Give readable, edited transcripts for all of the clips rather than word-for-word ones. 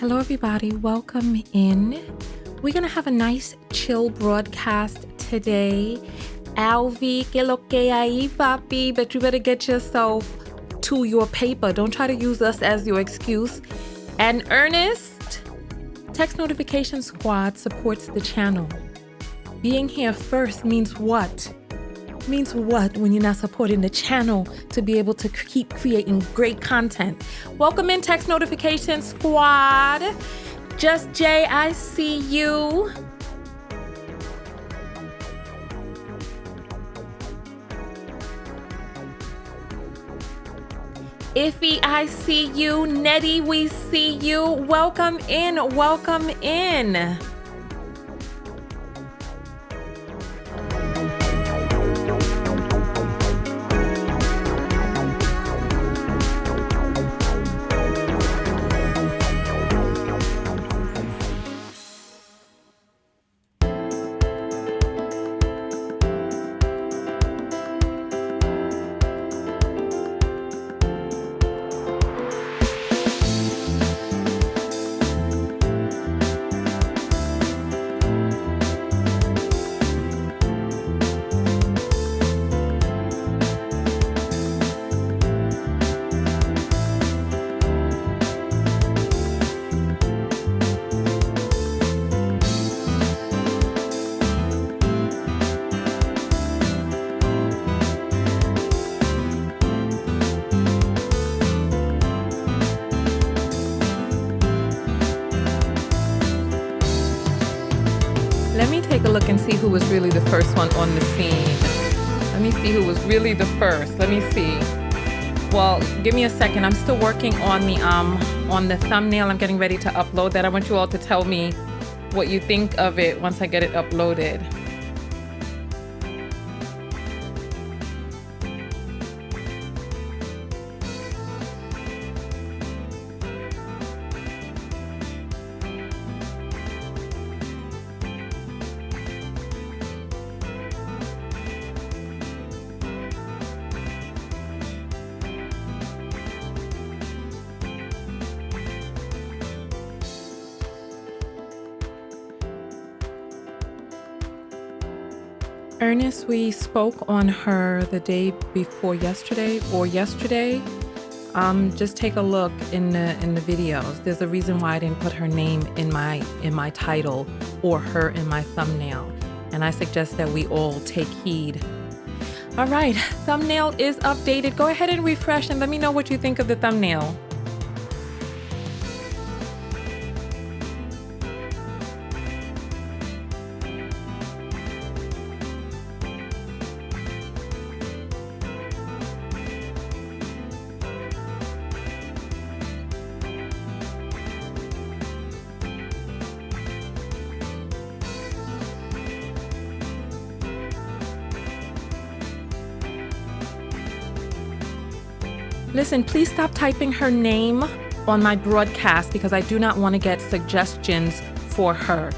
Hello everybody, welcome in. We're gonna have a nice chill broadcast today. Alvi, que lo que hay, papi, but you better get yourself to your paper. Don't try to use us as your excuse. And Ernest, Text Notification Squad supports the channel. Being here first means what? Means what when you're not supporting the channel to be able to keep creating great content? Welcome in, Text Notification Squad. Just Jay, I see you. Iffy, I see you. Nettie, we see you. Welcome in, welcome in. take a look and see who was really the first one on the scene. Let me see who was really the first. Let me see. Well, give me a second. I'm still working on the thumbnail. I'm getting ready to upload that. I want you all to tell me what you think of it once I get it uploaded. Ernest, we spoke on her the day before yesterday or yesterday. Just take a look in the videos. There's a reason why I didn't put her name in my title or her in my thumbnail. And I suggest that we all take heed. All right, thumbnail is updated. Go ahead and refresh and let me know what you think of the thumbnail. Listen, please stop typing her name on my broadcast because I do not want to get suggestions for her.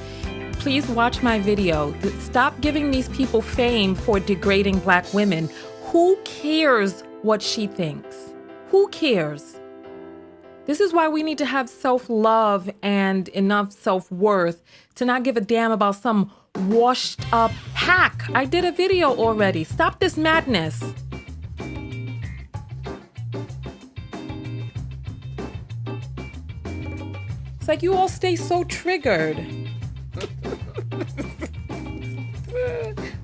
Please watch my video. Stop giving these people fame for degrading Black women. Who cares what she thinks? Who cares? This is why we need to have self-love and enough self-worth to not give a damn about some washed up hack. I did a video already. Stop this madness. It's like you all stay so triggered.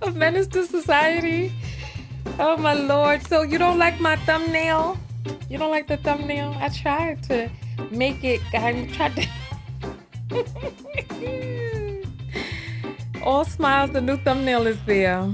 A menace to society. Oh my Lord. So you don't like my thumbnail? You don't like the thumbnail? I tried to make it, I tried to. All smiles, the new thumbnail is there.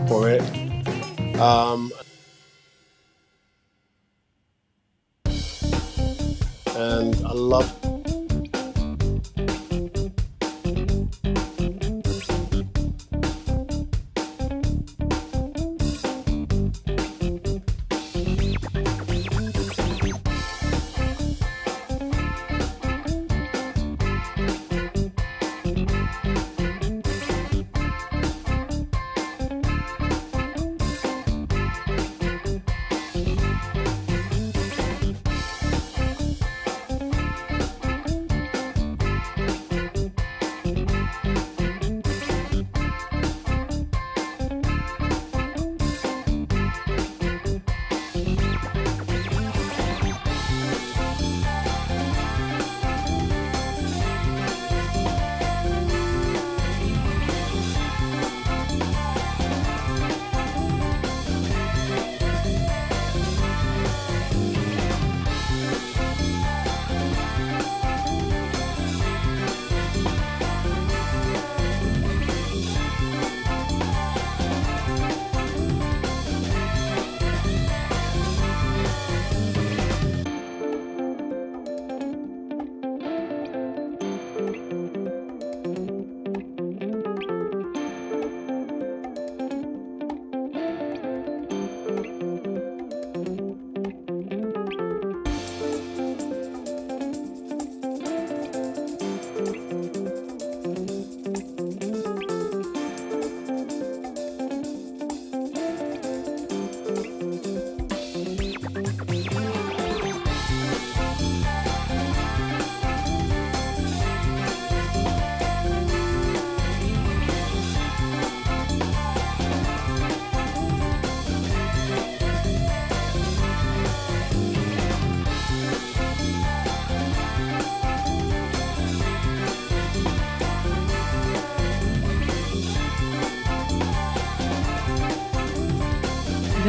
For it. And I love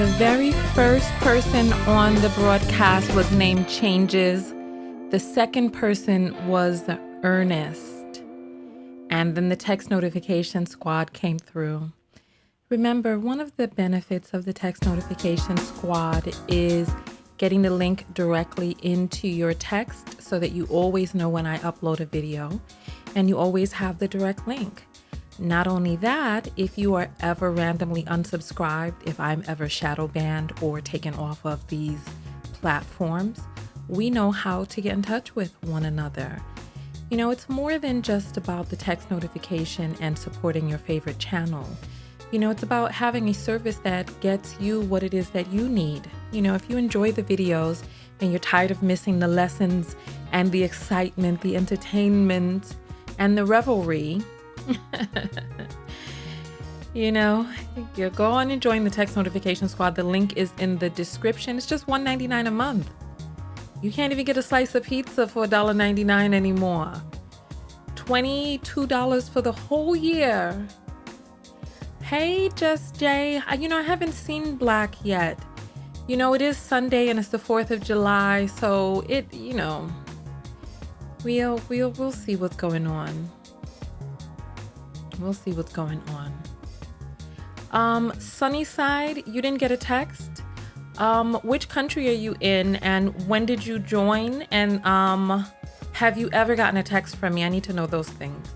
The very first person on the broadcast was named Changes. The second person was Ernest. And then the text notification squad came through. Remember, one of the benefits of the text notification squad is getting the link directly into your text so that you always know when I upload a video and you always have the direct link. Not only that, if you are ever randomly unsubscribed, if I'm ever shadow banned or taken off of these platforms, we know how to get in touch with one another. You know, it's more than just about the text notification and supporting your favorite channel. You know, it's about having a service that gets you what it is that you need. You know, if you enjoy the videos and you're tired of missing the lessons and the excitement, the entertainment, and the revelry, you know, you go on and join the text notification squad. The link is in the description. It's just $1.99 a month. You can't even get a slice of pizza for $1.99 anymore. $22 for the whole year. Hey, Just Jay. You know, I haven't seen Black yet. You know, it is Sunday and it's the 4th of July, so it, you know, we'll see what's going on. We'll see what's going on. Sunnyside, you didn't get a text? Which country are you in and when did you join? And have you ever gotten a text from me? I need to know those things.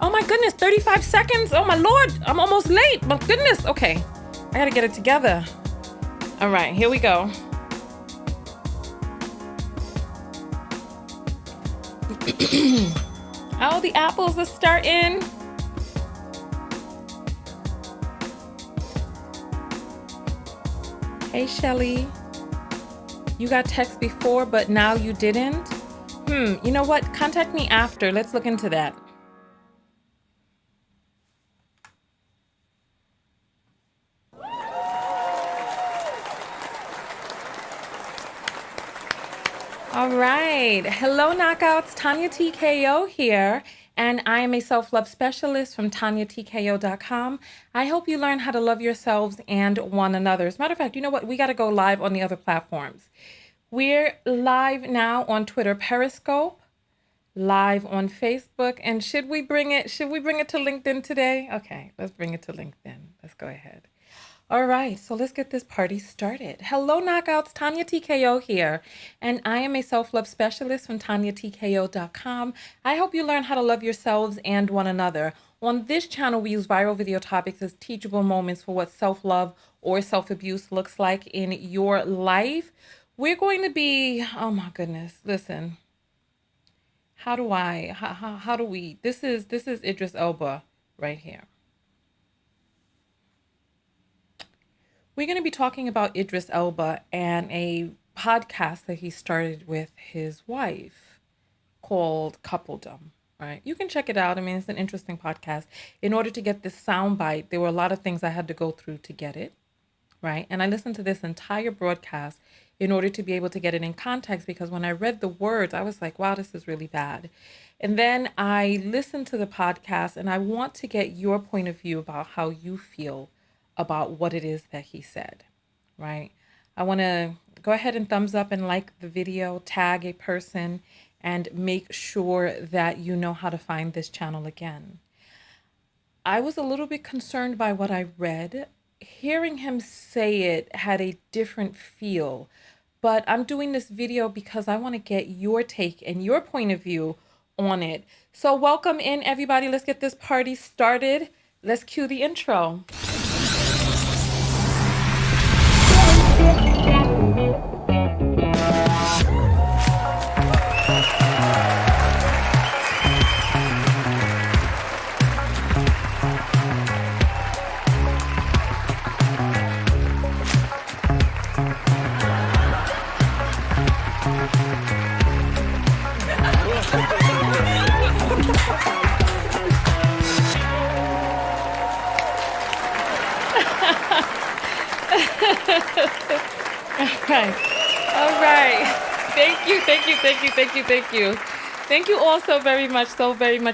Oh my goodness, 35 seconds. Oh my Lord, I'm almost late. My goodness. Okay, I gotta get it together. All right, here we go. Oh, the apples are starting. Hey, Shelly. You got text before, but now you didn't? You know what? Contact me after. Let's look into that. All right. Hello, Knockouts. Tanya TKO here, and I am a self-love specialist from TanyaTKO.com. I hope you learn how to love yourselves and one another. As a matter of fact, you know what? We got to go live on the other platforms. We're live now on Twitter, Periscope, live on Facebook, and should we bring it to LinkedIn today? Okay, let's bring it to LinkedIn. Let's go ahead. All right, so let's get this party started. Hello, Knockouts. Tanya TKO here, and I am a self-love specialist from TanyaTKO.com. I hope you learn how to love yourselves and one another. On this channel, we use viral video topics as teachable moments for what self-love or self-abuse looks like in your life. We're going to be, oh my goodness, listen. How do we, this is Idris Elba right here. We're going to be talking about Idris Elba and a podcast that he started with his wife called Coupledom, right? You can check it out. I mean, it's an interesting podcast. In order to get this soundbite, there were a lot of things I had to go through to get it, right? And I listened to this entire broadcast in order to be able to get it in context, because when I read the words, I was like, wow, this is really bad. And then I listened to the podcast, and I want to get your point of view about how you feel about what it is that he said, right? I want to go ahead and thumbs up and like the video, tag a person, and make sure that you know how to find this channel again. I was a little bit concerned by what I read. Hearing him say it had a different feel, but I'm doing this video because I want to get your take and your point of view on it. So welcome in, everybody. Let's get this party started. Let's cue the intro. All right. Thank you. Thank you all so very much.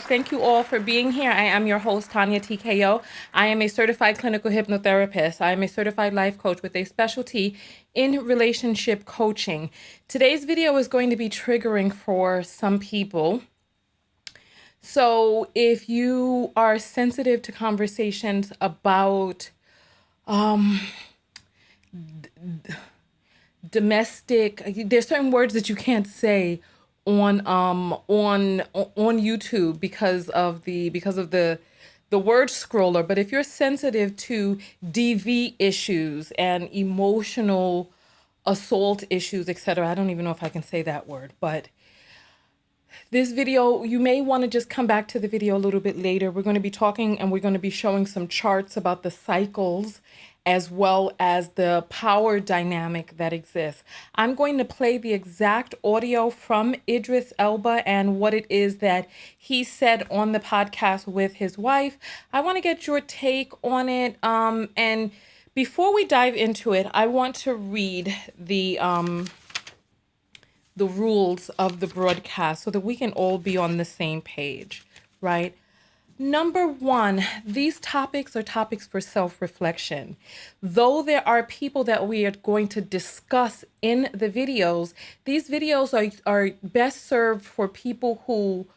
Thank you all for being here. I am your host, Tanya TKO. I am a certified clinical hypnotherapist. I am a certified life coach with a specialty in relationship coaching. Today's video is going to be triggering for some people. So if you are sensitive to conversations about domestic, there's certain words that you can't say on YouTube because of the word scroller. But if you're sensitive to DV issues and emotional assault issues, etc., I don't even know if I can say that word, but this video, you may want to just come back to the video a little bit later. We're going to be talking and we're going to be showing some charts about the cycles as well as the power dynamic that exists. I'm going to play the exact audio from Idris Elba and what it is that he said on the podcast with his wife. I want to get your take on it. And before we dive into it, I want to read the rules of the broadcast so that we can all be on the same page, right? Number one, these topics are topics for self-reflection. Though there are people that we are going to discuss in the videos, these videos are best served for people who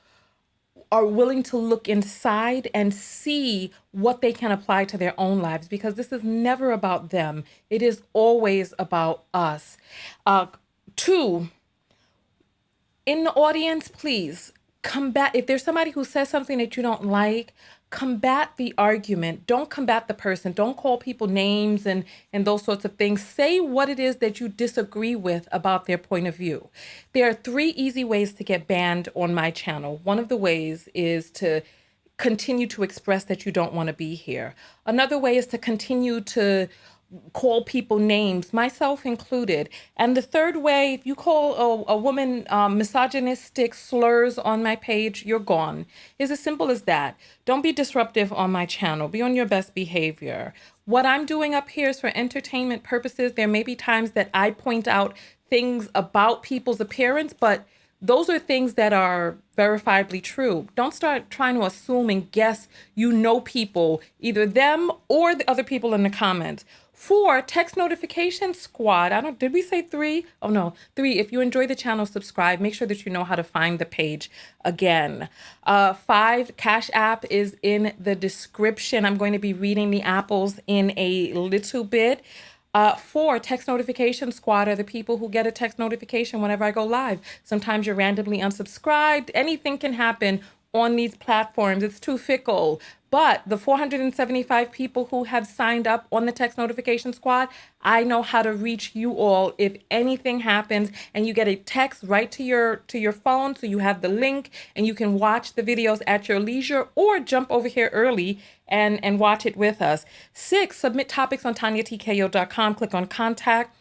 are willing to look inside and see what they can apply to their own lives, because this is never about them. It is always about us. Two, in the audience, please combat. If there's somebody who says something that you don't like, combat the argument. Don't combat the person. Don't call people names and those sorts of things. Say what it is that you disagree with about their point of view. There are 3 easy ways to get banned on my channel. One of the ways is to continue to express that you don't want to be here. Another way is to continue to call people names, myself included. And the third way, if you call a woman misogynistic slurs on my page, you're gone. It's as simple as that. Don't be disruptive on my channel. Be on your best behavior. What I'm doing up here is for entertainment purposes. There may be times that I point out things about people's appearance, but those are things that are verifiably true. Don't start trying to assume and guess you know people, either them or the other people in the comments. 4, text notification squad. Did we say 3? Oh no, 3. If you enjoy the channel, subscribe. Make sure that you know how to find the page again. 5, Cash App is in the description. I'm going to be reading the apples in a little bit. 4, text notification squad are the people who get a text notification whenever I go live. Sometimes you're randomly unsubscribed. Anything can happen on these platforms. It's too fickle. But the 475 people who have signed up on the text notification squad, I know how to reach you all if anything happens, and you get a text right to your phone, so you have the link and you can watch the videos at your leisure or jump over here early and watch it with us. 6, submit topics on tanyatko.com. Click on contact.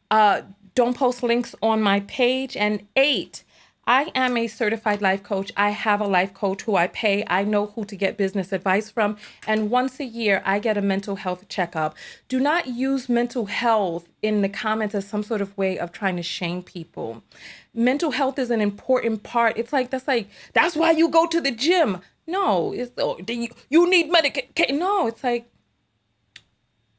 Don't post links on my page. And 8, I am a certified life coach. I have a life coach who I pay. I know who to get business advice from. And once a year, I get a mental health checkup. Do not use mental health in the comments as some sort of way of trying to shame people. Mental health is an important part. That's why you go to the gym. No, you need medication. No,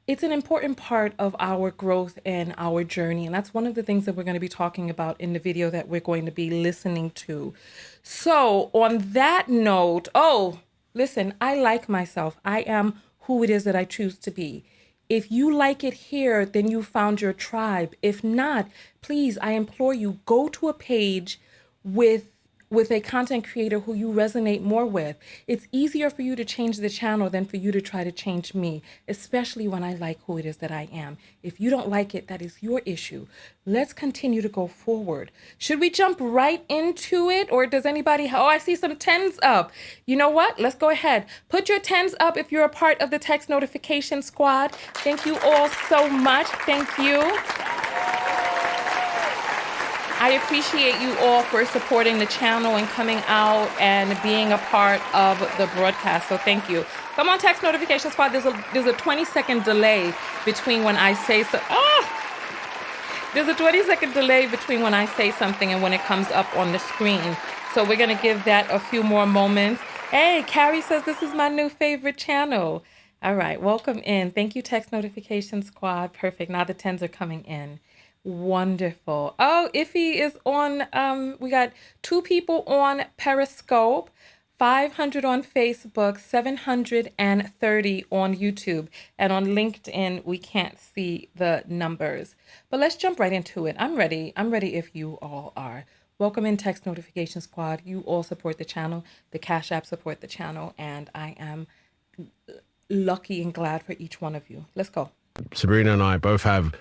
it's an important part of our growth and our journey. And that's one of the things that we're going to be talking about in the video that we're going to be listening to. So on that note, listen, I like myself. I am who it is that I choose to be. If you like it here, then you found your tribe. If not, please, I implore you, go to a page with a content creator who you resonate more with. It's easier for you to change the channel than for you to try to change me, especially when I like who it is that I am. If you don't like it, that is your issue. Let's continue to go forward. Should we jump right into it, or does anybody, oh, I see some 10s up. You know what? Let's go ahead. Put your 10s up if you're a part of the text notification squad. Thank you all so much. Thank you. I appreciate you all for supporting the channel and coming out and being a part of the broadcast. So thank you. Come on, text notification squad. There's a 20-second delay between when I say so. There's a 20-second delay between when I say something and when it comes up on the screen. So we're gonna give that a few more moments. Hey, Carrie says this is my new favorite channel. All right, welcome in. Thank you, text notification squad. Perfect. Now the 10s are coming in. Wonderful. Oh, Iffy is on, we got 2 people on Periscope, 500 on Facebook, 730 on YouTube, and on LinkedIn, we can't see the numbers. But let's jump right into it. I'm ready if you all are. Welcome in, text notification squad. You all support the channel. The Cash App support the channel, and I am lucky and glad for each one of you. Let's go. Sabrina and I both have,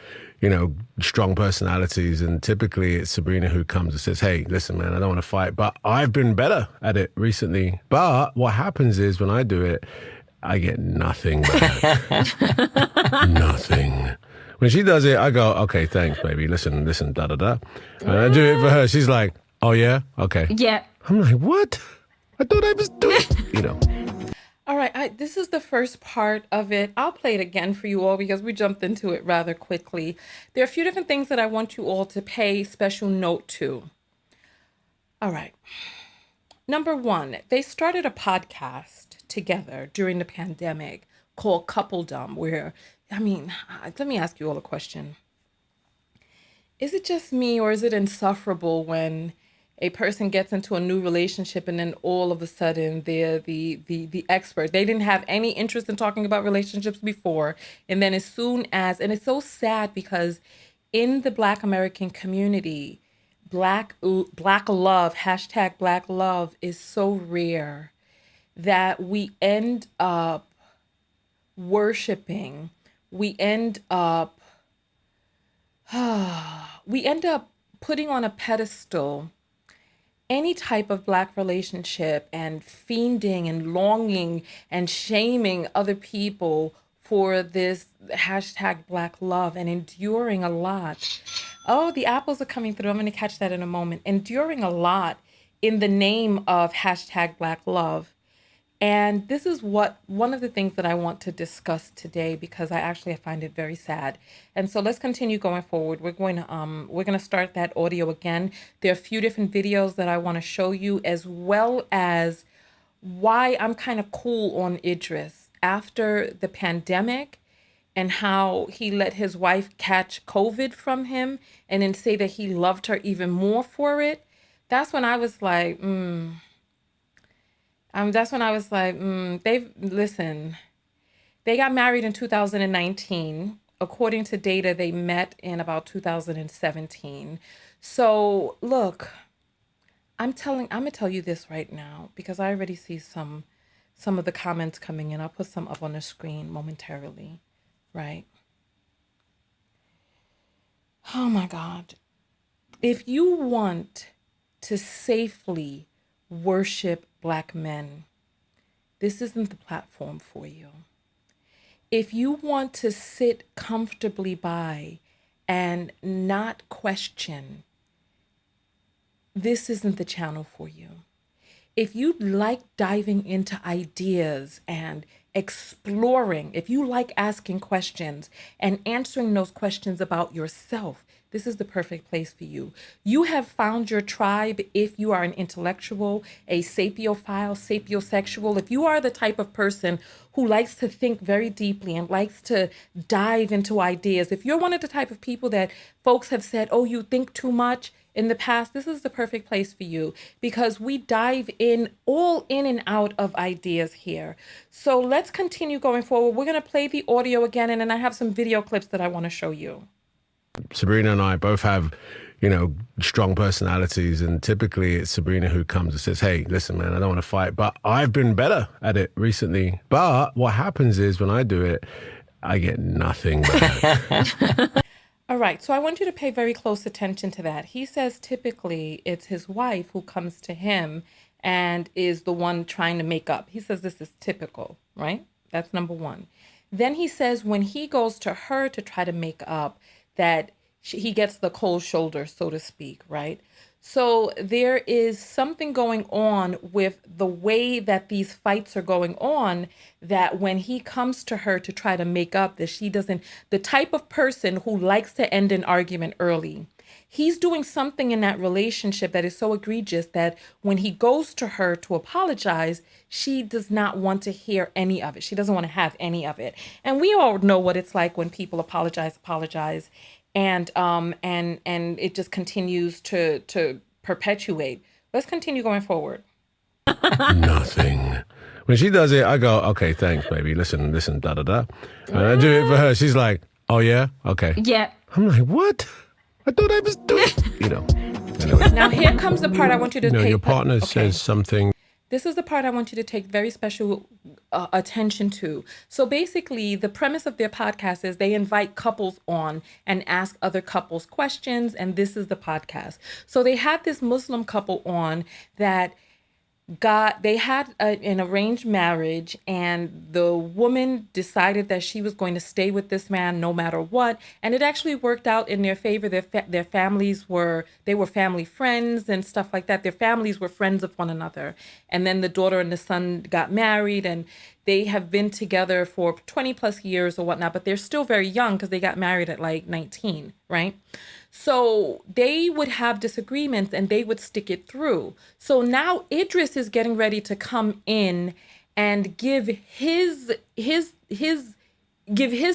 strong personalities, and typically it's Sabrina who comes and says, hey, listen, man, I don't want to fight, but I've been better at it recently. But what happens is when I do it, I get nothing back. Nothing. When she does it, I go, okay, thanks, baby. Listen, da-da-da. And I do it for her. She's like, oh, yeah? Okay. Yeah. I'm like, what? I thought I was doing, All right, this is the first part of it. I'll play it again for you all because we jumped into it rather quickly. There are a few different things that I want you all to pay special note to. All right. Number 1, they started a podcast together during the pandemic called Coupledom, where, let me ask you all a question. Is it just me, or is it insufferable when a person gets into a new relationship and then all of a sudden they're the expert? They didn't have any interest in talking about relationships before. And then as soon as, and it's so sad because in the Black American community, Black love, hashtag Black love is so rare that we end up worshiping, we end up putting on a pedestal any type of Black relationship and fiending and longing and shaming other people for this hashtag Black love and enduring a lot. Oh, the apples are coming through. I'm going to catch that in a moment. Enduring a lot in the name of hashtag Black love. And this is one of the things that I want to discuss today because I find it very sad. And so let's continue going forward. We're going to start that audio again. There are a few different videos that I want to show you, as well as why I'm kind of cool on Idris after the pandemic and how he let his wife catch COVID from him and then say that he loved her even more for it. That's when I was like, they got married in 2019. According to data, they met in about 2017. So look, I'm gonna tell you this right now because I already see some of the comments coming in. I'll put some up on the screen momentarily, right? Oh my God. If you want to safely worship Black men, this isn't the platform for you. If you want to sit comfortably by and not question, this isn't the channel for you. If you like diving into ideas and exploring, if you like asking questions and answering those questions about yourself, this is the perfect place for you. You have found your tribe if you are an intellectual, a sapiophile, sapiosexual. If you are the type of person who likes to think very deeply and likes to dive into ideas, if you're one of the type of people that folks have said, oh, you think too much, in the past, this is the perfect place for you because we dive in all in and out of ideas here. So let's continue going forward. We're going to play the audio again, and then I have some video clips that I want to show you. Sabrina and I both have, strong personalities, and typically it's Sabrina who comes and says, hey, listen, man, I don't want to fight, but I've been better at it recently. But what happens is when I do it, I get nothing back. All right, so I want you to pay very close attention to that. He says typically it's his wife who comes to him and is the one trying to make up. He says this is typical, right? That's number one. Then he says when he goes to her to try to make up, that he gets the cold shoulder, so to speak, right? So there is something going on with the way that these fights are going on, that when he comes to her to try to make up, that she doesn't, the type of person who likes to end an argument early, he's doing something in that relationship that is so egregious that when he goes to her to apologize, she does not want to hear any of it. She doesn't want to have any of it. And we all know what it's like when people apologize, and it just continues to perpetuate. Let's continue going forward. Nothing. When she does it, I go, okay, thanks, baby. Listen, da da da. And I do it for her. She's like, oh yeah, okay. Yeah. I'm like, what? I thought I was doing, Anyway. Now here comes the part I want you to take. Your partner says something. This is the part I want you to take very special attention to. So basically, the premise of their podcast is they invite couples on and ask other couples questions, and this is the podcast. So they had this Muslim couple on that they had an arranged marriage, and the woman decided that she was going to stay with this man no matter what, and it actually worked out in their favor. Their families were family friends and stuff like that. Their families were friends of one another, and then the daughter and the son got married, and they have been together for 20 plus years or whatnot, but they're still very young because they got married at like 19, right? So they would have disagreements and they would stick it through. So now Idris is getting ready to come in and give his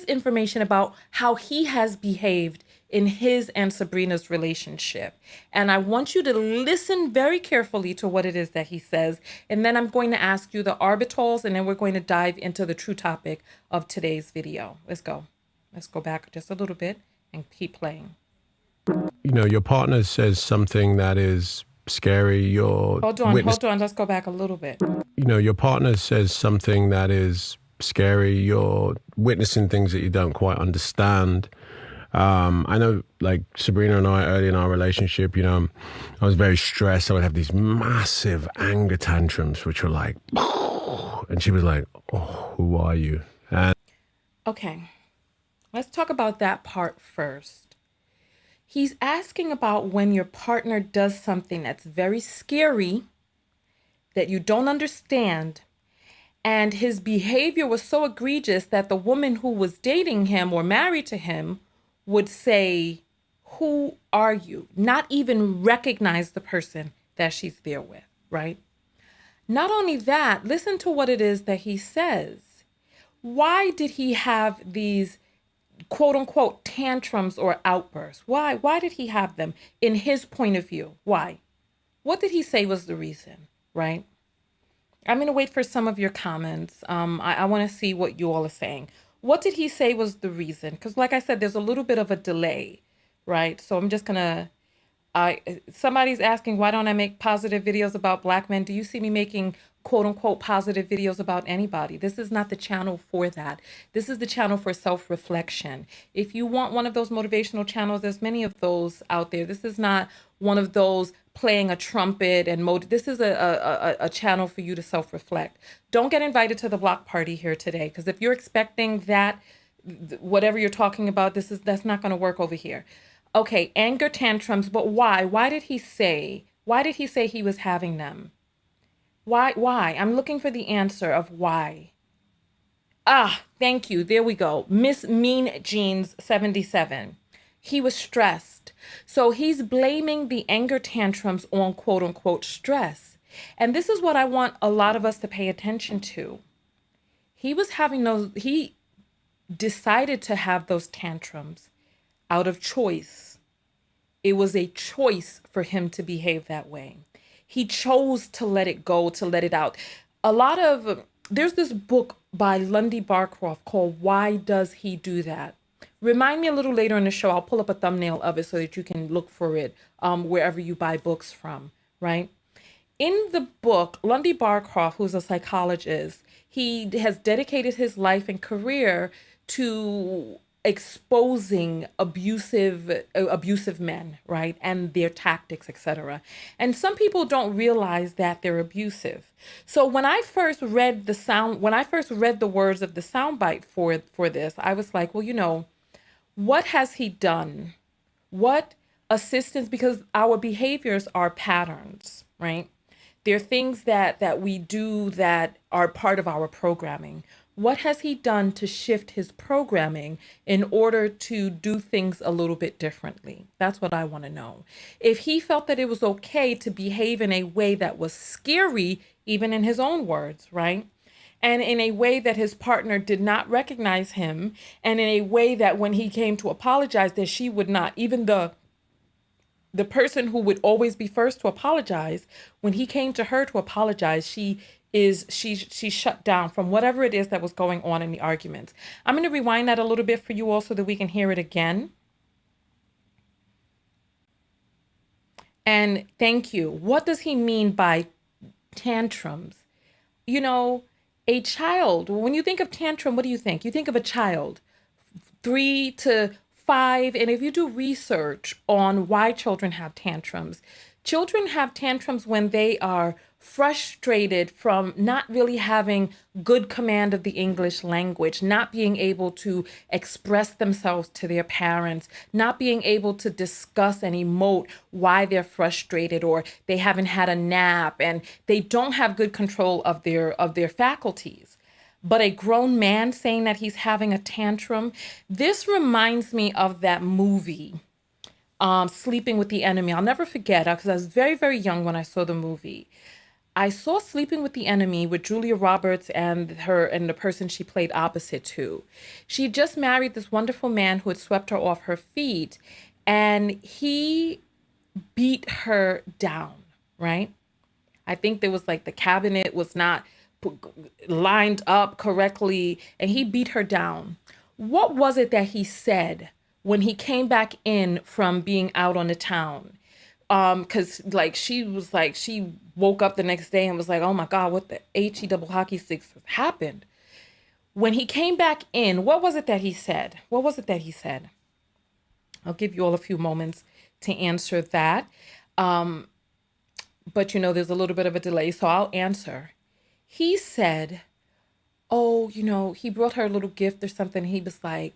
information about how he has behaved in his and Sabrina's relationship. And I want you to listen very carefully to what it is that he says. And then I'm going to ask you the arbitrals, and then we're going to dive into the true topic of today's video. Let's go. Let's go back just a little bit and keep playing. Your partner says something that is scary. Hold on. Let's go back a little bit. Your partner says something that is scary. You're witnessing things that you don't quite understand. I know, like Sabrina and I, early in our relationship, I was very stressed. I would have these massive anger tantrums, which were like, and she was like, oh, who are you? And okay, let's talk about that part first. He's asking about when your partner does something that's very scary, that you don't understand, and his behavior was so egregious that the woman who was dating him or married to him would say, who are you? Not even recognize the person that she's there with, right? Not only that, listen to what it is that he says. Why did he have these quote unquote tantrums or outbursts? Why did he have them in his point of view? Why? What did he say was the reason, right? I'm going to wait for some of your comments. I want to see what you all are saying. What did he say was the reason? Because like I said, there's a little bit of a delay, right? So I'm just going to, somebody's asking, why don't I make positive videos about Black men? Do you see me making quote unquote positive videos about anybody? This is not the channel for that. This is the channel for self-reflection. If you want one of those motivational channels, there's many of those out there. This is not one of those playing a trumpet and this is a channel for you to self-reflect. Don't get invited to the block party here today, because if you're expecting that, whatever you're talking about, that's not going to work over here. Okay, anger tantrums, but why? Why did he say he was having them? Why? I'm looking for the answer of why. Thank you. There we go. Miss Mean Jeans 77. He was stressed. So he's blaming the anger tantrums on quote unquote stress. And this is what I want a lot of us to pay attention to. He decided to have those tantrums out of choice. It was a choice for him to behave that way. He chose to let it go, to let it out. There's this book by Lundy Barcroft called Why Does He Do That? Remind me a little later in the show. I'll pull up a thumbnail of it so that you can look for it wherever you buy books from, right? In the book, Lundy Barcroft, who's a psychologist, he has dedicated his life and career to exposing abusive men, right, and their tactics, etc. And some people don't realize that they're abusive. So when I first read the words of the soundbite for this, I was like, well, what has he done? What assistance? Because our behaviors are patterns, right? There are things that we do that are part of our programming. What has he done to shift his programming in order to do things a little bit differently? That's what I want to know. If he felt that it was okay to behave in a way that was scary, even in his own words, right? And in a way that his partner did not recognize him, and in a way that when he came to apologize, that she would not, even the person who would always be first to apologize, when he came to her to apologize, she shut down from whatever it is that was going on in the arguments. I'm going to rewind that a little bit for you all so that we can hear it again. And thank you. What does he mean by tantrums? A child, when you think of tantrum, what do you think? You think of a child, 3 to 5. And if you do research on why children have tantrums when they are frustrated from not really having good command of the English language, not being able to express themselves to their parents, not being able to discuss and emote why they're frustrated, or they haven't had a nap and they don't have good control of their faculties. But a grown man saying that he's having a tantrum, this reminds me of that movie, Sleeping with the Enemy. I'll never forget, because I was very, very young when I saw the movie. I saw Sleeping with the Enemy with Julia Roberts and the person she played opposite to. She just married this wonderful man who had swept her off her feet, and he beat her down, right? I think there was like the cabinet was not lined up correctly, and he beat her down. What was it that he said when he came back in from being out on the town? Because she woke up the next day and was like, oh my God, what the HE double hockey sticks has happened? When he came back in, what was it that he said? I'll give you all a few moments to answer that. But there's a little bit of a delay, so I'll answer. He said, oh, he brought her a little gift or something. He was like,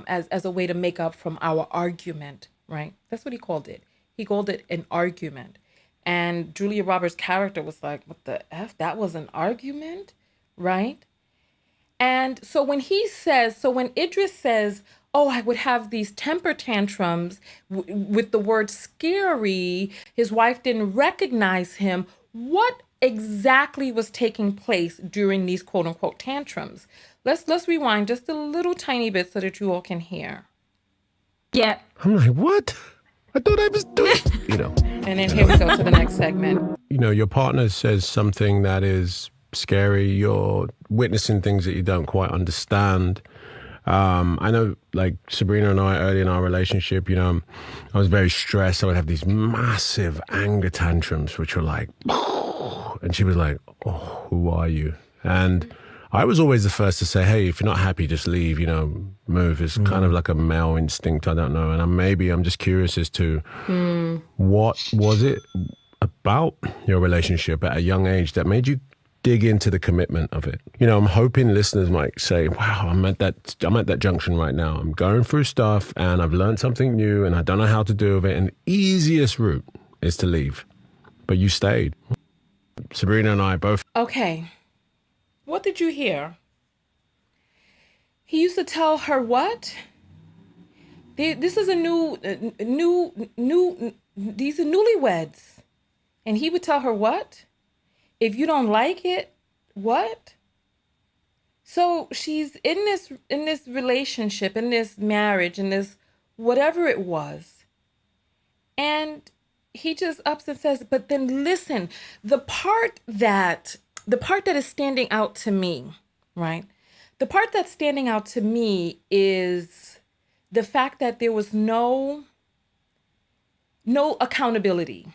as a way to make up from our argument, right? That's what he called it. He called it an argument. And Julia Roberts' character was like, what the F? That was an argument, right? And so when Idris says, oh, I would have these temper tantrums with the word scary, his wife didn't recognize him. What exactly was taking place during these quote unquote tantrums? Let's rewind just a little tiny bit so that you all can hear. Yeah. I'm like, what? I thought I was doing, And then here we go to the next segment. Your partner says something that is scary. You're witnessing things that you don't quite understand. I know, like Sabrina and I, early in our relationship, I was very stressed. I would have these massive anger tantrums, which were like, and she was like, oh, who are you? And I was always the first to say, hey, if you're not happy, just leave, move. It's kind of like a male instinct. I don't know. And I'm just curious as to what was it about your relationship at a young age that made you dig into the commitment of it? I'm hoping listeners might say, wow, I'm at that junction right now. I'm going through stuff and I've learned something new and I don't know how to do with it. And the easiest route is to leave. But you stayed. Sabrina and I both. Okay. What did you hear? He used to tell her what? This is these are newlyweds. And he would tell her what? If you don't like it, what? So she's in this relationship, in this marriage, in this whatever it was. And he just ups and says, but then listen, the part that is standing out to me, right? The part that's standing out to me is the fact that there was no accountability.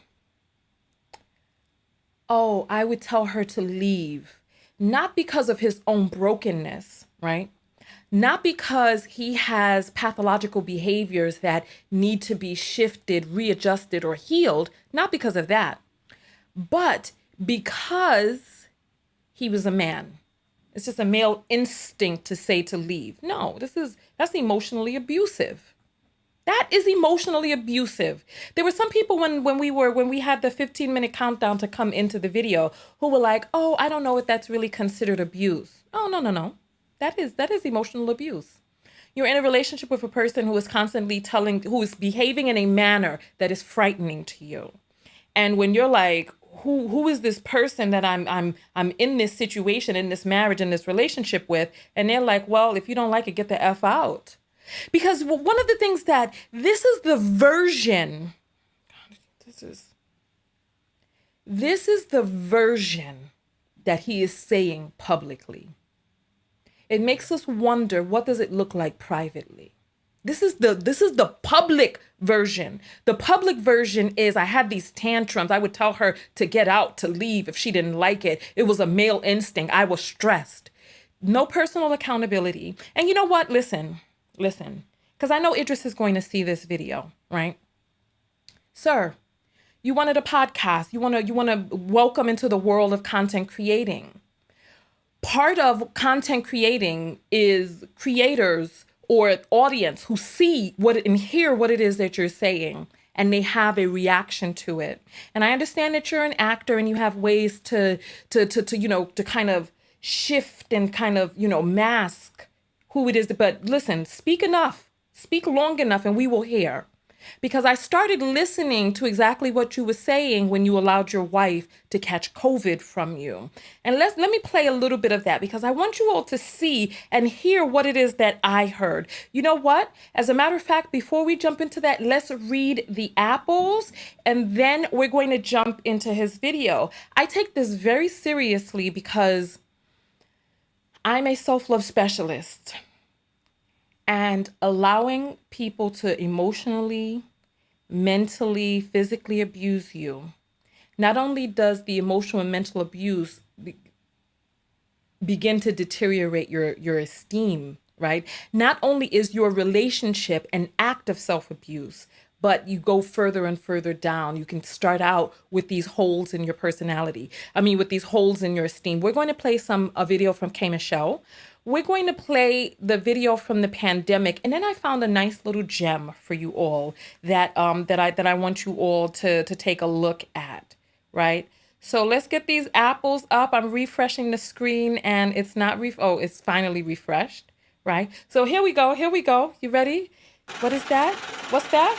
Oh, I would tell her to leave, not because of his own brokenness, right? Not because he has pathological behaviors that need to be shifted, readjusted, or healed, not because of that, but because he was a man. It's just a male instinct to say to leave. No, that's emotionally abusive. That is emotionally abusive. There were some people when we had the 15-minute countdown to come into the video who were like, "Oh, I don't know if that's really considered abuse." Oh, no, no, no. That is emotional abuse. You're in a relationship with a person who is constantly who is behaving in a manner that is frightening to you. And when you're like, who is this person that I'm in this situation, in this marriage, in this relationship with? And they're like, well, if you don't like it, get the F out. Because one of the things that this is the version, this is the version that he is saying publicly. It makes us wonder, what does it look like privately? This is the public version. The public version is, I had these tantrums. I would tell her to get out, to leave if she didn't like it. It was a male instinct. I was stressed. No personal accountability. And you know what? Listen, because I know Idris is going to see this video, right? Sir, you wanted a podcast. You want to welcome into the world of content creating. Part of content creating is creators or audience who see and hear what it is that you're saying, and they have a reaction to it. And I understand that you're an actor and you have ways to kind of shift and kind of, mask who it is. But listen, speak long enough, and we will hear. Because I started listening to exactly what you were saying when you allowed your wife to catch COVID from you. And let me play a little bit of that, because I want you all to see and hear what it is that I heard. You know what? As a matter of fact, before we jump into that, let's read the apples, and then we're going to jump into his video. I take this very seriously because I'm a self-love specialist. And allowing people to emotionally, mentally, physically abuse you, not only does the emotional and mental abuse begin to deteriorate your esteem, right? Not only is your relationship an act of self-abuse, but you go further and further down. You can start out with these holes in your personality. With these holes in your esteem. We're going to play a video from K. Michelle. We're going to play the video from the pandemic, and then I found a nice little gem for you all that I want you all to take a look at, right? So let's get these apples up. I'm refreshing the screen, and it's not it's finally refreshed, right? So here we go. You ready? What is that? What's that?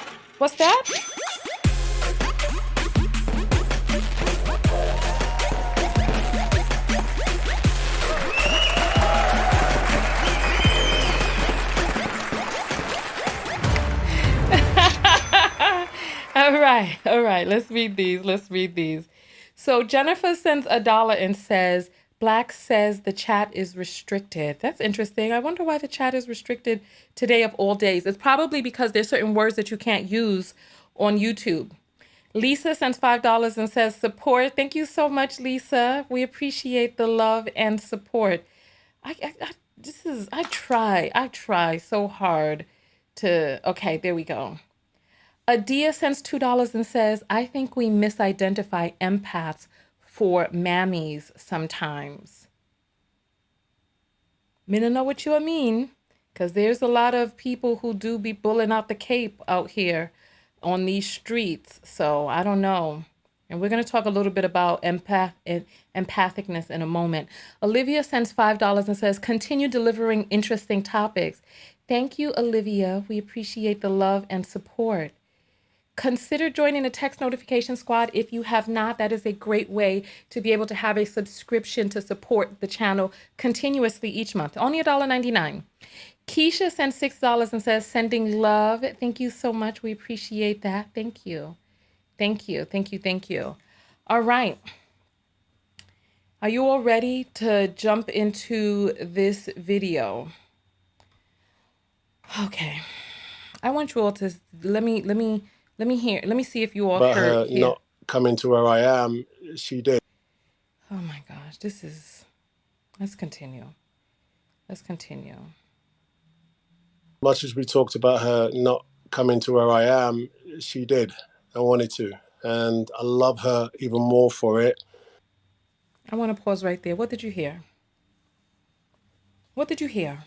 All right. Let's read these. So Jennifer sends $1 and says, Black says the chat is restricted. That's interesting. I wonder why the chat is restricted today of all days. It's probably because there's certain words that you can't use on YouTube. Lisa sends $5 and says, support. Thank you so much, Lisa. We appreciate the love and support. I try so hard to, okay, there we go. Adia sends $2 and says, I think we misidentify empaths for mammies sometimes. Me don't know what you mean, because there's a lot of people who do be pulling out the cape out here on these streets. So I don't know. And we're going to talk a little bit about empathicness in a moment. Olivia sends $5 and says, continue delivering interesting topics. Thank you, Olivia. We appreciate the love and support. Consider joining the text notification squad if you have not. That is a great way to be able to have a subscription to support the channel continuously each month. Only $1.99. Keisha sent $6 and says, sending love. Thank you so much. We appreciate that. Thank you. Thank you. Thank you. Thank you. All right. Are you all ready to jump into this video? Okay. I want you all to let me see if you all But heard her here. not coming to where I am, she did. Oh my gosh, let's continue. Let's continue. Much as we talked about her not coming to where I am, she did. I wanted to. And I love her even more for it. I want to pause right there. What did you hear? What did you hear?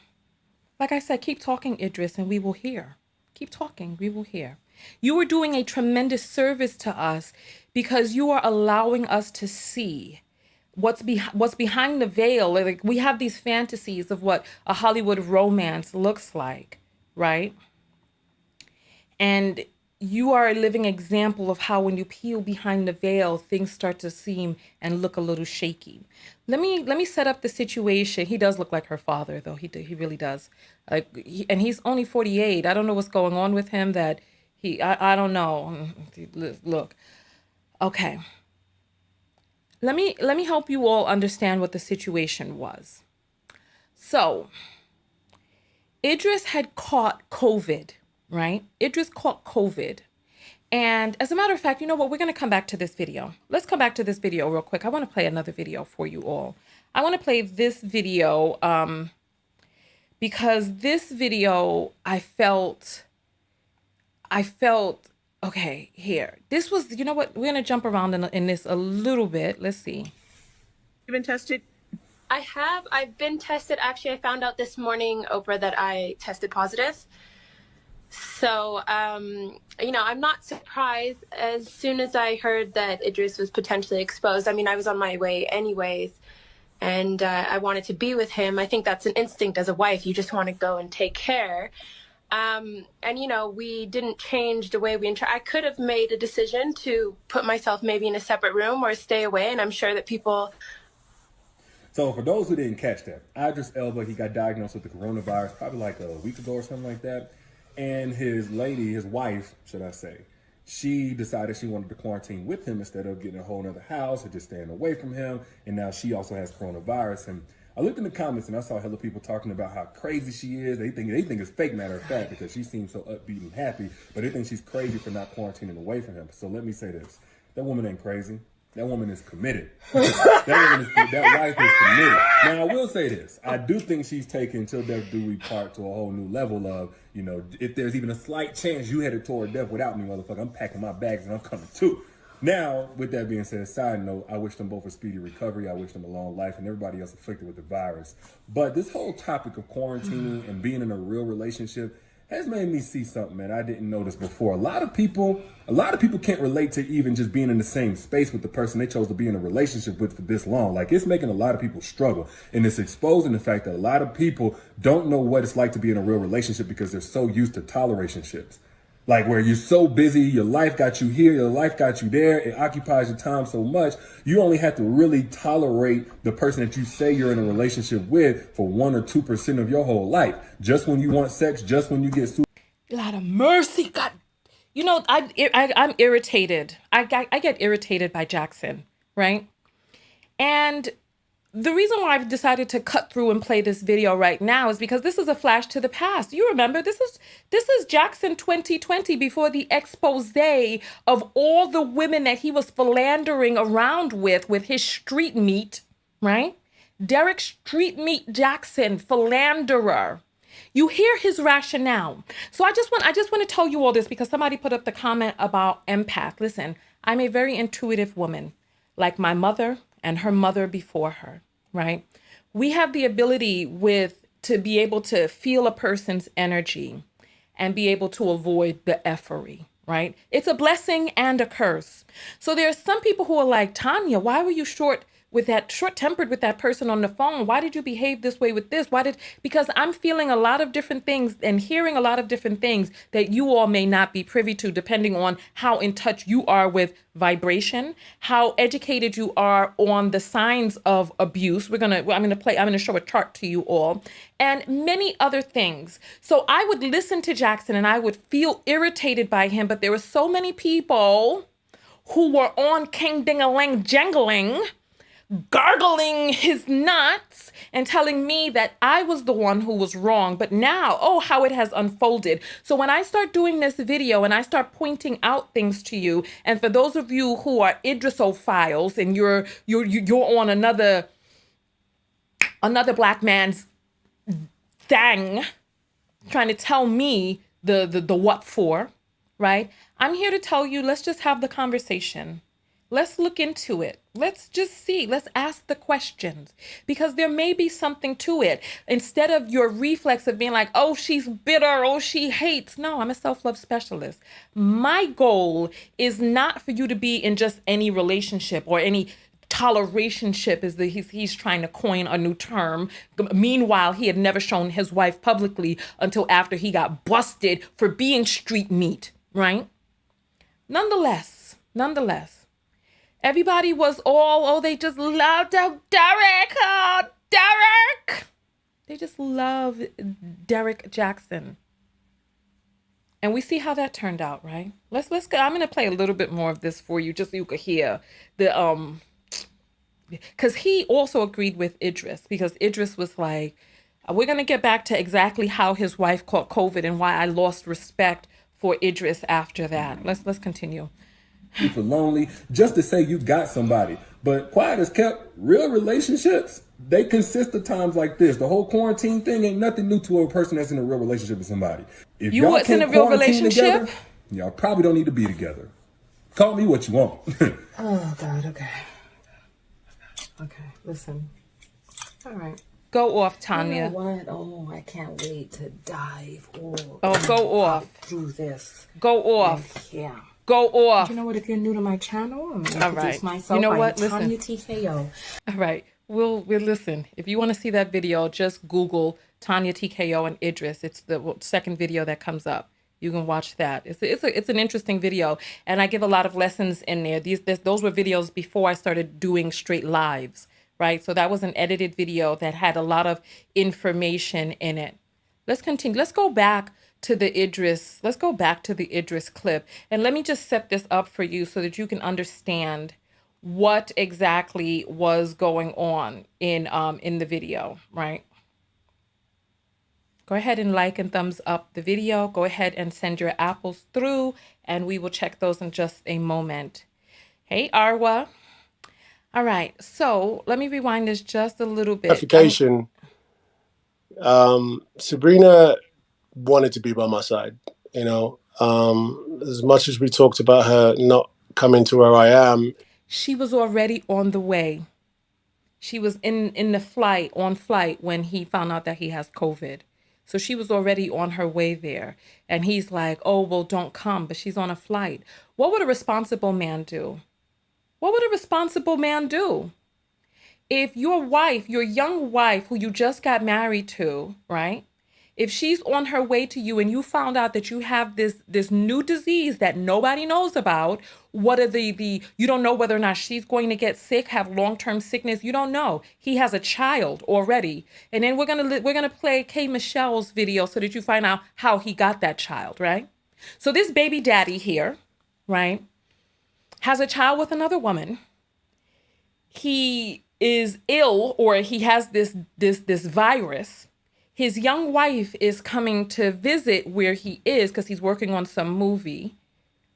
Like I said, keep talking, Idris, and we will hear. Keep talking, we will hear. You are doing a tremendous service to us because you are allowing us to see what's behind the veil. Like we have these fantasies of what a Hollywood romance looks like, right? And you are a living example of how when you peel behind the veil, things start to seem and look a little shaky. Let me set up the situation. He does look like her father, though. He really does. And he's only 48. I don't know what's going on with him. I don't know. Look, okay. Let me help you all understand what the situation was. So, Idris had caught COVID. Right? Idris caught COVID. And as a matter of fact, you know what? We're going to come back to this video. Let's come back to this video real quick. I want to play another video for you all. I want to play this video because this video, I felt, okay, here. This was, you know what? We're going to jump around in this a little bit. Let's see. You've been tested? I have. I've been tested. Actually, I found out this morning, Oprah, that I tested positive. So, you know, I'm not surprised. As soon as I heard that Idris was potentially exposed, I mean, I was on my way anyways, and I wanted to be with him. I think that's an instinct as a wife. You just want to go and take care. And, you know, we didn't change the way we I could have made a decision to put myself maybe in a separate room or stay away, and I'm sure that people... So for those who didn't catch that, Idris Elba, he got diagnosed with the coronavirus probably like a week ago or something like that. And his wife, should I say, she decided she wanted to quarantine with him instead of getting a whole other house or just staying away from him. And now she also has coronavirus. And I looked in the comments and I saw hella people talking about how crazy she is. They think it's fake, matter of fact, because she seems so upbeat and happy. But they think she's crazy for not quarantining away from him. So let me say this. That woman ain't crazy. That woman is committed. That wife is committed. Now, I will say this. I do think she's taken Till Death Do We Part to a whole new level of, you know, if there's even a slight chance you headed toward death without me, motherfucker, I'm packing my bags and I'm coming too. Now, with that being said, side note, I wish them both a speedy recovery. I wish them a long life and everybody else afflicted with the virus. But this whole topic of quarantining and being in a real relationship has made me see something, man, I didn't notice before. A lot of people can't relate to even just being in the same space with the person they chose to be in a relationship with for this long. Like, it's making a lot of people struggle. And it's exposing the fact that a lot of people don't know what it's like to be in a real relationship because they're so used to tolerationships. Like, where you're so busy, your life got you here, your life got you there, it occupies your time so much, you only have to really tolerate the person that you say you're in a relationship with for 1 or 2% of your whole life. Just when you want sex, just when you get super. God of mercy, God. You know, I'm irritated. I get irritated by Jackson, right? And the reason why I've decided to cut through and play this video right now is because this is a flash to the past. You remember, this is Jackson 2020 before the expose of all the women that he was philandering around with his street meat, right? Derek Street Meat Jackson, philanderer. You hear his rationale. So I just want to tell you all this because somebody put up the comment about empath. Listen, I'm a very intuitive woman, like my mother and her mother before her, right? We have the ability to be able to feel a person's energy and be able to avoid the effery, right? It's a blessing and a curse. So there are some people who are like, Tanya, why were you short short-tempered with that person on the phone. Why did you behave this way with this? Because I'm feeling a lot of different things and hearing a lot of different things that you all may not be privy to, depending on how in touch you are with vibration, how educated you are on the signs of abuse. I'm gonna show a chart to you all, and many other things. So I would listen to Jackson and I would feel irritated by him, but there were so many people who were on King Ding-a-ling jangling, gargling his nuts and telling me that I was the one who was wrong. But now, oh, how it has unfolded. So when I start doing this video and I start pointing out things to you, and for those of you who are Idrisophiles and you're on another black man's thing, trying to tell me the what for, right? I'm here to tell you, let's just have the conversation. Let's look into it. Let's just see. Let's ask the questions, because there may be something to it. Instead of your reflex of being like, oh, she's bitter, oh, she hates. No, I'm a self-love specialist. My goal is not for you to be in just any relationship or any tolerationship, is he's trying to coin a new term. Meanwhile, he had never shown his wife publicly until after he got busted for being street meat, right? Nonetheless, everybody was they just loved Derek. Oh, Derek. They just love Derek Jackson. And we see how that turned out, right? Let's go. I'm going to play a little bit more of this for you, just so you could hear because he also agreed with Idris, because Idris was like, we're going to get back to exactly how his wife caught COVID and why I lost respect for Idris after that. Let's continue. Super lonely, just to say you got somebody. But quiet as kept, real relationships, they consist of times like this. The whole quarantine thing ain't nothing new to a person that's in a real relationship with somebody. If you was in a real relationship? Together, y'all probably don't need to be together. Call me what you want. Oh, God, okay. Okay, listen. All right. Go off, Tanya. You know what? Oh, I can't wait to dive go off. Through this. Go off. Yeah. Go off. You know what? If you're new to my channel, I'm going to introduce myself. You know what? I'm Tanya TKO. All right. We'll listen. If you want to see that video, just Google Tanya TKO and Idris. It's the second video that comes up. You can watch that. It's an interesting video, and I give a lot of lessons in there. Those were videos before I started doing straight lives, right? So that was an edited video that had a lot of information in it. Let's continue. Let's go back to the Idris. Let's go back to the Idris clip, and let me just set this up for you so that you can understand what exactly was going on in the video, right? Go ahead and like and thumbs up the video. Go ahead and send your apples through, and we will check those in just a moment. Hey, Arwa. All right, so let me rewind this just a little bit. Clarification. Sabrina wanted to be by my side, you know. As much as we talked about her not coming to where I am. She was already on the way. She was in the flight when he found out that he has COVID. So she was already on her way there. And he's like, oh, well, don't come. But she's on a flight. What would a responsible man do? What would a responsible man do? If your wife, your young wife who you just got married to, right? If she's on her way to you and you found out that you have this new disease that nobody knows about, what are you don't know whether or not she's going to get sick, have long-term sickness. You don't know. He has a child already. And then we're gonna play K. Michelle's video so that you find out how he got that child, right? So this baby daddy here, right, has a child with another woman. He is ill, or he has this virus. His young wife is coming to visit where he is because he's working on some movie.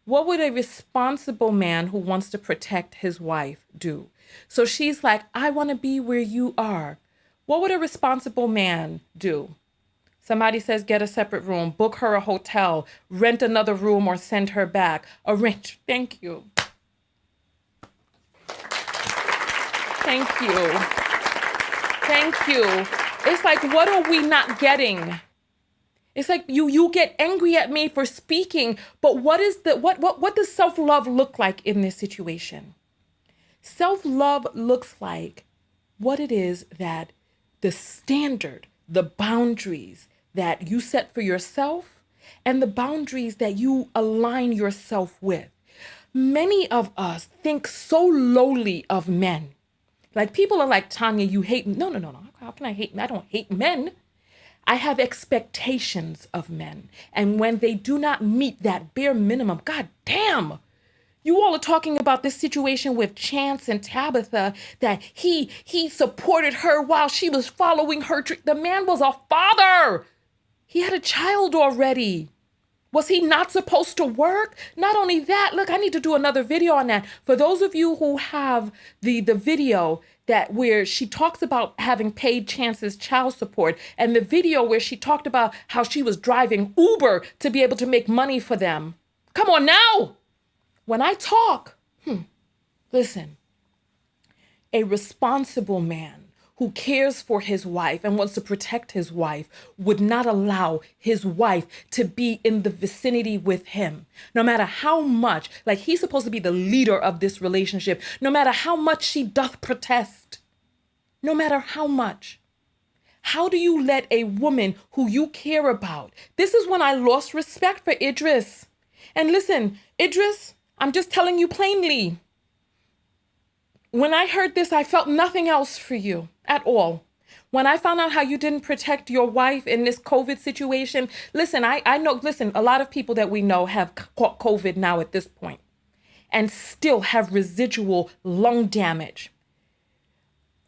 What would a responsible man who wants to protect his wife do? So she's like, I want to be where you are. What would a responsible man do? Somebody says, get a separate room, book her a hotel, rent another room, or send her back. Arrange. Thank you. Thank you. Thank you. It's like, what are we not getting? It's like you get angry at me for speaking, but what does self-love look like in this situation? Self-love looks like what it is that the standard, the boundaries that you set for yourself and the boundaries that you align yourself with. Many of us think so lowly of men. Like people are like, Tanya, you hate me. No. How can I hate men? I don't hate men. I have expectations of men. And when they do not meet that bare minimum, God damn, you all are talking about this situation with Chance and Tabitha, that he supported her while she was following her. The man was a father. He had a child already. Was he not supposed to work? Not only that, look, I need to do another video on that. For those of you who have the video that where she talks about having paid Chance's child support, and the video where she talked about how she was driving Uber to be able to make money for them. Come on now. When I talk, listen, a responsible man who cares for his wife and wants to protect his wife would not allow his wife to be in the vicinity with him. No matter how much, like he's supposed to be the leader of this relationship, no matter how much she doth protest, no matter how much. How do you let a woman who you care about? This is when I lost respect for Idris. And listen, Idris, I'm just telling you plainly. When I heard this, I felt nothing else for you at all. When I found out how you didn't protect your wife in this COVID situation, listen, I know, listen, a lot of people that we know have caught COVID now at this point and still have residual lung damage,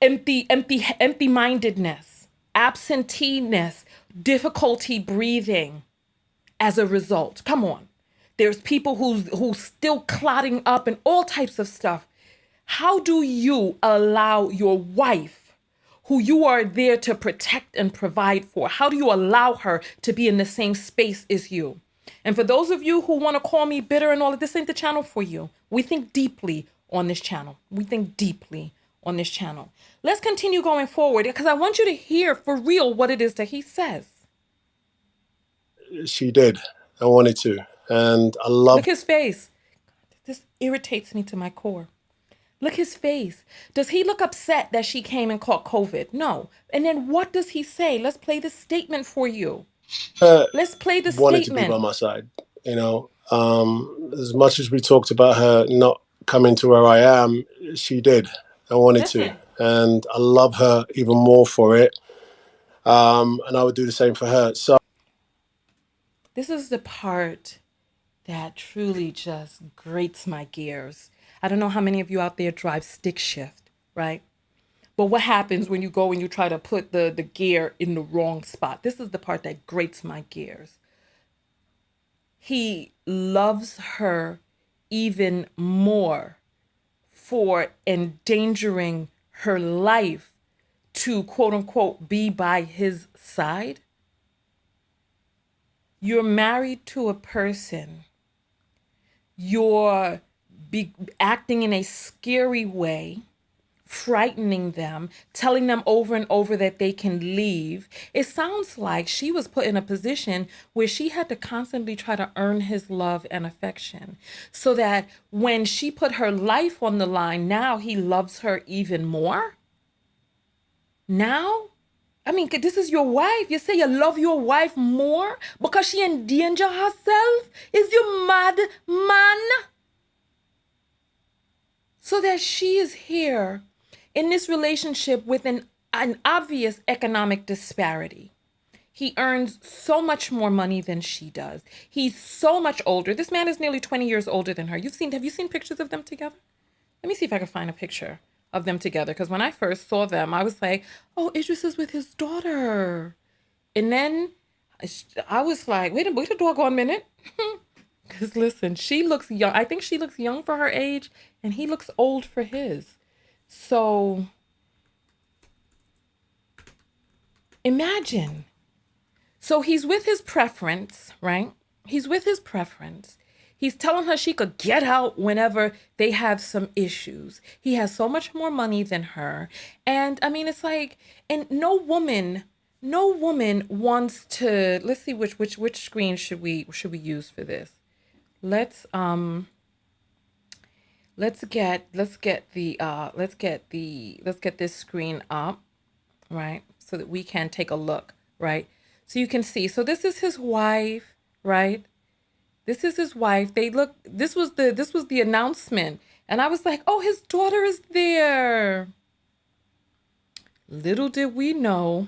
empty-mindedness, absenteeness, difficulty breathing as a result. Come on. There's people who's still clotting up and all types of stuff. How do you allow your wife, who you are there to protect and provide for, how do you allow her to be in the same space as you? And for those of you who want to call me bitter and all of this, ain't the channel for you. We think deeply on this channel. We think deeply on this channel. Let's continue going forward because I want you to hear for real what it is that he says. She did. I wanted to. And I love. Look his face. This irritates me to my core. Look his face. Does he look upset that she came and caught COVID? No. And then what does he say? Let's play the statement for you. Let's play the wanted statement. To be by my side. You know, as much as we talked about her not coming to where I am, she did. I wanted to. And I love her even more for it. And I would do the same for her. So this is the part that truly just grates my gears. I don't know how many of you out there drive stick shift, right? But what happens when you go and you try to put the gear in the wrong spot? This is the part that grates my gears. He loves her even more for endangering her life to quote unquote be by his side. You're married to a person. You're acting in a scary way, frightening them, telling them over and over that they can leave. It sounds like she was put in a position where she had to constantly try to earn his love and affection, so that when she put her life on the line, now he loves her even more. Now, I mean, this is your wife. You say you love your wife more because she endanger herself? Is you mad, man? So that she is here in this relationship with an obvious economic disparity. He earns so much more money than she does. He's so much older. This man is nearly 20 years older than her. Have you seen pictures of them together? Let me see if I can find a picture of them together. Because when I first saw them, I was like, oh, Idris is with his daughter. And then I was like, wait a doggone minute. Because listen, she looks young. I think she looks young for her age, and he looks old for his. So imagine. So he's with his preference, right? He's with his preference. He's telling her she could get out whenever they have some issues. He has so much more money than her. And I mean, it's like, and no woman wants to, let's see which screen should we use for this. Let's let's get this screen up, right? So that we can take a look, right? So you can see. So this is his wife, right? This is his wife. This was the announcement. And I was like, "Oh, his daughter is there." Little did we know.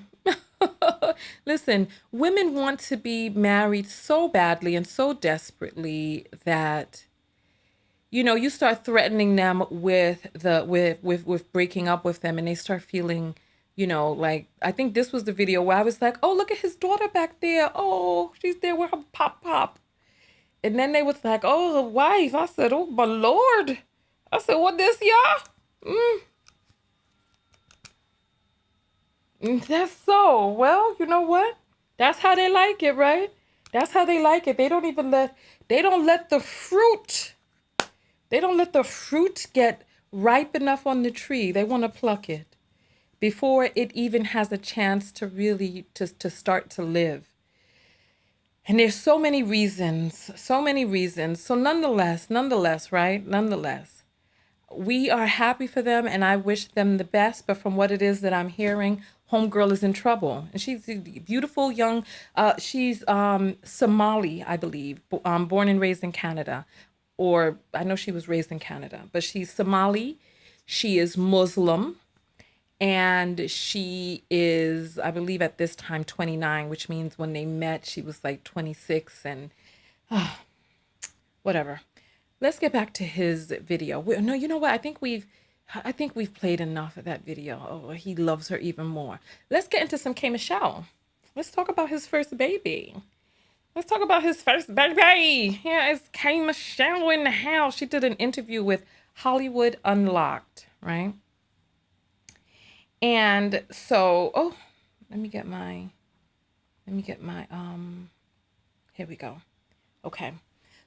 Listen, women want to be married so badly and so desperately that you start threatening them with breaking up with them, and they start feeling, like, I think this was the video where I was like, "Oh, look at his daughter back there. Oh, she's there with her pop." And then they was like, "Oh, her wife." I said, "Oh my Lord." I said, "What this, y'all?" That's so. Well, you know what? That's how they like it, right? That's how they like it. They don't let the fruit get ripe enough on the tree. They want to pluck it before it even has a chance to really to start to live. And there's so many reasons. So nonetheless, right? Nonetheless, we are happy for them, and I wish them the best. But from what it is that I'm hearing, homegirl is in trouble, and she's a beautiful young. She's Somali, I believe, born and raised in Canada, or I know she was raised in Canada, but she's Somali. She is Muslim, and she is, I believe, at this time 29, which means when they met, she was like 26, and whatever. Let's get back to his video. No, you know what? I think we've played enough of that video. Oh, he loves her even more. Let's get into some K. Michelle. Let's talk about his first baby. Yeah, it's K. Michelle in the house. She did an interview with Hollywood Unlocked, right? And so, let me get my, here we go. Okay.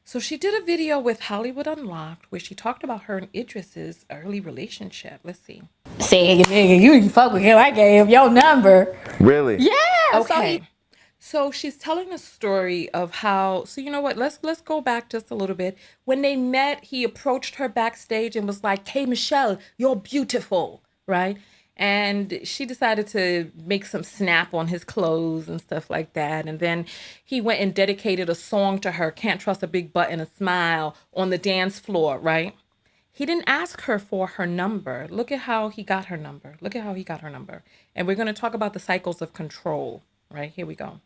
So she did a video with Hollywood Unlocked where she talked about her and Idris's early relationship. Let's see. Say, nigga, you fuck with him. I gave him your number. Really? Yeah. Okay. So she's telling a story of how, so you know what, let's go back just a little bit. When they met, he approached her backstage and was like, "Hey, Michelle, you're beautiful," right? And she decided to make some snap on his clothes and stuff like that. And then he went and dedicated a song to her, "Can't Trust a Big Butt and a Smile," on the dance floor, right? He didn't ask her for her number. Look at how he got her number. And we're going to talk about the cycles of control, right? Here we go.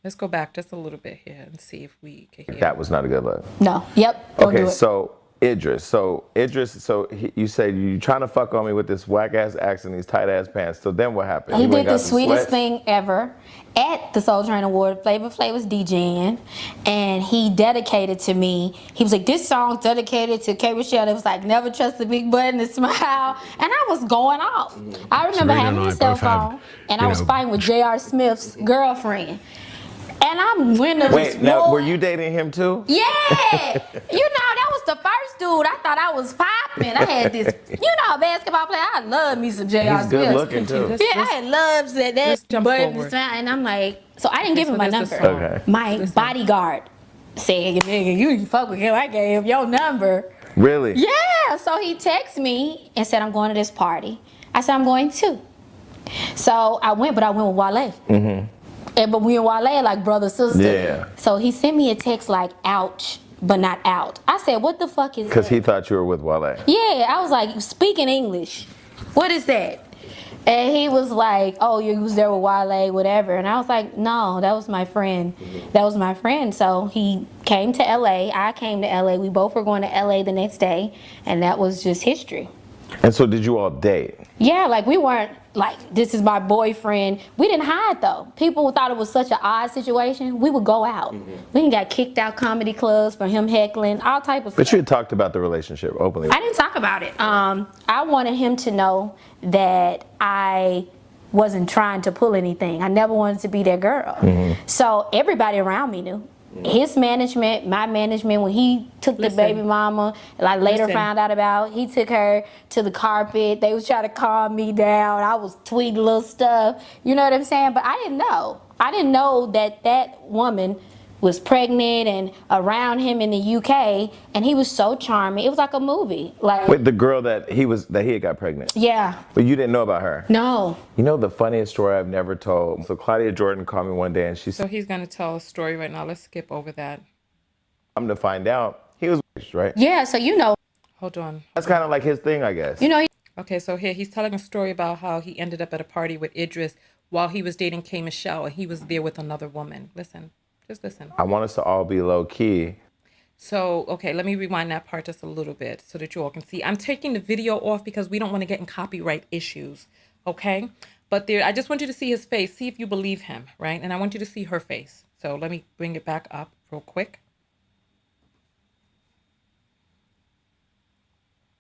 Let's go back just a little bit here and see if we can hear. That was not a good look. No. Yep. Don't do it. So Idris, you said you trying to fuck on me with this whack ass accent, these tight ass pants. So then what happened? He did the sweetest thing ever at the Soul Train Award. Flavor Flav was DJing, and he dedicated to me. He was like, "This song's dedicated to K. Michelle." It was like, "Never trust a big butt and a smile," and I was going off. I remember Sabrina having a cell phone, and I was fighting with J.R. Smith's girlfriend. And I'm winning. Wait, now were you dating him too? Yeah, that was the first dude. I thought I was popping. I had this, basketball player. I love me some J.R. Smith. He's good looking too. Yeah, I love that button, and I'm like, so I didn't give him my number. Okay. My bodyguard said, "Nigga, you fuck with him. I gave him your number." Really? Yeah. So he texted me and said, "I'm going to this party." I said, "I'm going too." So I went, but I went with Wale. Mm-hmm. But we and Wale like brother, sister. Yeah. So he sent me a text like, "Ouch, but not out." I said, "What the fuck is that?" Because he thought you were with Wale. Yeah, I was like, "Speaking English. What is that?" And he was like, "Oh, you was there with Wale, whatever." And I was like, "No, that was my friend. That was my friend." So he came to LA. I came to LA. We both were going to LA the next day. And that was just history. And so did you all date? Yeah, like we weren't like, "This is my boyfriend." We didn't hide though. People thought it was such an odd situation. We would go out. We got kicked out comedy clubs for him heckling, all type of stuff. But you had talked about the relationship openly. I didn't talk about it. I wanted him to know that I wasn't trying to pull anything. I never wanted to be that girl. So everybody around me knew. His management, my management, when he took the baby mama, I later found out about, he took her to the carpet. They was trying to calm me down. I was tweeting little stuff. You know what I'm saying? But I didn't know. I didn't know that that woman was pregnant and around him in the UK, and he was so charming. It was like a movie. Like, Wait, the girl that he had got pregnant. Yeah. But you didn't know about her? No. You know the funniest story I've never told? So Claudia Jordan called me one day and she So said, he's going to tell a story right now. Let's skip over that. I'm to find out he was right? Yeah, so you know. Hold on. That's kind of like his thing, I guess. You know. Okay, so here he's telling a story about how he ended up at a party with Idris while he was dating K. Michelle, and he was there with another woman. Listen, just listen. I want us to all be low key. So, okay, let me rewind that part just a little bit so that you all can see. I'm taking the video off because we don't want to get in copyright issues, okay? But there, I just want you to see his face, see if you believe him, right? And I want you to see her face. So let me bring it back up real quick.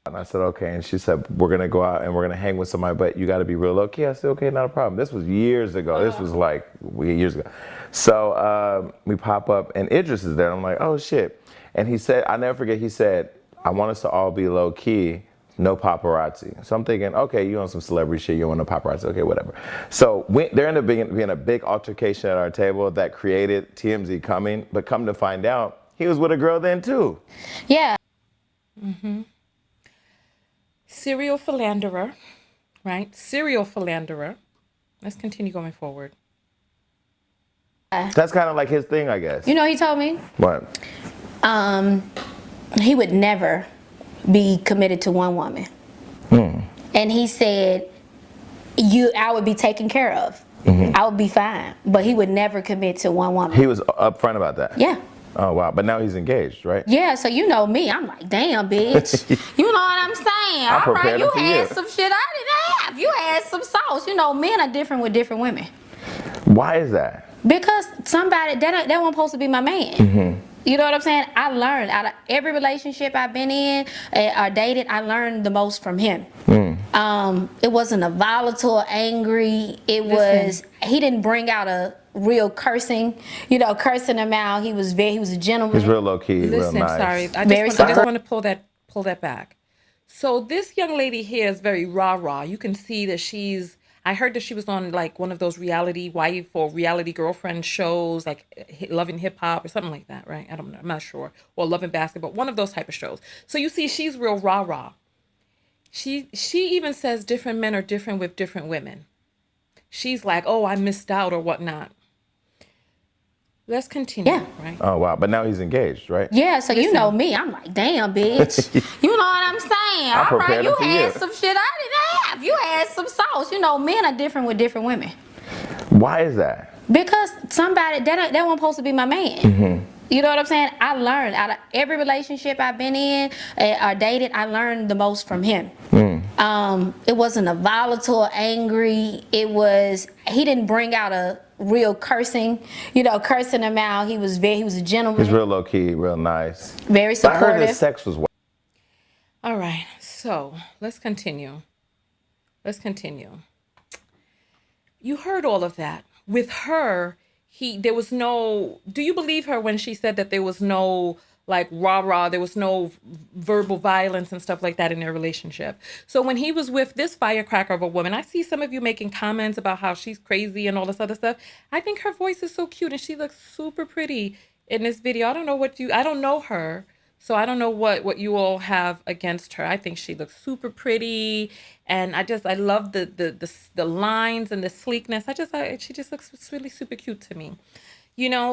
And I said, okay. And she said, we're going to go out and we're going to hang with somebody, but you got to be real low key. I said, okay, not a problem. This was years ago. This was like years ago. So we pop up and Idris is there. I'm like, oh, shit. And he said, I'll never forget, he said, I want us to all be low key, no paparazzi. So I'm thinking, okay, you on some celebrity shit, you want no paparazzi, okay, whatever. So there ended up being a big altercation at our table that created TMZ coming, but come to find out, he was with a girl then too. Yeah. Mm-hmm. Serial philanderer, right? Serial philanderer. Let's continue going forward. That's kind of like his thing, I guess. You know, he told me. What? He would never be committed to one woman. And he said, I would be taken care of. I would be fine. But he would never commit to one woman. He was upfront about that? Yeah. Oh, wow. But now he's engaged, right? Yeah, so you know me. I'm like, damn, bitch. You know what I'm saying? All right, you had some shit I didn't have. You had some sauce. You know, men are different with different women. Why is that? Because somebody, that wasn't supposed to be my man. You know what I'm saying? I learned out of every relationship I've been in or dated, I learned the most from him. It wasn't a volatile, angry. It was, he didn't bring out a real cursing, cursing him out. He was a gentleman. He's real low key, real nice. Sorry, I just want to pull that back. So this young lady here is very rah-rah. You can see that I heard that she was on like one of those reality wife or reality girlfriend shows, like Love and Hip Hop or something like that, right? I don't know, I'm not sure. Or Love and Basketball, one of those type of shows. So you see, she's real rah-rah. She even says different men are different with different women. She's like, oh, I missed out or whatnot. Let's continue, right? Oh, wow. But now he's engaged, right? Yeah, so you know me. I'm like, damn, bitch. You know what I'm saying? All right, you had some shit I didn't have. You had some sauce. You know, men are different with different women. Why is that? Because somebody, that wasn't supposed to be my man. You know what I'm saying? I learned out of every relationship I've been in or dated, I learned the most from him. It wasn't a volatile, angry. It was, he didn't bring out a real cursing, cursing him out. He was a gentleman. He's real low key, real nice. Very supportive. I heard his sex was. All right, so let's continue. You heard all of that. With her, there was no, do you believe her when she said that there was no like rah-rah, there was no verbal violence and stuff like that in their relationship? So when he was with this firecracker of a woman, I see some of you making comments about how she's crazy and all this other stuff. I think her voice is so cute and she looks super pretty in this video. I don't know her. So I don't know what you all have against her. I think she looks super pretty, and I love the lines and the sleekness. She just looks really super cute to me,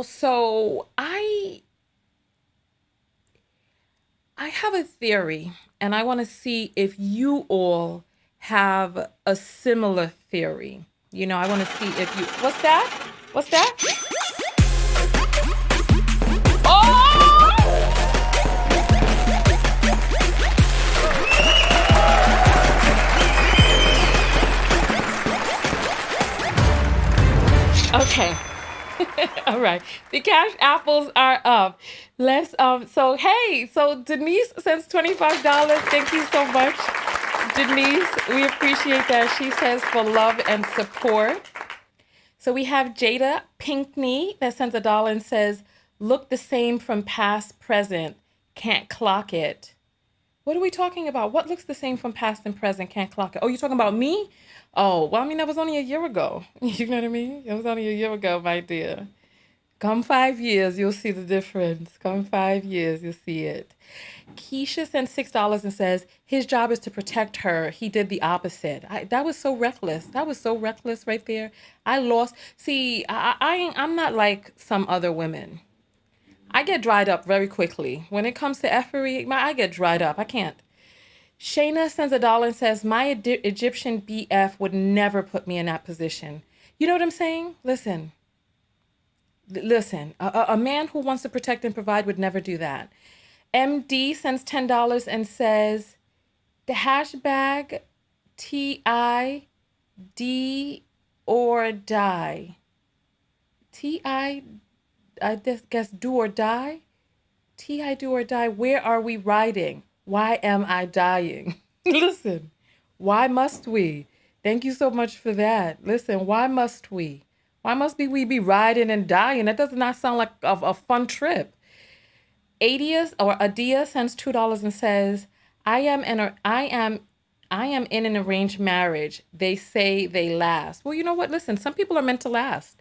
So I have a theory, and I want to see if you all have a similar theory. I want to see if you. What's that? Okay. All right. The cash apples are up. So Denise sends $25. Thank you so much, Denise. We appreciate that. She says for love and support. So we have Jada Pinkney that sends $1 and says, look the same from past, present, can't clock it. What are we talking about? What looks the same from past and present, can't clock it? Oh, you're talking about me? Oh, well, that was only a year ago. You know what I mean? It was only a year ago, my dear. Come 5 years, you'll see the difference. Come 5 years, you'll see it. Keisha sends $6 and says his job is to protect her. He did the opposite. That was so reckless. That was so reckless right there. I lost. See, I'm not like some other women. I get dried up very quickly. When it comes to effery, I get dried up. I can't. Shayna sends $1 and says, my Egyptian BF would never put me in that position. You know what I'm saying? Listen, a man who wants to protect and provide would never do that. MD sends $10 and says, the hashtag TID or die. I guess do or die? TI do or die. Where are we riding? Why am I dying? Listen, why must we? Thank you so much for that. Listen, why must we? Why must we be riding and dying? That does not sound like a fun trip. Adia sends $2 and says, I am in an arranged marriage. They say they last. Well, you know what? Listen, some people are meant to last.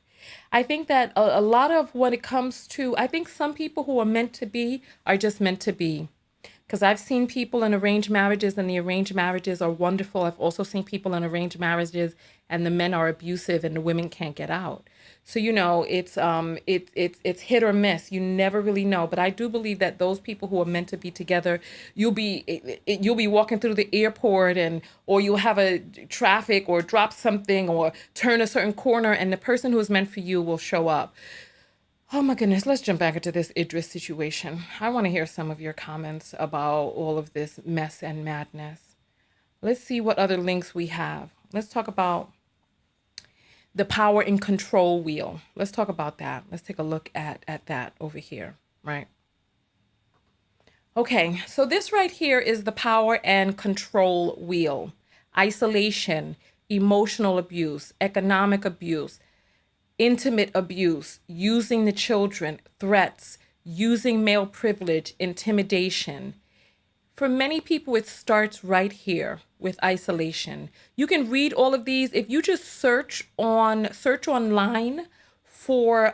I think that a lot of when it comes to, I think some people who are meant to be are just meant to be. Because I've seen people in arranged marriages and the arranged marriages are wonderful. I've also seen people in arranged marriages and the men are abusive and the women can't get out. So, you know, it's hit or miss. You never really know. But I do believe that those people who are meant to be together, you'll be walking through the airport or you'll have a traffic or drop something or turn a certain corner and the person who is meant for you will show up. Oh my goodness, let's jump back into this Idris situation. I want to hear some of your comments about all of this mess and madness. Let's see what other links we have. Let's talk about the power and control wheel. Let's talk about that. Let's take a look at that over here, right? Okay, so this right here is the power and control wheel. Isolation, emotional abuse, economic abuse, intimate abuse, using the children, threats, using male privilege, intimidation. For many people, it starts right here with isolation. You can read all of these if you just search online for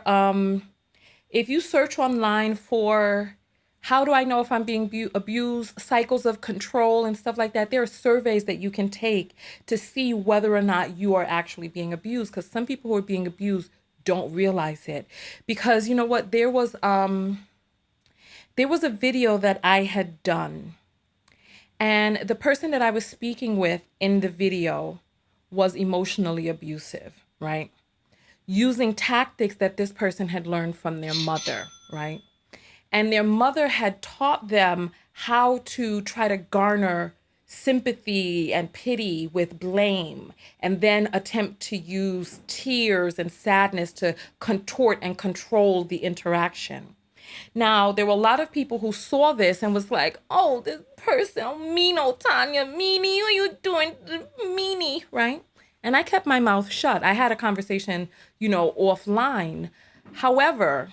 how do I know if I'm being abused, cycles of control and stuff like that. There are surveys that you can take to see whether or not you are actually being abused, because some people who are being abused don't realize it. Because you know what? There was a video that I had done, and the person that I was speaking with in the video was emotionally abusive, right? Using tactics that this person had learned from their mother, right? And their mother had taught them how to try to garner sympathy and pity with blame, and then attempt to use tears and sadness to contort and control the interaction. Now, there were a lot of people who saw this and was like, oh, this person, oh, mean old Tanya, meanie, what are you doing, meanie, right? And I kept my mouth shut. I had a conversation, offline. However,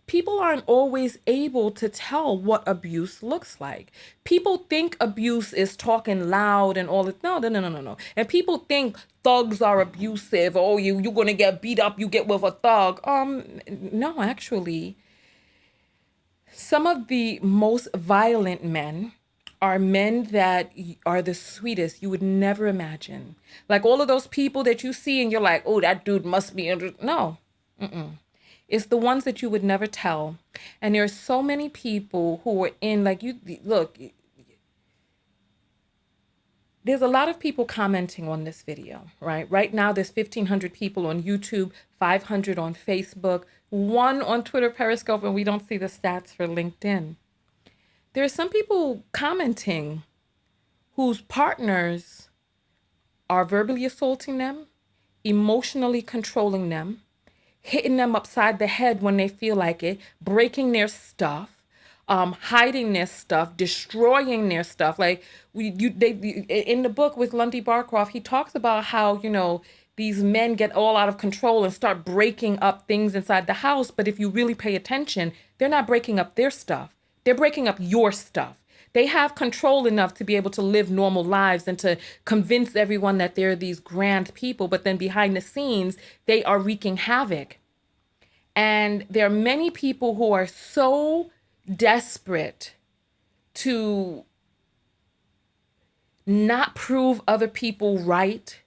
people aren't always able to tell what abuse looks like. People think abuse is talking loud and all that. No. And people think thugs are abusive. Oh, you're going to get beat up, you get with a thug. No, actually, some of the most violent men are men that are the sweetest you would never imagine. Like all of those people that you see and you're like, oh, that dude must be. No. It's the ones that you would never tell. And there are so many people who are in, there's a lot of people commenting on this video, right? Right now, there's 1,500 people on YouTube, 500 on Facebook, 1 on Twitter, Periscope, and we don't see the stats for LinkedIn. There are some people commenting whose partners are verbally assaulting them, emotionally controlling them, hitting them upside the head when they feel like it, breaking their stuff, hiding their stuff, destroying their stuff. Like in the book with Lundy Barcroft, he talks about how, these men get all out of control and start breaking up things inside the house. But if you really pay attention, they're not breaking up their stuff. They're breaking up your stuff. They have control enough to be able to live normal lives and to convince everyone that they're these grand people. But then behind the scenes, they are wreaking havoc. And there are many people who are so desperate to not prove other people right,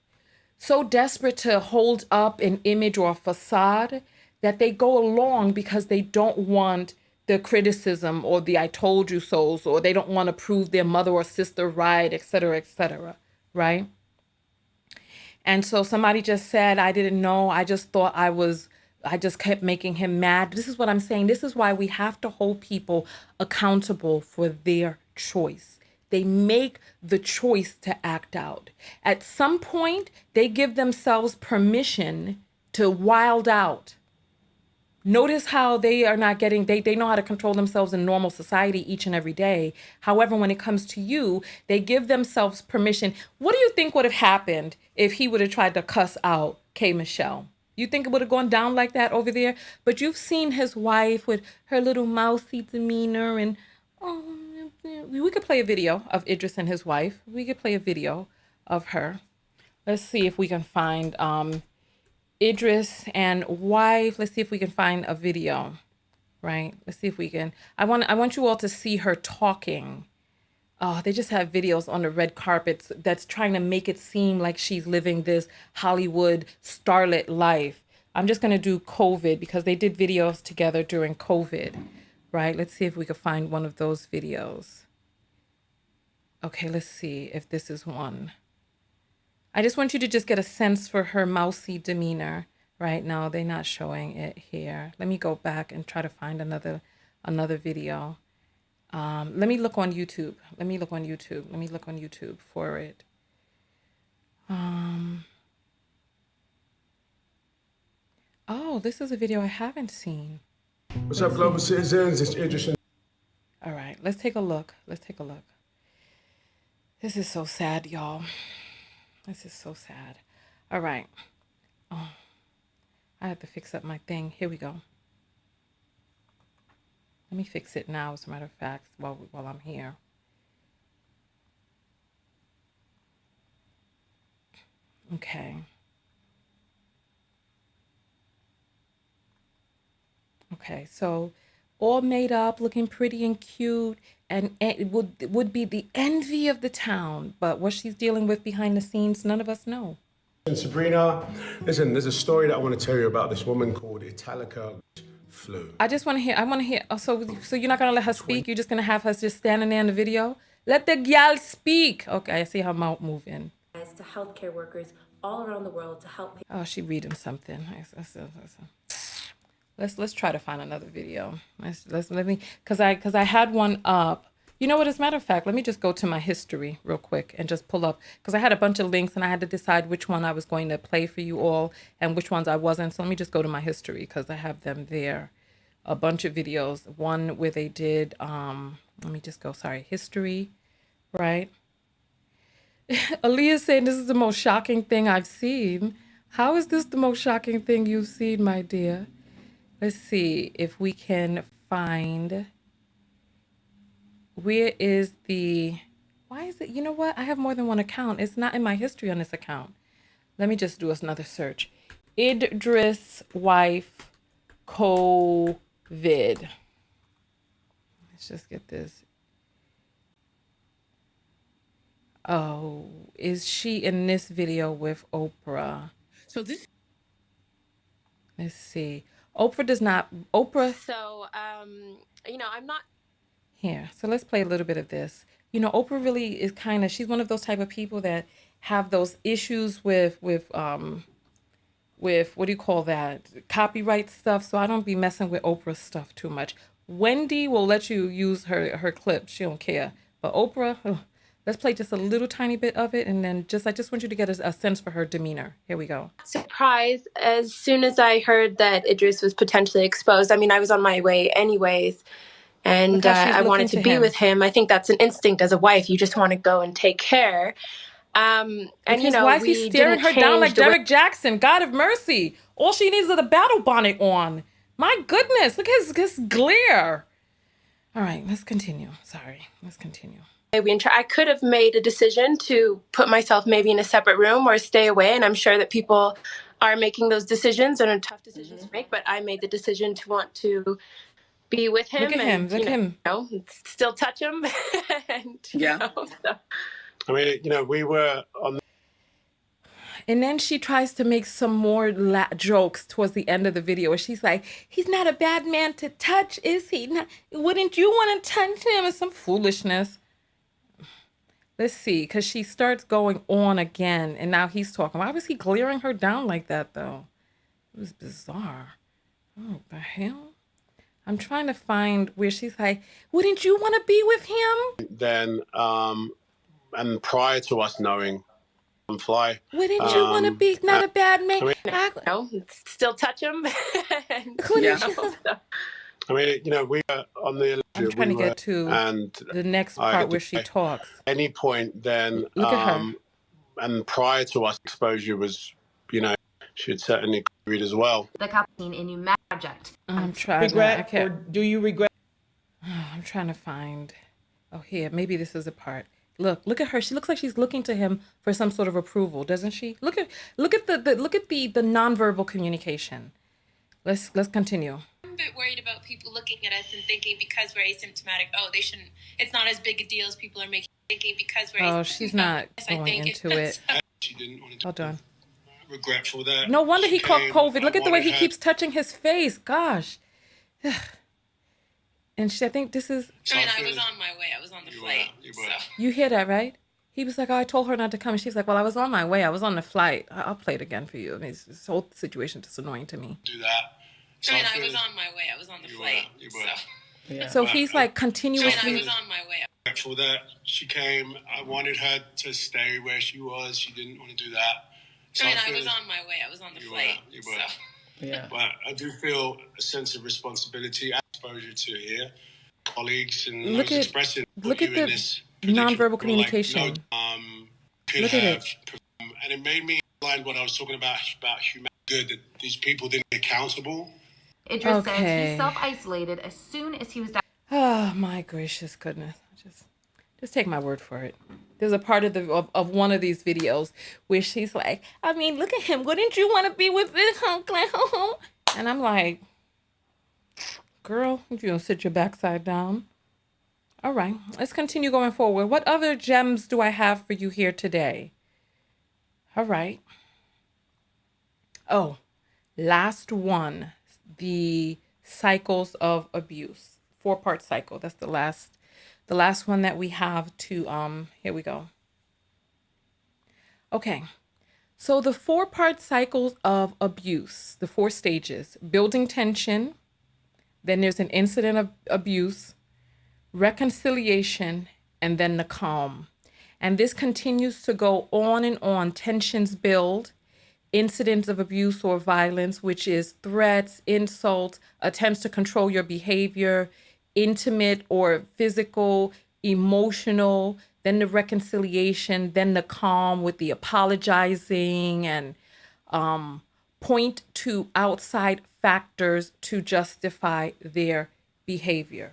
so desperate to hold up an image or a facade that they go along because they don't want the criticism or the I told you so's, or they don't want to prove their mother or sister right, et cetera, right? And so somebody just said, I didn't know, I just thought I just kept making him mad. This is what I'm saying. This is why we have to hold people accountable for their choice. They make the choice to act out. At some point, they give themselves permission to wild out. Notice how they are not getting, they know how to control themselves in normal society each and every day. However, when it comes to you, they give themselves permission. What do you think would have happened if he would have tried to cuss out K. Michelle? You think it would have gone down like that over there? But you've seen his wife with her little mousy demeanor and, oh, we could play a video of Idris and his wife. We could play a video of her. Let's see if we can find Idris and wife. Let's see if we can find a video, right? Let's see if we can. I want you all to see her talking. Oh, they just have videos on the red carpets that's trying to make it seem like she's living this Hollywood starlet life. I'm just going to do COVID because they did videos together during COVID, right? Let's see if we can find one of those videos. Okay, let's see if this is one. I just want you to just get a sense for her mousy demeanor. Right now, they're not showing it here. Let me go back and try to find another video. Let me look on YouTube. Let me look on YouTube for it. Oh, this is a video I haven't seen. What's up, global citizens? It's Idris. All right, let's take a look. This is so sad, y'all. This is so sad. All right. Oh, I have to fix up my thing. Here we go. Let me fix it now, as a matter of fact, while I'm here. Okay. Okay, so all made up, looking pretty and cute, and it would be the envy of the town. But what she's dealing with behind the scenes, none of us know. Sabrina, listen, there's a story that I want to tell you about this woman called Italica Flu. I want to hear. Oh, so you're not gonna let her speak? You're just gonna have her just standing there in the video? Let the gal speak. Okay, I see her mouth moving. To healthcare workers all around the world to help. Oh, she reading something. Let's try to find another video. Let me, cause I had one up. You know what? As a matter of fact, let me just go to my history real quick and just pull up, because I had a bunch of links and I had to decide which one I was going to play for you all and which ones I wasn't. So let me just go to my history because I have them there. A bunch of videos. One where they did, let me just go, history, right? Aaliyah's saying this is the most shocking thing I've seen. How is this the most shocking thing you've seen, my dear? Let's see if we can find, where is why is it, you know what? I have more than one account. It's not in my history on this account. Let me just do another search. Idris wife COVID. Let's just get this. Oh, is she in this video with Oprah? So this. Let's see. Oprah does not. Oprah. So, I'm not. Here. So let's play a little bit of this. Oprah really is she's one of those type of people that have those issues with what do you call that? Copyright stuff. So I don't be messing with Oprah's stuff too much. Wendy will let you use her clips. She don't care. But Oprah, let's play just a little tiny bit of it, and then I just want you to get a sense for her demeanor. Here we go. Surprised as soon as I heard that Idris was potentially exposed. I mean, I was on my way anyways, and I wanted to be with him. I think that's an instinct as a wife. You just want to go and take care. And why is he staring her down like Derek Jackson? God of mercy! All she needs is a battle bonnet on. My goodness, look at his glare. All right, let's continue. Sorry, let's continue. I could have made a decision to put myself maybe in a separate room or stay away, and I'm sure that people are making those decisions and are tough decisions to make, but I made the decision to want to be with him. Look at him. And Look at him. Still touch him. And, I mean, we were on. And then she tries to make some more jokes towards the end of the video. She's like, he's not a bad man to touch, is he? Wouldn't you want to touch him? It's some foolishness. Let's see, because she starts going on again, and now he's talking. Why was he glaring her down like that, though? It was bizarre. Oh, what the hell? I'm trying to find where she's like, wouldn't you want to be with him? Then, and prior to us knowing Fly. Wouldn't you want to be not a bad man? Still touch him. And, I mean, we were on the. I'm trying to get to the next part where she talks. Any point then, look at her. And prior to us exposure was, she had certainly agreed as well. The couple in New Project. I'm trying. Regret, or do you regret? I'm trying to find. Oh, here, maybe this is a part. Look at her. She looks like she's looking to him for some sort of approval, doesn't she? Look at the nonverbal communication. Let's continue. I'm a bit worried about people looking at us and thinking because we're asymptomatic, they shouldn't. It's not as big a deal as people are making. Thinking because we're. Oh, she's not going into it. She didn't want to. Hold on. Regretful that. No wonder he caught COVID. Look at the way he keeps touching his face. Gosh. And I think this is. I was on my way. I was on the flight. You hear that, right? He was like, I told her not to come. And she's like, well, I was on my way. I was on the flight. I'll play it again for you. I mean, this whole situation is just annoying to me. Do that. I was on my way. I was on the flight. So he's like continuously. I was on my way. For that, she came. I wanted her to stay where she was. She didn't want to do that. I was on my way. I was on the flight. But I do feel a sense of responsibility, exposure to here, colleagues, and look at the nonverbal communication. Look at it. And it made me realize what I was talking about humanity. Good that these people didn't be accountable. Idris says he self-isolated as soon as he was diagnosed. Oh my gracious goodness! Just take my word for it. There's a part of one of these videos where she's like, I mean, look at him. Wouldn't you want to be with this uncle? And I'm like, girl, if you don't sit your backside down. All right, let's continue going forward. What other gems do I have for you here today? All right. Oh, last one, the cycles of abuse. 4-part cycle. That's the last one that we have to, here we go. Okay. So the 4-part cycles of abuse, the 4 stages: building tension, then there's an incident of abuse, reconciliation, and then the calm. And this continues to go on and on. Tensions build, incidents of abuse or violence, which is threats, insults, attempts to control your behavior, intimate or physical, emotional, then the reconciliation, then the calm with the apologizing, and point to outside factors to justify their behavior.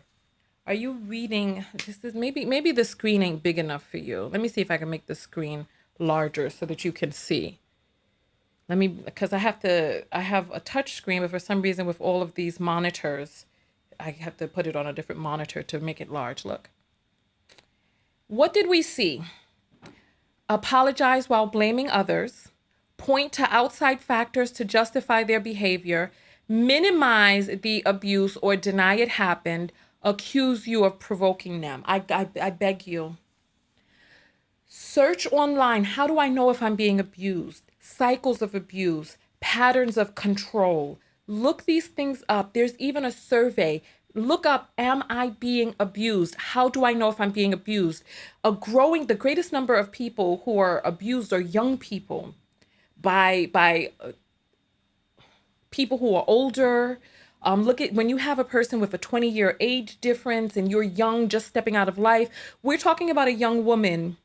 Are you reading? This is maybe the screen ain't big enough for you. Let me see if I can make the screen larger so that you can see. Because I have a touch screen, but for some reason with all of these monitors, I have to put it on a different monitor to make it large. Look. What did we see? Apologize while blaming others, point to outside factors to justify their behavior, minimize the abuse or deny it happened, accuse you of provoking them. I beg you. Search online. How do I know if I'm being abused? Cycles of abuse, patterns of control. Look these things up. There's even a survey. Look up, am I being abused? How do I know if I'm being abused? The greatest number of people who are abused are young people by people who are older. Look at when you have a person with a 20-year age difference and you're young, just stepping out of life. We're talking about a young woman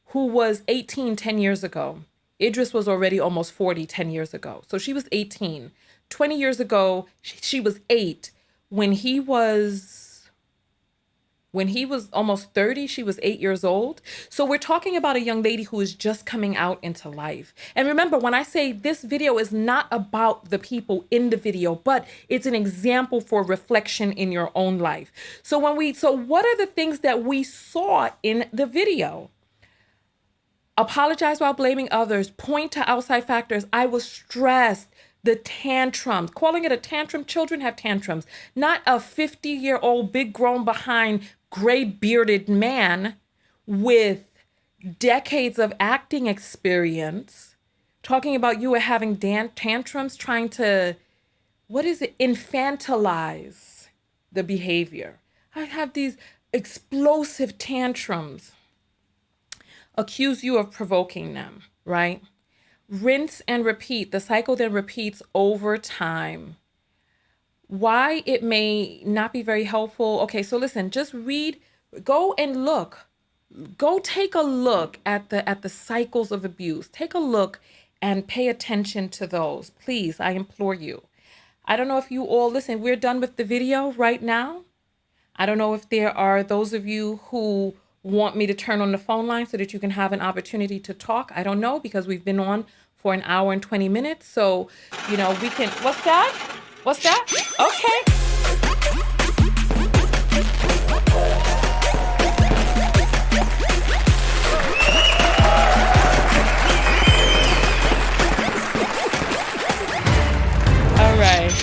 who was 18 10 years ago. Idris was already almost 40 10 years ago. So she was 18. 20 years ago, she was 8. When he was When he was almost 30, she was 8 years old. So we're talking about a young lady who is just coming out into life. And remember, when I say this video is not about the people in the video, but it's an example for reflection in your own life. So what are the things that we saw in the video? Apologize while blaming others, point to outside factors. I was stressed. The tantrums, calling it a tantrum, children have tantrums, not a 50-year-old big grown behind gray bearded man with decades of acting experience talking about you were having tantrums, trying to, infantilize the behavior. I have these explosive tantrums. Accuse you of provoking them, right? Rinse and repeat. The cycle then repeats over time. Why it may not be very helpful. Okay, so listen, just read, go and look. Go take a look at the cycles of abuse. Take a look and pay attention to those. Please, I implore you. I don't know if you all, listen, we're done with the video right now. I don't know if there are those of you who want me to turn on the phone line so that you can have an opportunity to talk. I don't know, because we've been on for an hour and 20 minutes. So, we can, what's that? Okay. All right.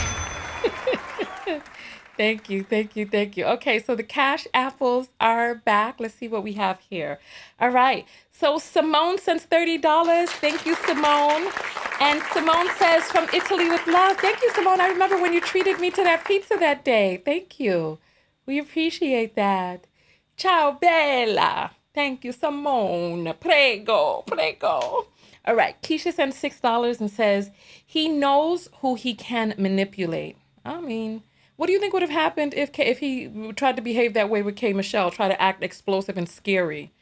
Thank you. Okay, so the cash apples are back. Let's see what we have here. All right. So Simone sends $30. Thank you, Simone. And Simone says, from Italy with love. Thank you, Simone. I remember when you treated me to that pizza that day. Thank you. We appreciate that. Ciao, Bella. Thank you, Simone. Prego. All right. Keisha sends $6 and says, he knows who he can manipulate. I mean, what do you think would have happened if he tried to behave that way with K. Michelle, try to act explosive and scary?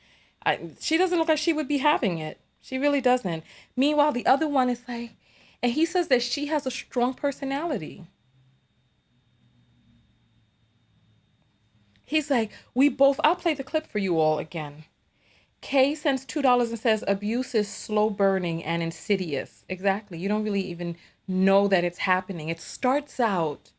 She doesn't look like she would be having it. She really doesn't. Meanwhile, the other one is like, and he says that she has a strong personality. He's like, I'll play the clip for you all again. Kay sends $2 and says, abuse is slow burning and insidious. Exactly. You don't really even know that it's happening. It starts out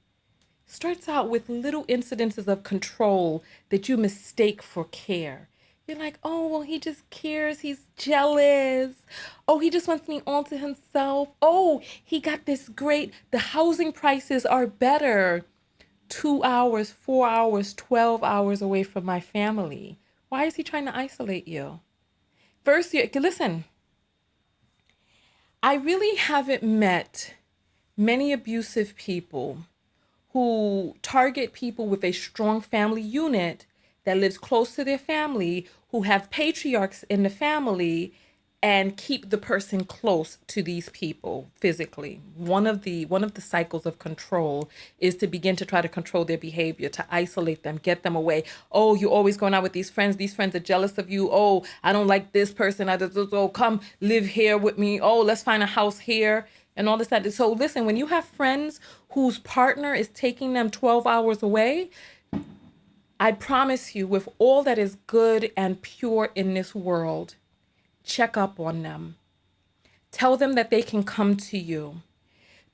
with little incidences of control that you mistake for care. You're like, oh, well, he just cares. He's jealous. Oh, he just wants me all to himself. Oh, he got this great, the housing prices are better. 2 hours, 4 hours, 12 hours away from my family. Why is he trying to isolate you? First, listen, I really haven't met many abusive people who target people with a strong family unit that lives close to their family, who have patriarchs in the family, and keep the person close to these people physically. One of the cycles of control is to begin to try to control their behavior, to isolate them, get them away. Oh, you're always going out with these friends. These friends are jealous of you. Oh, I don't like this person. Oh, come live here with me. Oh, let's find a house here. And all this, that. So listen, when you have friends whose partner is taking them 12 hours away, I promise you, with all that is good and pure in this world, check up on them. Tell them that they can come to you.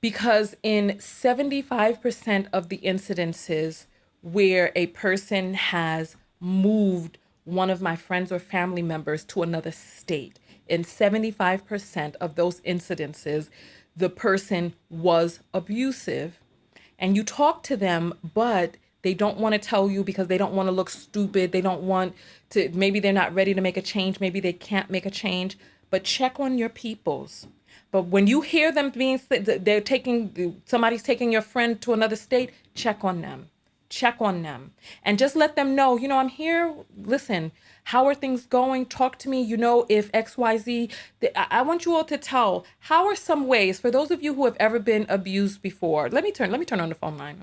Because in 75% of the incidences where a person has moved one of my friends or family members to another state, in 75% of those incidences, the person was abusive. And you talk to them, but they don't want to tell you because they don't want to look stupid. They don't want to, maybe they're not ready to make a change. Maybe they can't make a change, but check on your peoples. But when you hear them somebody's taking your friend to another state, check on them. And just let them know, I'm here. Listen, how are things going? Talk to me. If XYZ, I want you all to tell, how are some ways for those of you who have ever been abused before? Let me turn on the phone line.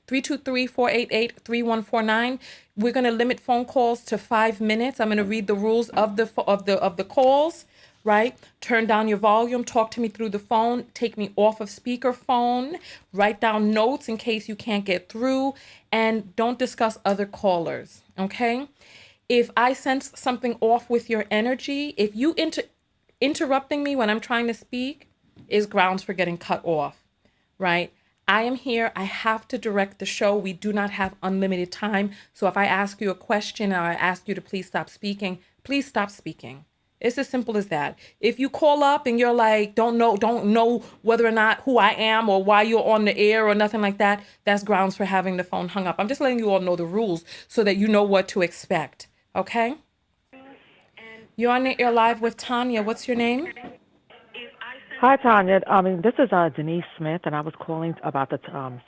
323-488-3149. We're going to limit phone calls to 5 minutes. I'm going to read the rules of the calls. right? Turn down your volume, talk to me through the phone, take me off of speakerphone, write down notes in case you can't get through, and don't discuss other callers, okay? If I sense something off with your energy, if you interrupting me when I'm trying to speak is grounds for getting cut off, right? I am here. I have to direct the show. We do not have unlimited time. So if I ask you a question or I ask you to please stop speaking, please stop speaking. It's as simple as that. If you call up and you're like, don't know whether or not who I am or why you're on the air or nothing like that, that's grounds for having the phone hung up. I'm just letting you all know the rules so that you know what to expect. Okay? You're on the air live with Tanya. What's your name? Hi, Tanya. This is Denise Smith, and I was calling about the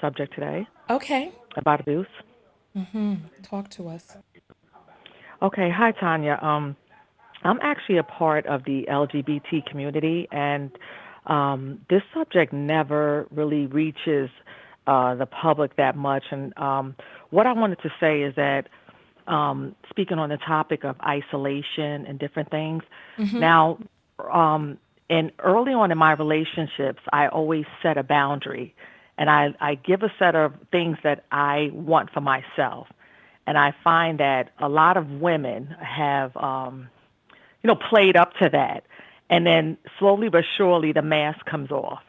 subject today. Okay. About abuse. Talk to us. Okay. Hi, Tanya. I'm actually a part of the LGBT community, and this subject never really reaches the public that much. And what I wanted to say is that speaking on the topic of isolation and different things, now, and early on in my relationships, I always set a boundary, and I give a set of things that I want for myself. And I find that a lot of women have, played up to that. And then slowly but surely the mask comes off.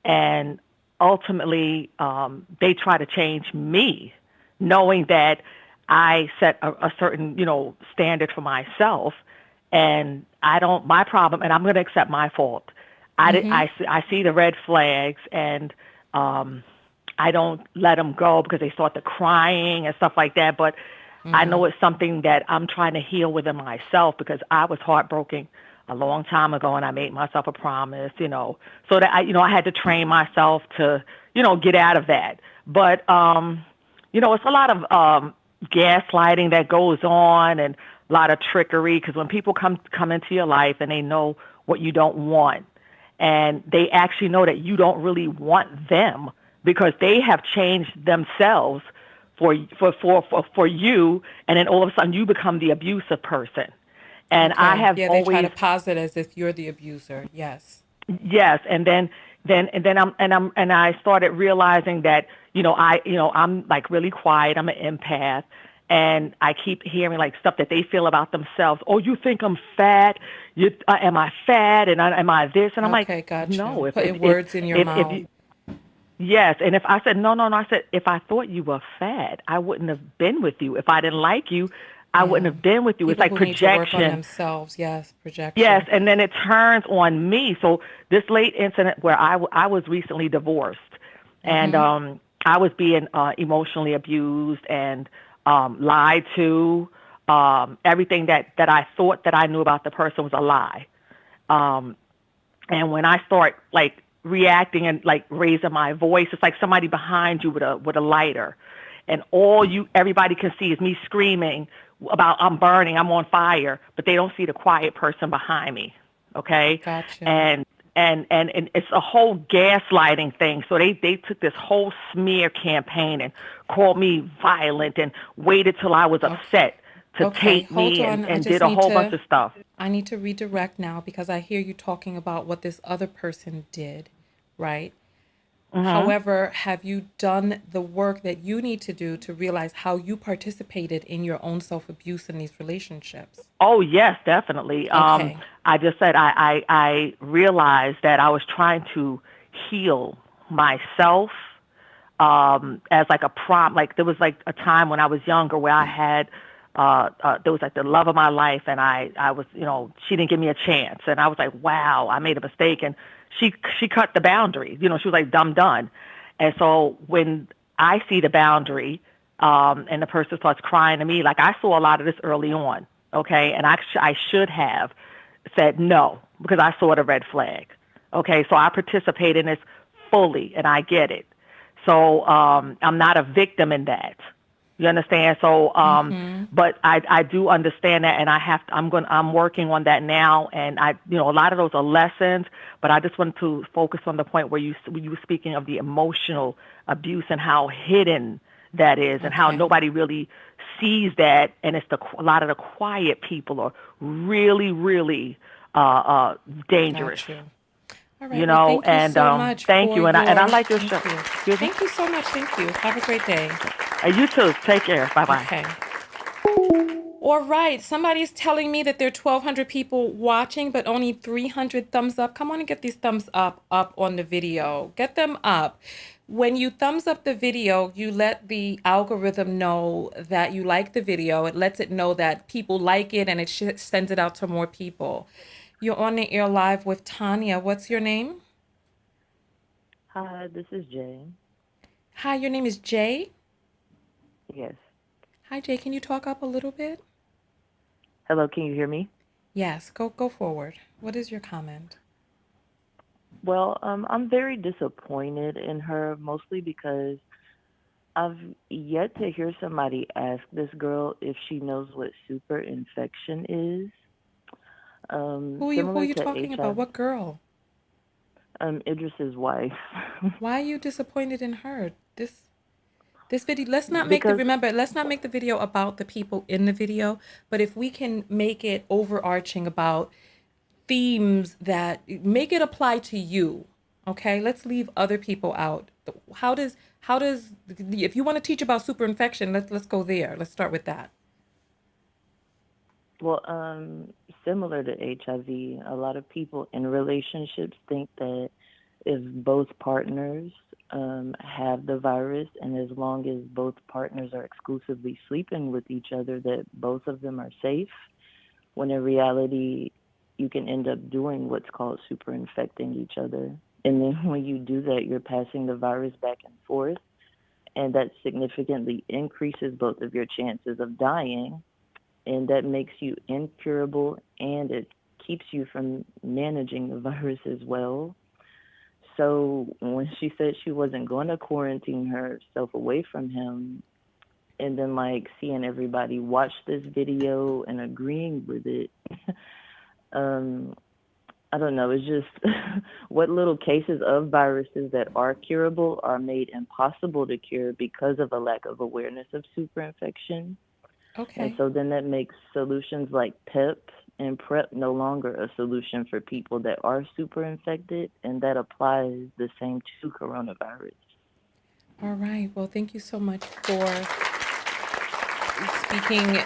And ultimately, they try to change me, knowing that I set a certain, standard for myself. And my problem, and I'm going to accept my fault. I see the red flags, and I don't let them go because they start to crying and stuff like that. But I know it's something that I'm trying to heal within myself because I was heartbroken a long time ago, and I made myself a promise, so that I had to train myself to, get out of that. But, it's a lot of gaslighting that goes on and a lot of trickery, because when people come into your life and they know what you don't want, and they actually know that you don't really want them because they have changed themselves for you, and then all of a sudden you become the abusive person. And okay. I have they always try to pose it as if you're the abuser. Yes. Yes, and then I started realizing that I'm like really quiet. I'm an empath. And I keep hearing like stuff that they feel about themselves. Oh, you think I'm fat? Am I fat? And am I this? And I'm like, gotcha. No. Putting words in your mouth. Yes, and if I said no, I said if I thought you were fat, I wouldn't have been with you. If I didn't like you, I wouldn't have been with you. People it's like who projection. Need to work on themselves. Yes, projection. Yes, and then it turns on me. So this late incident where I was recently divorced, and I was being emotionally abused and lied to. Everything that I thought that I knew about the person was a lie. And when I start like reacting and like raising my voice, it's like somebody behind you with a lighter, and everybody can see is me screaming about I'm burning, I'm on fire, but they don't see the quiet person behind me. Okay. Gotcha. And it's a whole gaslighting thing. So they took this whole smear campaign and called me violent and waited till I was upset to take me and did a whole bunch of stuff. I need to redirect now because I hear you talking about what this other person did, right? However, have you done the work that you need to do to realize how you participated in your own self-abuse in these relationships? Oh, yes, definitely. Okay. I just said I realized that I was trying to heal myself as like a like there was like a time when I was younger where I had there was like the love of my life, and I was, she didn't give me a chance, and I was like, wow, I made a mistake, and she cut the boundary. She was like, I'm done. And so when I see the boundary, and the person starts crying to me, like I saw a lot of this early on, okay, and I should have said no because I saw the red flag, okay, so I participate in this fully, and I get it. So I'm not a victim in that. You understand? So, but I do understand that, and I'm working on that now, and a lot of those are lessons, but I just want to focus on the point where you were speaking of the emotional abuse and how hidden that is, and how nobody really sees that, and it's a lot of the quiet people are really, really dangerous. Got you. All You right. Well, know, thank you and so much thank for you, and I your. like your Thank show. you. Excuse me. Thank you so much. Thank you. Have a great day. You too. Take care. Bye bye. Okay. All right. Somebody's telling me that there are 1,200 people watching, but only 300 thumbs up. Come on and get these thumbs up on the video. Get them up. When you thumbs up the video, you let the algorithm know that you like the video. It lets it know that people like it, and it sends it out to more people. You're on the air live with Tanya. What's your name? Hi, this is Jay. Hi, your name is Jay? Yes. Hi, Jay. Can you talk up a little bit? Hello, can you hear me? Yes, go forward. What is your comment? Well, I'm very disappointed in her, mostly because I've yet to hear somebody ask this girl if she knows what super infection is. Who are Similar you to talking about? HIV. What girl? Idris's wife. Why are you disappointed in her? This video, let's not make Because the video about the people in the video, but if we can make it overarching about themes that make it apply to you, okay? Let's leave other people out. How does if you want to teach about super infection, let's go there. Let's start with that. Well, similar to HIV, a lot of people in relationships think that if both partners have the virus, and as long as both partners are exclusively sleeping with each other, that both of them are safe, when in reality, you can end up doing what's called super infecting each other. And then when you do that, you're passing the virus back and forth, and that significantly increases both of your chances of dying, and that makes you incurable, and it keeps you from managing the virus as well. So when she said she wasn't going to quarantine herself away from him, and then like seeing everybody watch this video and agreeing with it, I don't know, it's just what little cases of viruses that are curable are made impossible to cure because of a lack of awareness of superinfection. Okay. And so then that makes solutions like PEP and PrEP no longer a solution for people that are super infected, and that applies the same to coronavirus. All right. Well, thank you so much for speaking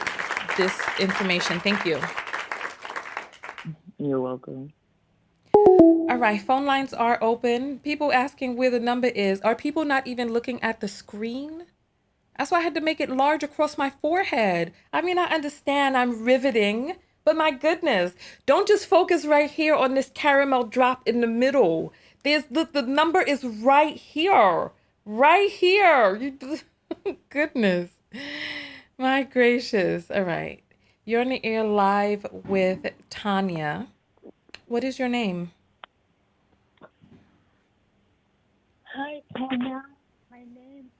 this information. Thank you. You're welcome. All right. Phone lines are open. People asking where the number is. Are people not even looking at the screen? That's why I had to make it large across my forehead. I mean, I understand I'm riveting, but my goodness, don't just focus right here on this caramel drop in the middle. There's the number is right here. Right here. Goodness. My gracious. All right. You're on the air live with Tanya. What is your name? Hi, Tanya. My name.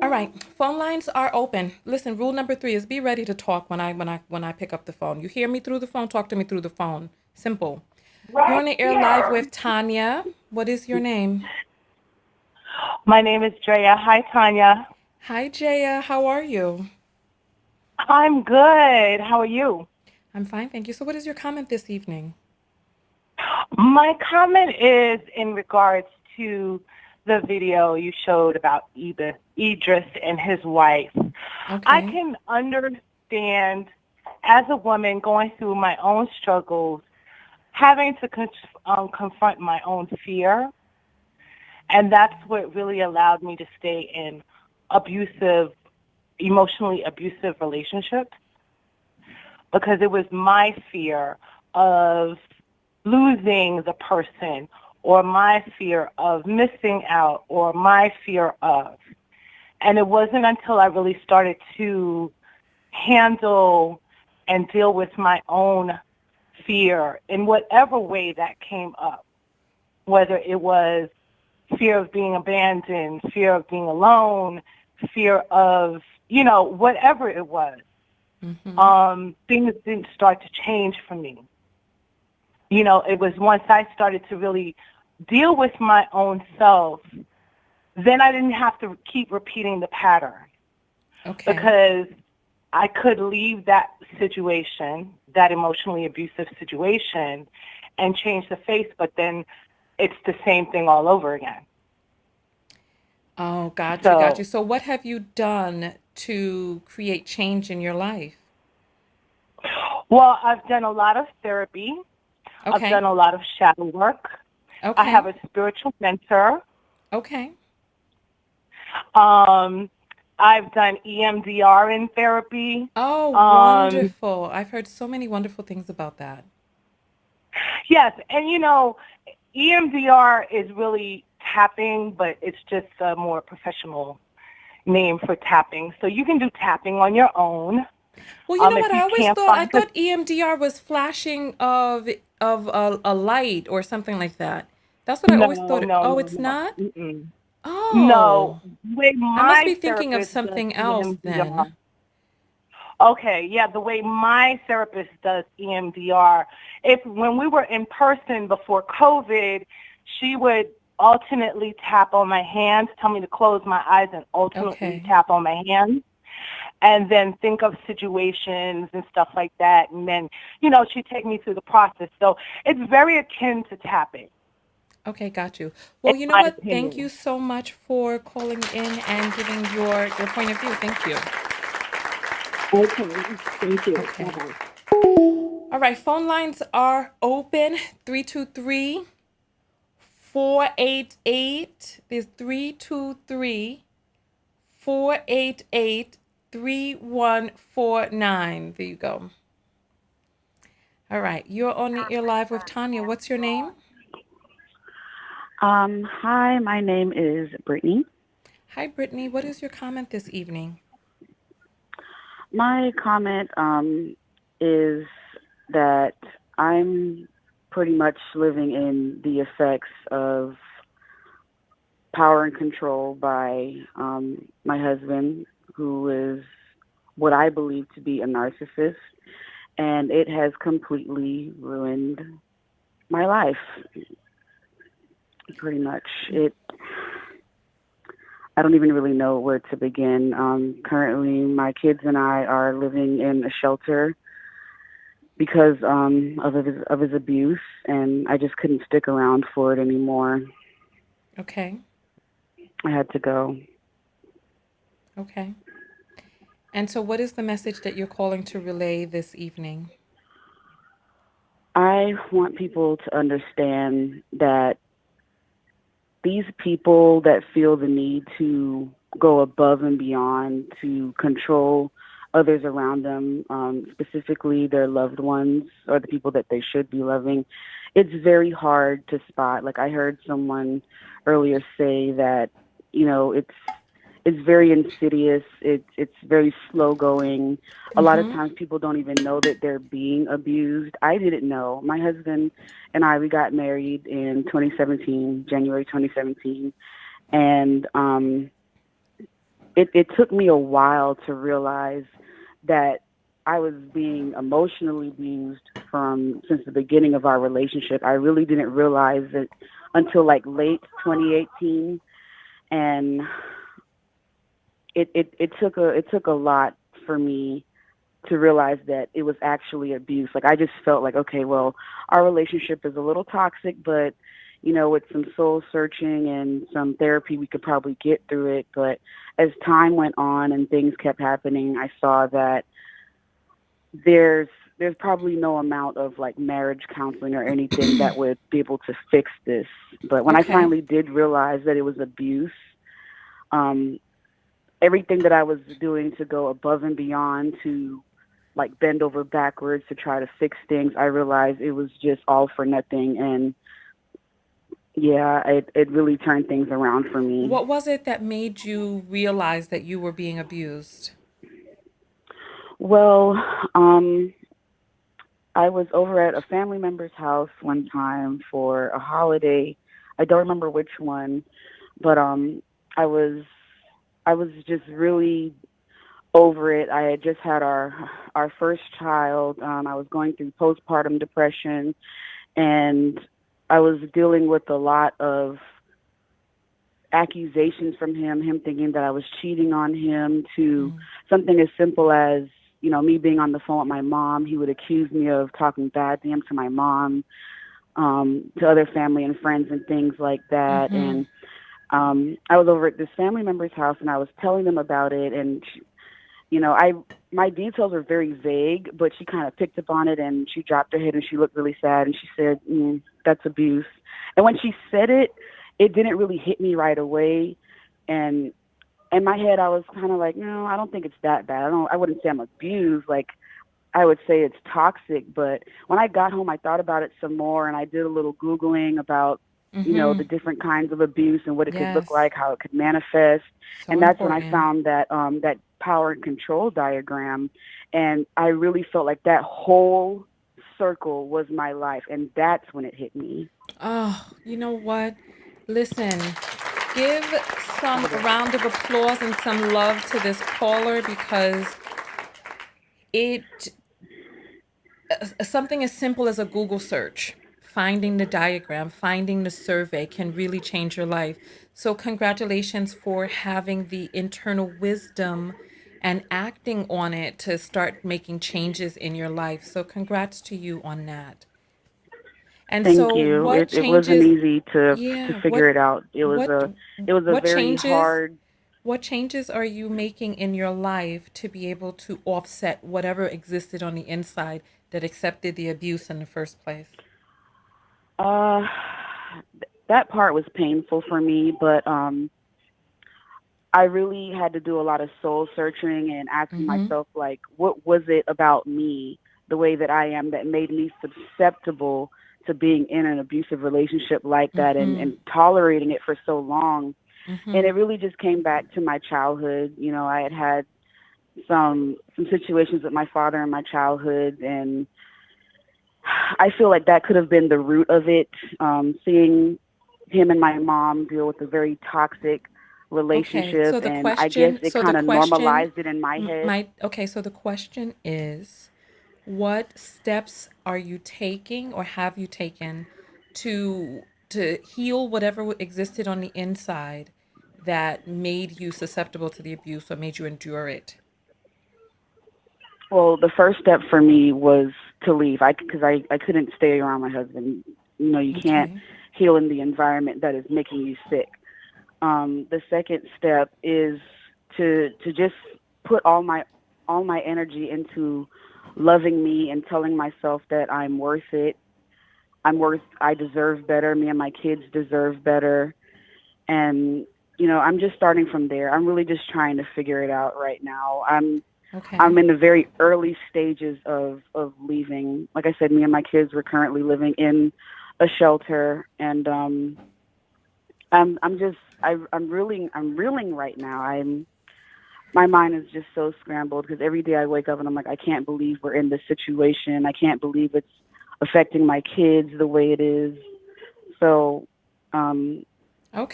All right, phone lines are open. Listen, rule number 3 is be ready to talk when I pick up the phone. You hear me through the phone, talk to me through the phone. Simple. You're on the air live with Tanya. What is your name? My name is Drea. Hi, Tanya. Hi, Jaya. How are you? I'm good. How are you? I'm fine, thank you. So what is your comment this evening? My comment is in regards to the video you showed about Idris and his wife. Okay. I can understand, as a woman going through my own struggles, having to confront my own fear. And that's what really allowed me to stay in emotionally abusive relationships, because it was my fear of losing the person, or my fear of missing out, or my fear of. And it wasn't until I really started to handle and deal with my own fear in whatever way that came up, whether it was fear of being abandoned, fear of being alone, fear of, whatever it was, things didn't start to change for me. It was once I started to really deal with my own self, then I didn't have to keep repeating the pattern. Okay. Because I could leave that situation, that emotionally abusive situation, and change the face, but then it's the same thing all over again. Oh, got you. So what have you done to create change in your life? Well, I've done a lot of therapy. Okay. I've done a lot of shadow work. Okay. I have a spiritual mentor. Okay. I've done EMDR in therapy. Oh, wonderful. I've heard so many wonderful things about that. Yes, and EMDR is really tapping, but it's just a more professional name for tapping. So you can do tapping on your own. Well, you know what? I thought EMDR was flashing of a light or something like that. That's what I always thought. Oh, it's not? Mm-mm. Oh. No. The way I must be my thinking of therapist something does else EMDR. then. Okay, yeah, the way my therapist does EMDR, when we were in person before COVID, she would alternately tap on my hands, tell me to close my eyes and alternately tap on my hands, and then think of situations and stuff like that, and then, she'd take me through the process. So it's very akin to tapping. Okay, got you. Well, you know what? Thank you so much for calling in and giving your point of view. Thank you. Okay, thank you. Okay. All right, phone lines are open. 323-488. There's 323-488-3149. There you go. All right, you're live with Tanya. What's your name? Hi, my name is Brittany. Hi, Brittany. What is your comment this evening? My comment is that I'm pretty much living in the effects of power and control by my husband, who is what I believe to be a narcissist, and it has completely ruined my life. Pretty much. I don't even really know where to begin. Currently, my kids and I are living in a shelter because of his abuse, and I just couldn't stick around for it anymore. Okay. I had to go. Okay. And so what is the message that you're calling to relay this evening? I want people to understand that these people that feel the need to go above and beyond to control others around them, specifically their loved ones or the people that they should be loving, it's very hard to spot. Like I heard someone earlier say that, it's very insidious. It's very slow going. A lot of times people don't even know that they're being abused. I didn't know. My husband and I, we got married in 2017, January 2017. And it took me a while to realize that I was being emotionally abused since the beginning of our relationship. I really didn't realize it until like late 2018. And it took a lot for me to realize that it was actually abuse. Like I just felt like, okay, well, our relationship is a little toxic, but with some soul searching and some therapy, we could probably get through it. But as time went on and things kept happening, I saw that there's probably no amount of like marriage counseling or anything that would be able to fix this. But when I finally did realize that it was abuse, everything that I was doing to go above and beyond to like bend over backwards to try to fix things, I realized it was just all for nothing. And yeah, it really turned things around for me. What was it that made you realize that you were being abused? Well, I was over at a family member's house one time for a holiday. I don't remember which one, but I was just really over it. I had just had our first child. I was going through postpartum depression, and I was dealing with a lot of accusations from him thinking that I was cheating on him, to something as simple as me being on the phone with my mom, he would accuse me of talking bad to him, to my mom, to other family and friends and things like that. And I was over at this family member's house, and I was telling them about it, and my details were very vague, but she kind of picked up on it, and she dropped her head, and she looked really sad, and she said, "That's abuse." And when she said it, it didn't really hit me right away, and in my head, I was kind of like, no, I don't think it's that bad. I wouldn't say I'm abused. Like, I would say it's toxic. But when I got home, I thought about it some more, and I did a little Googling about, the different kinds of abuse and what it could look like, how it could manifest. So and that's important. when I found that that power and control diagram. And I really felt like that whole circle was my life. And that's when it hit me. Oh, you know what? Listen, give some round of applause and some love to this caller, because something as simple as a Google search, finding the diagram, finding the survey can really change your life. So congratulations for having the internal wisdom and acting on it to start making changes in your life. So congrats to you on that. And Thank so you. what It changes, wasn't easy to figure it out. It was a very hard. What changes are you making in your life to be able to offset whatever existed on the inside that accepted the abuse in the first place? That part was painful for me, but I really had to do a lot of soul searching and asking myself, like, what was it about me, the way that I am, that made me susceptible to being in an abusive relationship like that and tolerating it for so long. And it really just came back to my childhood. I had some situations with my father in my childhood, and I feel like that could have been the root of it. Seeing him and my mom deal with a very toxic relationship, so the and question, I guess it kind of normalized it in my head. So the question is, what steps are you taking or have you taken to heal whatever existed on the inside that made you susceptible to the abuse or made you endure it? Well, the first step for me was to leave. Because I couldn't stay around my husband. You can't heal in the environment that is making you sick. The second step is to just put all my energy into loving me and telling myself that I'm worth it. I deserve better. Me and my kids deserve better. And, I'm just starting from there. I'm really just trying to figure it out right now. I'm in the very early stages of leaving. Like I said, me and my kids were currently living in a shelter, and I'm reeling right now. My mind is just so scrambled because every day I wake up and I'm like, I can't believe we're in this situation. I can't believe it's affecting my kids the way it is. So,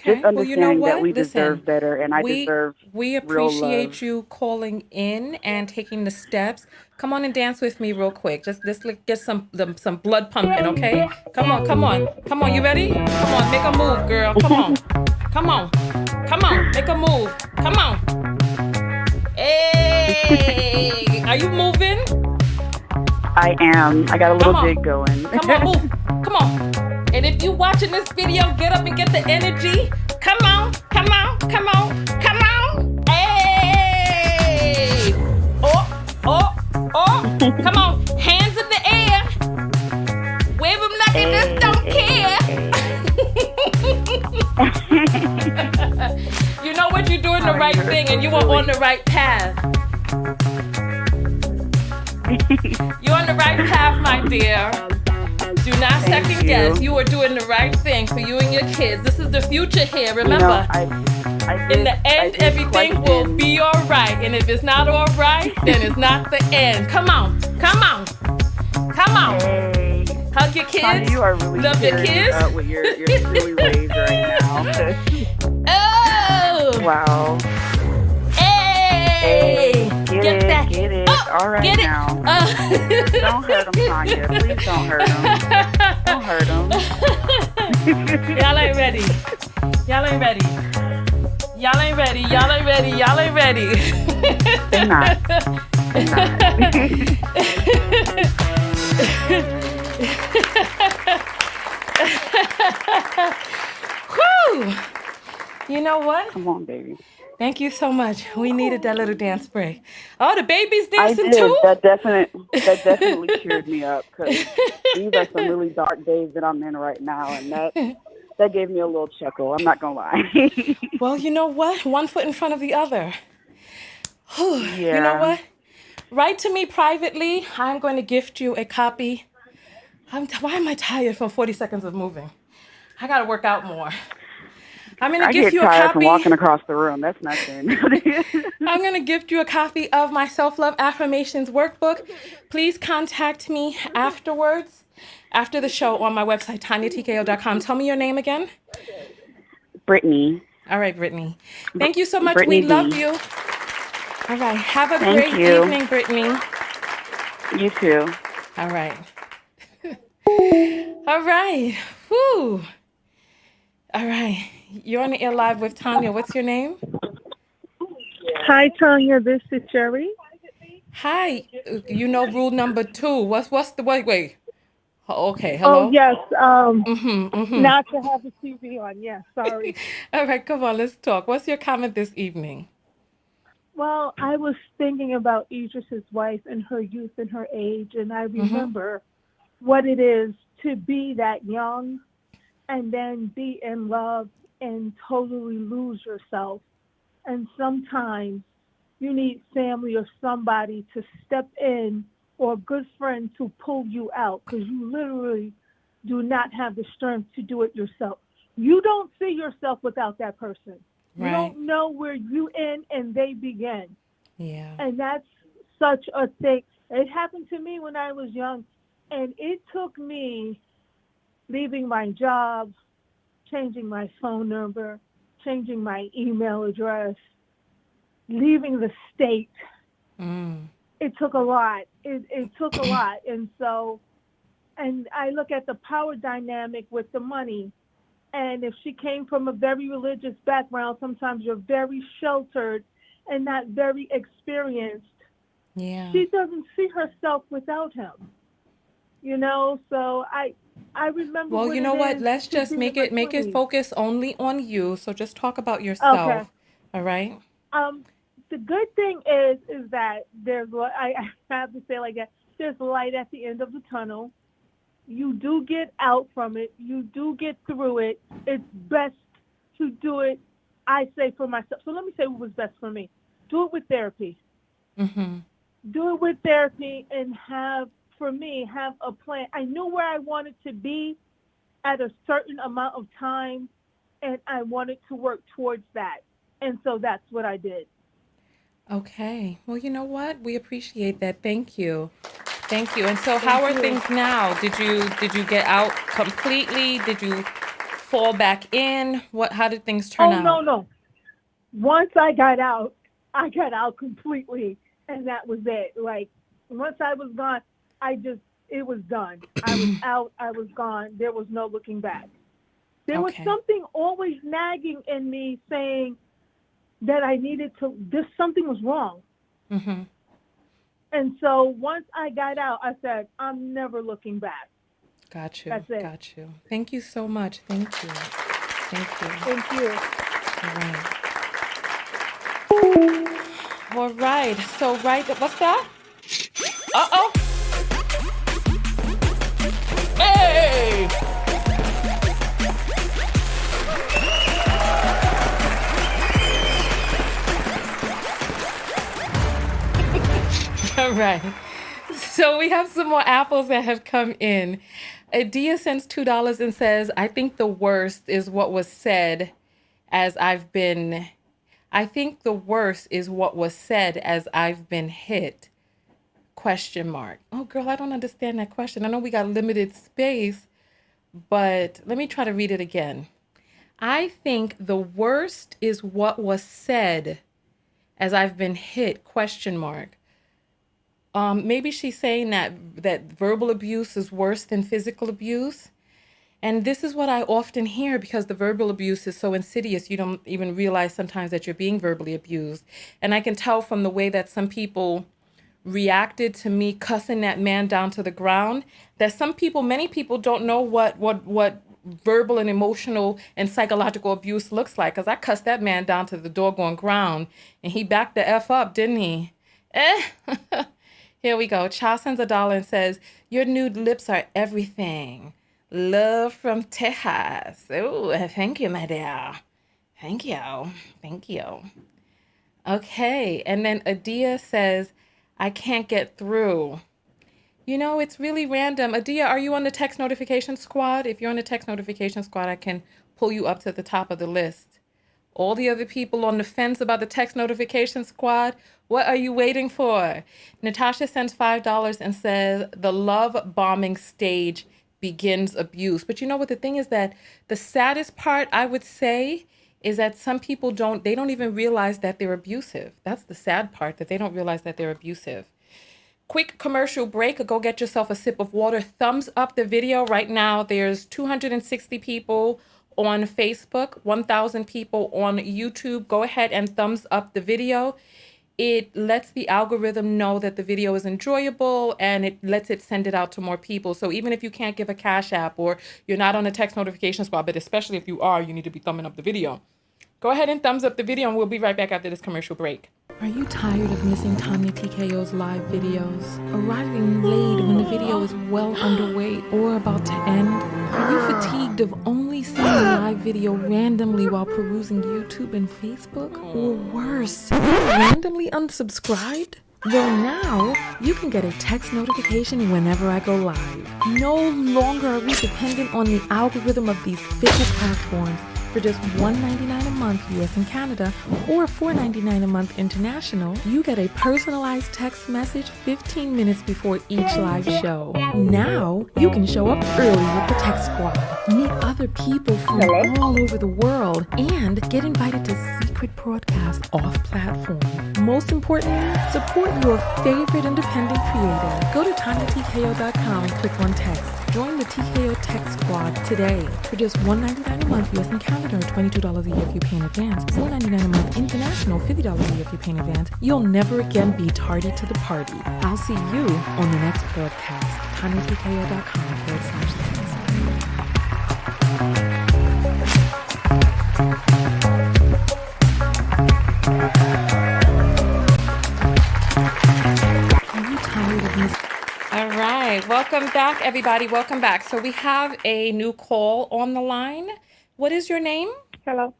just understanding that we deserve better, and I deserve we appreciate you calling in and taking the steps. Come on and dance with me real quick. Let's get some blood pumping, okay? Come on. You ready? Come on, make a move, girl. Come on, make a move. Come on. Hey, are you moving? I am. I got a little jig going. Come on, move. Come on. And if you're watching this video, get up and get the energy. Come on. Hey! Oh. Come on. Hands in the air. Wave them like you just don't care. You know what? You're doing the right thing, and you are on the right path. You're on the right path, my dear. Do not second guess. You are doing the right thing for you and your kids. This is the future here. Remember, in the end, everything will be all right. And if it's not all right, then it's not the end. Come on. Hey. Hug your kids. Tanya, you are really love your kids. Up with your silly ways right now. Oh. Wow. Hey. Get it. All right get now. Don't hurt him, Tanya. Please don't hurt him. Don't hurt him. Y'all ain't ready. They're not. Whew. You know what? Come on, baby. Thank you so much. We needed that little dance break. Oh, the baby's I dancing did. too? That definitely cheered me up because these are some really dark days that I'm in right now, and that gave me a little chuckle. I'm not gonna lie. Well, you know what? One foot in front of the other. Whew. Yeah. You know what? Write to me privately. I'm going to gift you a copy. Why am I tired from 40 seconds of moving? I got to work out more. I'm going to gift you a tired copy. from walking across the room. That's nothing. I'm going to gift you a copy of my Self-Love Affirmations workbook. Please contact me afterwards, after the show on my website, tanyatko.com. Tell me your name again. Brittany. All right, Brittany. Thank you so much. Brittany We love B. you. All right. Have a Thank great you. evening, Brittany. You too. All right. All right. Whew. All right. You're on the air live with Tanya. What's your name? Hi, Tanya. This is Sherry. Hi. You know rule number 2. What's the wait? Oh, okay. Hello. Oh yes. Mm-hmm. Not to have the TV on. Yes. Sorry. All right. Come on. Let's talk. What's your comment this evening? Well, I was thinking about Idris's wife and her youth and her age, and I remember what it is to be that young and then be in love and totally lose yourself. And sometimes you need family or somebody to step in or a good friend to pull you out because you literally do not have the strength to do it yourself. You don't see yourself without that person. You don't know where you end and they begin. Yeah. And that's such a thing. It happened to me when I was young, and it took me leaving my job, changing my phone number, changing my email address, leaving the state. It took a lot. It took a lot. And so, and I look at the power dynamic with the money. And if she came from a very religious background, sometimes you're very sheltered and not very experienced. Yeah. She doesn't see herself without him. You know, so I remember. Well, you know what? Let's just make it focus only on you. So just talk about yourself. Okay. All right. The good thing is that there's what I have to say like that. There's light at the end of the tunnel. You do get out from it. You do get through it. It's best to do it, I say, for myself. So let me say what was best for me. Do it with therapy. Do it with therapy and have a plan. I knew where I wanted to be at a certain amount of time, and I wanted to work towards that. And so that's what I did. Okay. Well, you know what? We appreciate that. Thank you. Thank you. And so how are things now? Did you get out completely? Did you fall back in? How did things turn out? No. Once I got out completely, and that was it. Like, once I was gone, it was done. I was out, I was gone. There was no looking back. There was something always nagging in me saying that I needed to, something was wrong. And so once I got out, I said, I'm never looking back. Got you. That's it. Got you. Thank you so much. Thank you. Thank you. All right. So, what's that? Uh-oh. Hey! All right. So we have some more apples that have come in. Dia sends $2 and says, I think the worst is what was said as I've been hit. ? Oh, girl, I don't understand that question. I know we got limited space, but let me try to read it again. I think the worst is what was said as I've been hit ? Maybe she's saying that verbal abuse is worse than physical abuse. And this is what I often hear because the verbal abuse is so insidious. You don't even realize sometimes that you're being verbally abused. And I can tell from the way that some people reacted to me cussing that man down to the ground, that many people don't know what verbal and emotional and psychological abuse looks like. Because I cussed that man down to the doggone ground, and he backed the F up, didn't he? Here we go. Cha sends $1 and says, your nude lips are everything. Love from Texas. Oh, thank you, my dear. Thank you. Thank you. Okay. And then Adia says, I can't get through. You know, it's really random. Adia, are you on the text notification squad? If you're on the text notification squad, I can pull you up to the top of the list. All the other people on the fence about the text notification squad, what are you waiting for? Natasha sends $5 and says, the love bombing stage begins abuse. But you know what the thing is, that the saddest part, I would say, is that some people don't even realize that they're abusive. That's the sad part, that they don't realize that they're abusive. Quick commercial break. Go get yourself a sip of water. Thumbs up the video right now. There's 260 people on Facebook, 1,000 people on YouTube. Go ahead and thumbs up the video. It lets the algorithm know that the video is enjoyable, and it lets it send it out to more people. So even if you can't give a Cash App, or you're not on a text notification squad, but especially if you are, you need to be thumbing up the video. Go ahead and thumbs up the video, and we'll be right back after this commercial break. Are you tired of missing Tanya TKO's live videos? Arriving late when the video is well underway or about to end? Are you fatigued of only seeing a live video randomly while perusing YouTube and Facebook? Or worse, randomly unsubscribed? Well, now you can get a text notification whenever I go live. No longer are we dependent on the algorithm of these fickle platforms. For just $1.99 a month US and Canada, or $4.99 a month international, you get a personalized text message 15 minutes before each live show. Now, you can show up early with the Text Squad, meet other people from all over the world, and get invited to secret broadcasts off-platform. Most importantly, support your favorite independent creator. Go to TanyaTKO.com and click on text. Join the TKO Text Squad today for just $1.99 a month US and Canada, or $22 a year if you pay in advance. $4.99 a month international, $50 a year if you pay in advance. You'll never again be tardy to the party. I'll see you on the next broadcast. TanyaTKO.com/text. Are you tired of these? All right, welcome back, everybody. Welcome back. So we have a new call on the line. What is your name? Hello.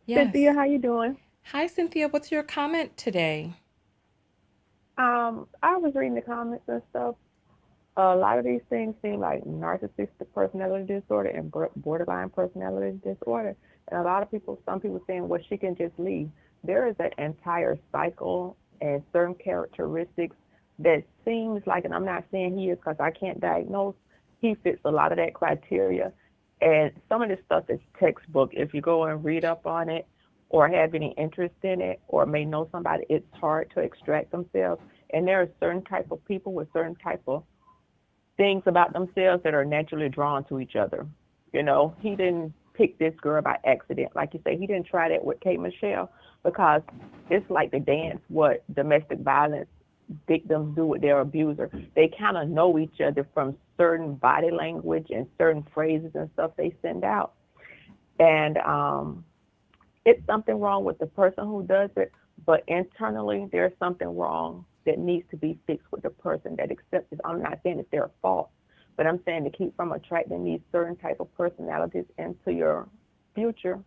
Yes. Cynthia, how you doing? Hi, Cynthia. What's your comment today? I was reading the comments and stuff. A lot of these things seem like narcissistic personality disorder and borderline personality disorder. And a lot of people, some people saying, well, she can just leave. There is an entire cycle and certain characteristics that seems like, and I'm not saying he is because I can't diagnose, he fits a lot of that criteria. And some of this stuff is textbook. If you go and read up on it or have any interest in it or may know somebody, it's hard to extract themselves. And there are certain type of people with certain type of things about themselves that are naturally drawn to each other. You know, he didn't pick this girl by accident. Like you say, he didn't try that with Kate Michelle because it's like the dance what domestic violence victims do with their abuser. They kind of know each other from certain body language and certain phrases and stuff they send out. And it's something wrong with the person who does it, but internally there's something wrong that needs to be fixed with the person that accepts it. I'm not saying it's their fault, but I'm saying to keep from attracting these certain type of personalities into your future,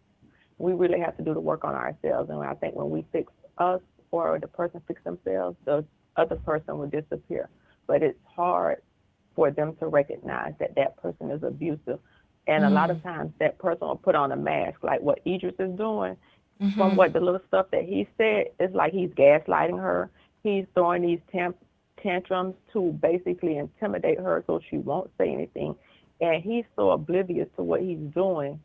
we really have to do the work on ourselves. And I think when we fix us or the person fix themselves, the other person will disappear. But it's hard for them to recognize that that person is abusive. And a lot of times that person will put on a mask, like what Idris is doing. From what the little stuff that he said, it's like he's gaslighting her. He's throwing these tantrums to basically intimidate her so she won't say anything. And he's so oblivious to what he's doing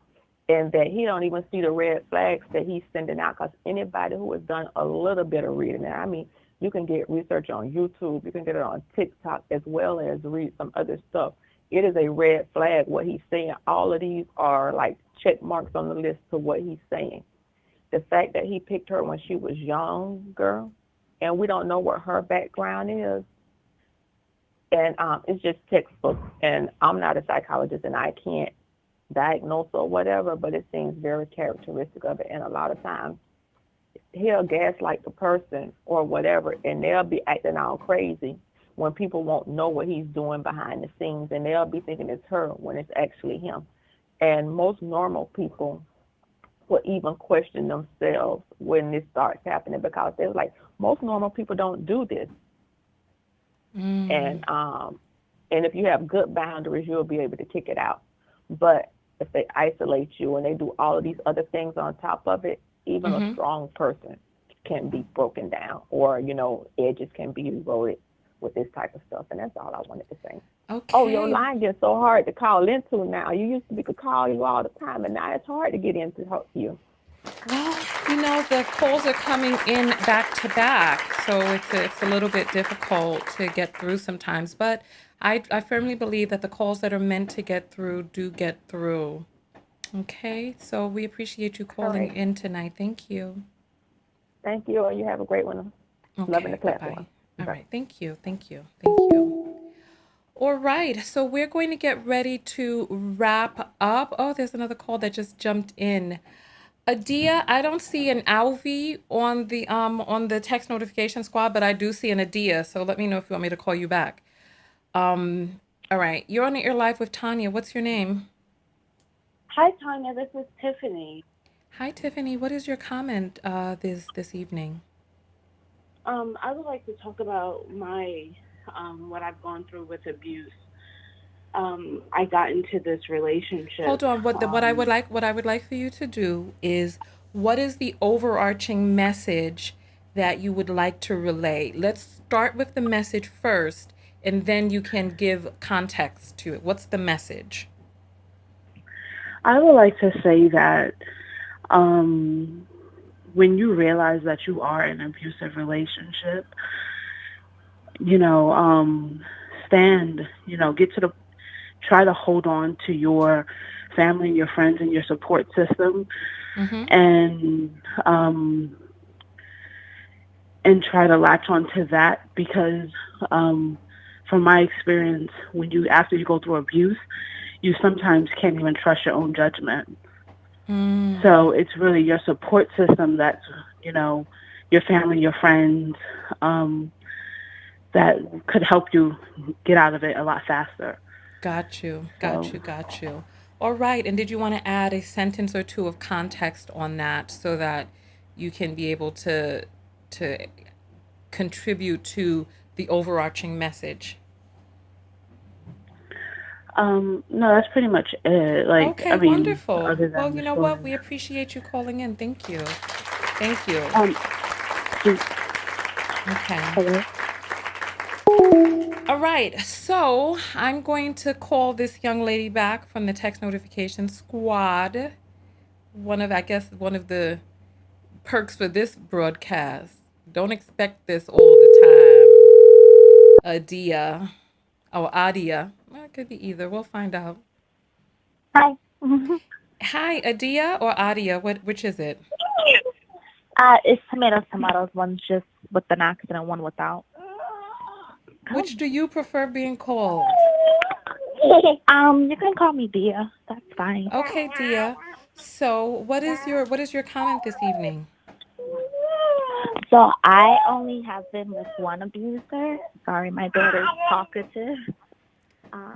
and that he don't even see the red flags that he's sending out, because anybody who has done a little bit of reading, and I mean, you can get research on YouTube, you can get it on TikTok, as well as read some other stuff. It is a red flag what he's saying. All of these are like check marks on the list to what he's saying. The fact that he picked her when she was younger and we don't know what her background is. And it's just textbook. And I'm not a psychologist, and I can't diagnose or whatever, but it seems very characteristic of it. And a lot of times, he'll gaslight the person or whatever, and they'll be acting all crazy when people won't know what he's doing behind the scenes, and they'll be thinking it's her when it's actually him. And most normal people will even question themselves when this starts happening, because they're like, most normal people don't do this. And if you have good boundaries, you'll be able to kick it out. But if they isolate you and they do all of these other things on top of it, even a strong person can be broken down, or, edges can be eroded with this type of stuff. And that's all I wanted to say. Okay. Oh, your line gets so hard to call into now. You used to be could call you all the time, and now it's hard to get into you. Well, the calls are coming in back to back, so it's a little bit difficult to get through sometimes. But I firmly believe that the calls that are meant to get through do get through. Okay, so we appreciate you calling in tonight. Thank you. Thank you, and you have a great one. Okay, Loving the platform. Bye-bye. All right, thank you. All right, so we're going to get ready to wrap up. Oh, there's another call that just jumped in. Adia, I don't see an Alvi on the text notification squad, but I do see an Adia. So let me know if you want me to call you back. All right, you're on the air live with Tanya. What's your name? Hi, Tanya. This is Tiffany. Hi, Tiffany. What is your comment this evening? I would like to talk about my what I've gone through with abuse. I got into this relationship. Hold on. What I would like for you to do is, what is the overarching message that you would like to relay? Let's start with the message first, and then you can give context to it. What's the message? I would like to say that when you realize that you are in an abusive relationship, try to hold on to your family and your friends and your support system, and try to latch onto that, because from my experience, after you go through abuse, you sometimes can't even trust your own judgment. So it's really your support system that's, your family, your friends, that could help you get out of it a lot faster. Got you. All right. And did you want to add a sentence or two of context on that so that you can be able to contribute to the overarching message? No, that's pretty much it. Okay, wonderful. Well, you know what? We appreciate you calling in. Thank you. Okay. Hello? All right. So I'm going to call this young lady back from the text notification squad. One of the perks for this broadcast. Don't expect this all the time. Adia. Well, it could be either. We'll find out. Hi. Hi, Adia or Adia? Which is it? It's tomatoes. One's just with an accent and one without. Which do you prefer being called? You can call me Dia. That's fine. Okay, Dia. So, what is your comment this evening? So I only have been with one abuser. Sorry, my daughter's talkative.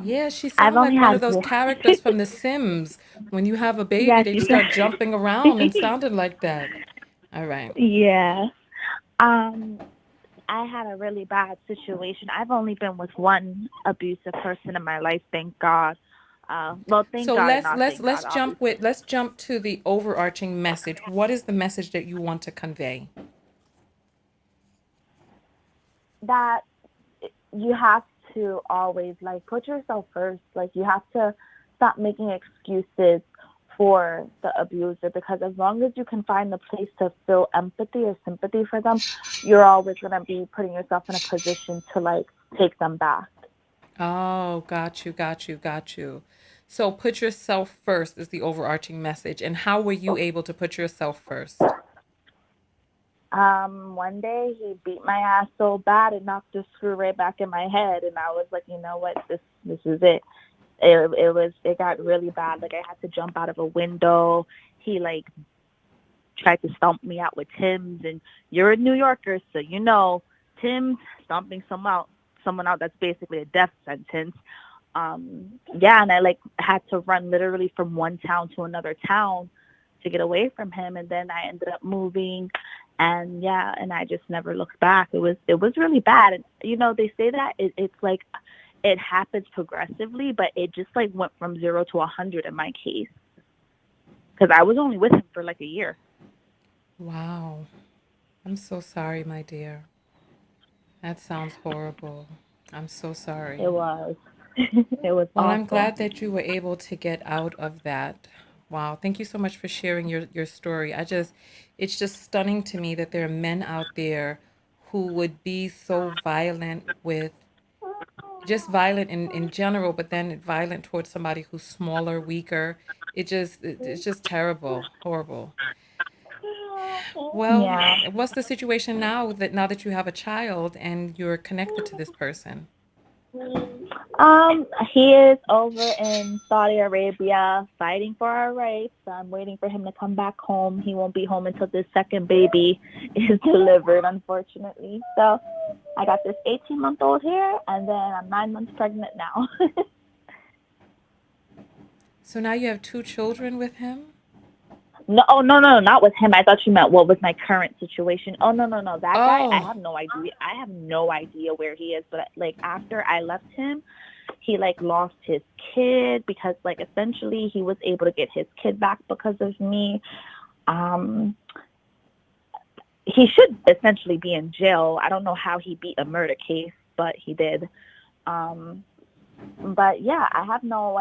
Yeah, she sounds like one of those characters from The Sims. When you have a baby, they start jumping around and sounded like that. All right. Yeah. I had a really bad situation. I've only been with one abusive person in my life, thank God. Thank God. Let's jump to the overarching message. What is the message that you want to convey? That you have to always put yourself first. You have to stop making excuses for the abuser, because as long as you can find the place to feel empathy or sympathy for them, you're always going to be putting yourself in a position to take them back. Oh, got you. So put yourself first is the overarching message. And how were you able to put yourself first? One day he beat my ass so bad it knocked a screw right back in my head, and I was like, you know what, this is it. It got really bad. Like I had to jump out of a window. He like tried to stomp me out with Tim's, and you're a New Yorker, so you know Tim's stomping someone out, that's basically a death sentence. Yeah, and I like had to run literally from one town to another town to get away from him, and then I ended up moving, and yeah, and I just never looked back. It was really bad. And you know, they say that it's like it happens progressively, but it just like went from 0 to 100 in my case, because I was only with him for like a year. Wow. I'm so sorry, my dear. That sounds horrible. I'm so sorry. It was. It was Well, I'm awful. glad that you were able to get out of that. Wow. Thank you so much for sharing your story. It's just stunning to me that there are men out there who would be so violent with, just violent in general, but then violent towards somebody who's smaller, weaker. It's just terrible, horrible. Well, Yeah. what's the situation now that you have a child and you're connected to this person? He is over in Saudi Arabia fighting for our rights. I'm waiting for him to come back home. He won't be home until this second baby is delivered, unfortunately. So I got this 18-month-old here, and then I'm 9 months pregnant now. So now you have 2 children with him? No, not with him. I thought you meant what was my current situation. Oh, no. That guy, I Oh, have no idea. I have no idea where he is. But like after I left him, he like lost his kid because like essentially he was able to get his kid back because of me. He should essentially be in jail. I don't know how he beat a murder case, but he did. But yeah, I have no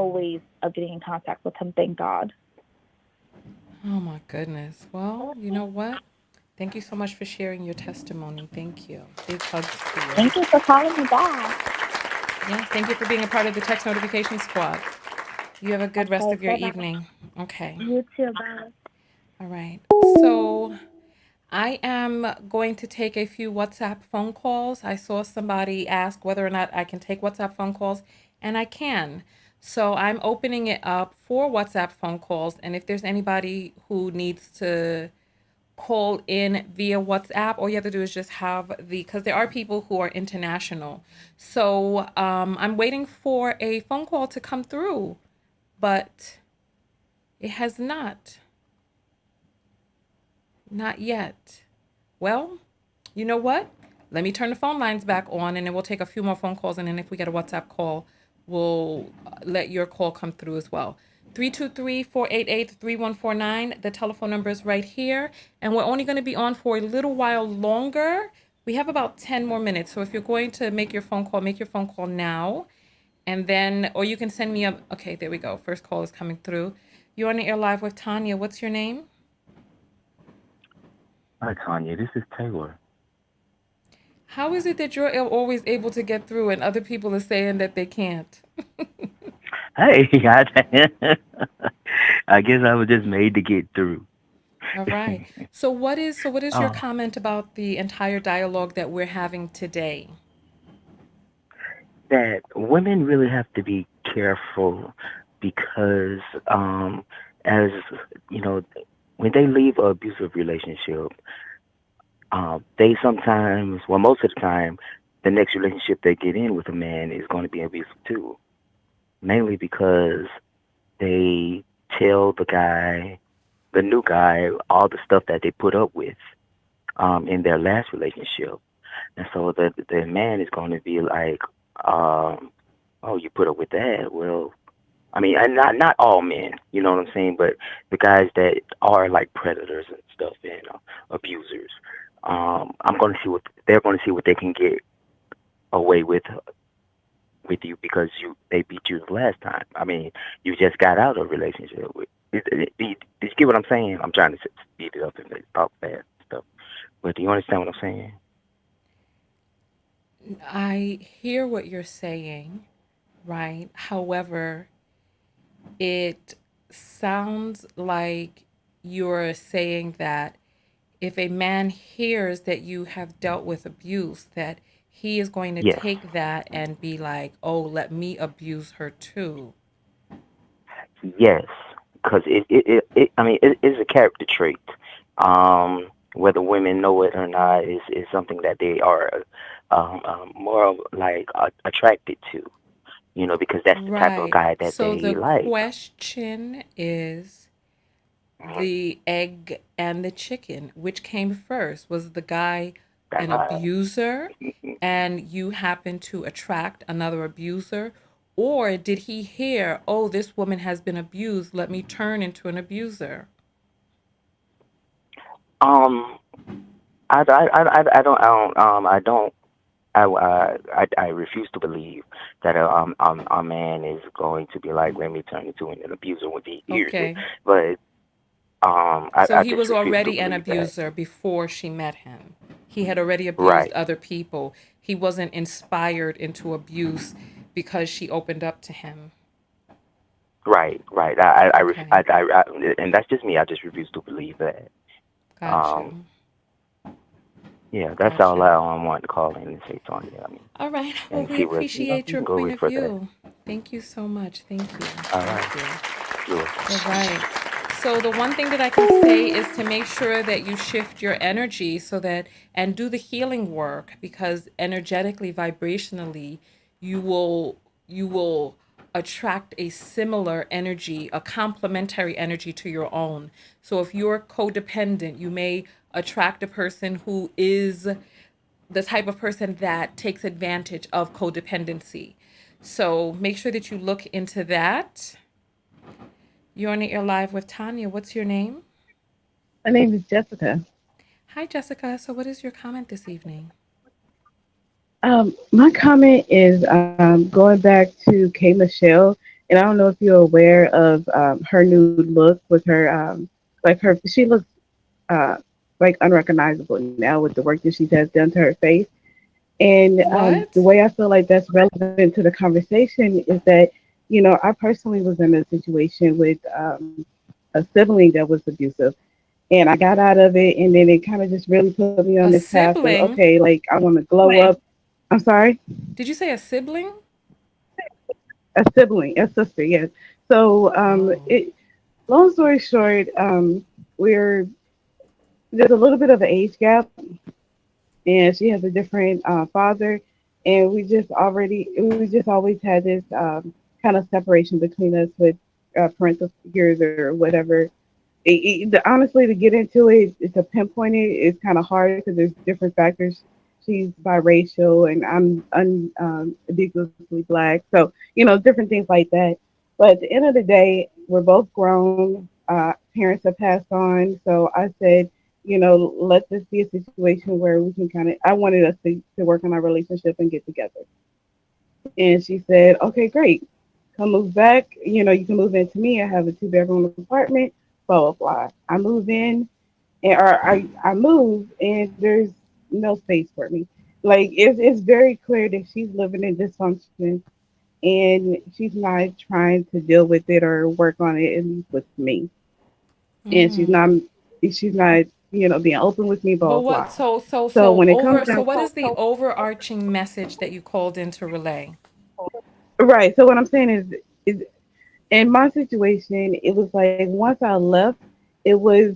ways of getting in contact with him, thank God. oh my goodness. Well, you know what? Thank you so much for sharing your testimony. Thank you. Big hugs to you. Thank you for calling me back. Yes, thank you for being a part of the text notification squad. You have a good rest Okay, of your bye-bye. evening. Okay. You too, bye. All right. So I am going to take a few WhatsApp phone calls. I saw somebody ask whether or not I can take WhatsApp phone calls, and I can. So I'm opening it up for WhatsApp phone calls, and if there's anybody who needs to call in via WhatsApp, all you have to do is just have because there are people who are international. So I'm waiting for a phone call to come through, but it has not yet. Well, you know what? Let me turn the phone lines back on, and then we'll take a few more phone calls, and then if we get a WhatsApp call, we'll let your call come through as well. 323-488-3149. The telephone number is right here, and we're only going to be on for a little while longer. We have about 10 more minutes, so if you're going to make your phone call now, and then, or you can send me okay, there we go. First call is coming through. You're on the air live with Tanya. What's your name? Hi, Tanya. This is Taylor. How is it that you're always able to get through and other people are saying that they can't? Hey, I guess I was just made to get through. All right. So what is your Oh, comment about the entire dialogue that we're having today? that women really have to be careful because, as you know, when they leave an abusive relationship, they sometimes, well, most of the time, the next relationship they get in with a man is going to be abusive too. Mainly because they tell the new guy, all the stuff that they put up with in their last relationship. And so the man is going to be like, oh, you put up with that? Well, I mean, and not all men, you know what I'm saying? But the guys that are like predators and stuff and abusers, I'm going to see what they're going to see what they can get away with you because they beat you the last time. I mean, you just got out of a relationship. Did you get what I'm saying? I'm trying to speed it up and talk fast and stuff. But do you understand what I'm saying? I hear what you're saying, right? However, it sounds like you're saying that if a man hears that you have dealt with abuse, that he is going to Yes. take that and be like, oh, let me abuse her too. Yes, because I mean, it is a character trait. Whether women know it or not is something that they are more of like attracted to, because that's the type of Right. guy that So they the like. question is the egg and the chicken, which came first? Was the guy That's an abuser and you happen to attract another abuser? Or did he hear, oh, this woman has been abused, let me turn into an abuser? Um, I refuse to believe that a man is going to be like, let me turn into an abuser when he hears it. Okay. But So I he just was refuse to already an believe that. abuser before she met him. He had already abused Right, other people. He wasn't inspired into abuse because she opened up to him. right. Okay. And that's just me. I just refuse to believe that. Got Um, you. yeah, that's Got all you. I wanted to call in and say, Tanya. I mean, All right. Well, and we see what appreciate you your can go point with of for that. view. Thank you so much. Thank you. All Thank right, you. sure. All right. So the one thing that I can say is to make sure that you shift your energy so that and do the healing work, because energetically, vibrationally, you will attract a similar energy, a complementary energy to your own. So if you're codependent, you may attract a person who is the type of person that takes advantage of codependency. So make sure that you look into that. You're on the air live with Tanya. What's your name? My name is Jessica. Hi, Jessica. So what is your comment this evening? My comment is going back to K Michelle, and I don't know if you're aware of her new look with her, she looks uh, like unrecognizable now with the work that she has done to her face. And the What? way I feel like that's relevant to the conversation is that, I personally was in a situation with a sibling that was abusive, and I got out of it, and then it kind of just really put me on A this path of, sibling? okay, like I want to glow up. I'm sorry, Did you say a sibling? a sibling, a sister, yes. So, long story short, we're there's a little bit of an age gap, and she has a different father, and we just always had this kind of separation between us with parental figures or whatever. Honestly, to get into it, to pinpoint it, it's kind of hard because there's different factors. She's biracial, and I'm ridiculously black, so different things like that. But at the end of the day, we're both grown. Parents have passed on, so I said, let this be a situation where we can kind of. I wanted us to work on our relationship and get together. And she said, okay, great. Come move back. You can move into me. I have a two-bedroom apartment, blah, blah, blah. I move in, I move, and there's no space for me. Like, it's very clear that she's living in dysfunction, and she's not trying to deal with it or work on it, at least with me. And she's not, being open with me, But blah, blah, what blah. So so when it comes over so down. what is the overarching message that you called in to relay? Right. So what I'm saying is in my situation, it was like once I left, it was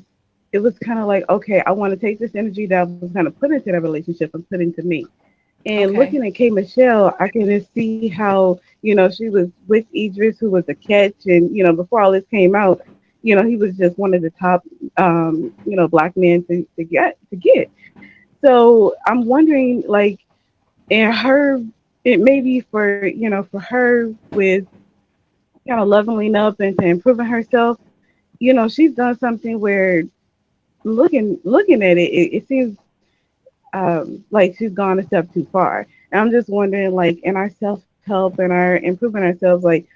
it was kind of like, okay, I want to take this energy that I was going to put into that relationship and put into me. And Okay. looking at K Michelle, I can just see how, she was with Idris, who was a catch. And, before all this came out, he was just one of the top, black men to get. So I'm wondering, like, and her, it may be for her with kind of leveling up and to improving herself. She's done something where looking at it seems like she's gone a step too far. And I'm just wondering, like, in our self help and our improving ourselves, like,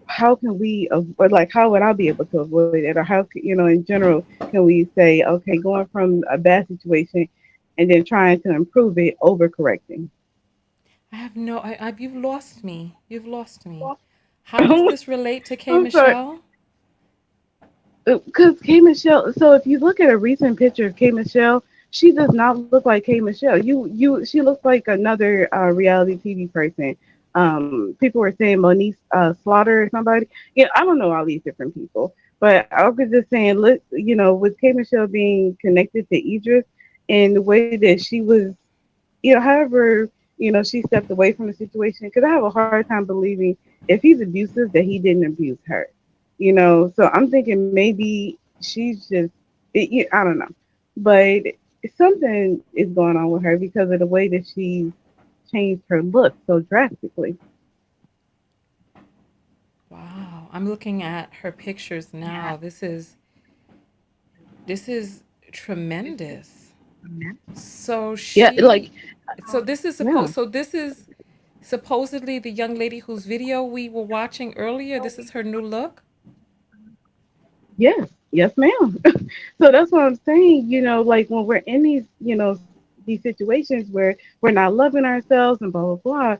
how can we, or like, how would I be able to avoid it, or how, in general, can we say, okay, going from a bad situation and then trying to improve it, overcorrecting. I have no you've lost me. You've lost me. How does this relate to K I'm sorry. Michelle? Because K Michelle. So if you look at a recent picture of K Michelle, she does not look like K Michelle. She looks like another reality TV person. People were saying Monique Slaughter or somebody. Yeah, I don't know all these different people, but I was just saying, look, with K Michelle being connected to Idris and the way that she was, however, she stepped away from the situation. Because I have a hard time believing if he's abusive that he didn't abuse her. So I'm thinking maybe she's just, I don't know, but something is going on with her because of the way that she's changed her look so drastically. Wow. I'm looking at her pictures now. This is tremendous. So Yeah, like, yeah. this is supposedly the young lady whose video we were watching earlier. This is her new look. Yes, ma'am. So that's what I'm saying. Like when we're in these, these situations where we're not loving ourselves and blah blah blah,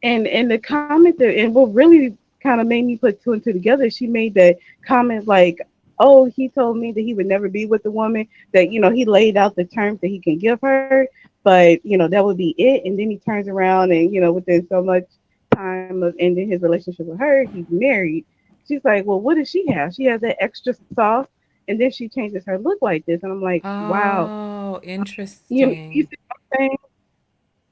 and the comment that, and what really kind of made me put two and two together, she made that comment like, "Oh, he told me that he would never be with a woman. That he laid out the terms that he can give her, but that would be it." And then he turns around and within so much time of ending his relationship with her, he's married. She's like, well, what does she have? She has that extra sauce, and then she changes her look like this, and I'm like, wow. Oh, You interesting. see what I'm saying?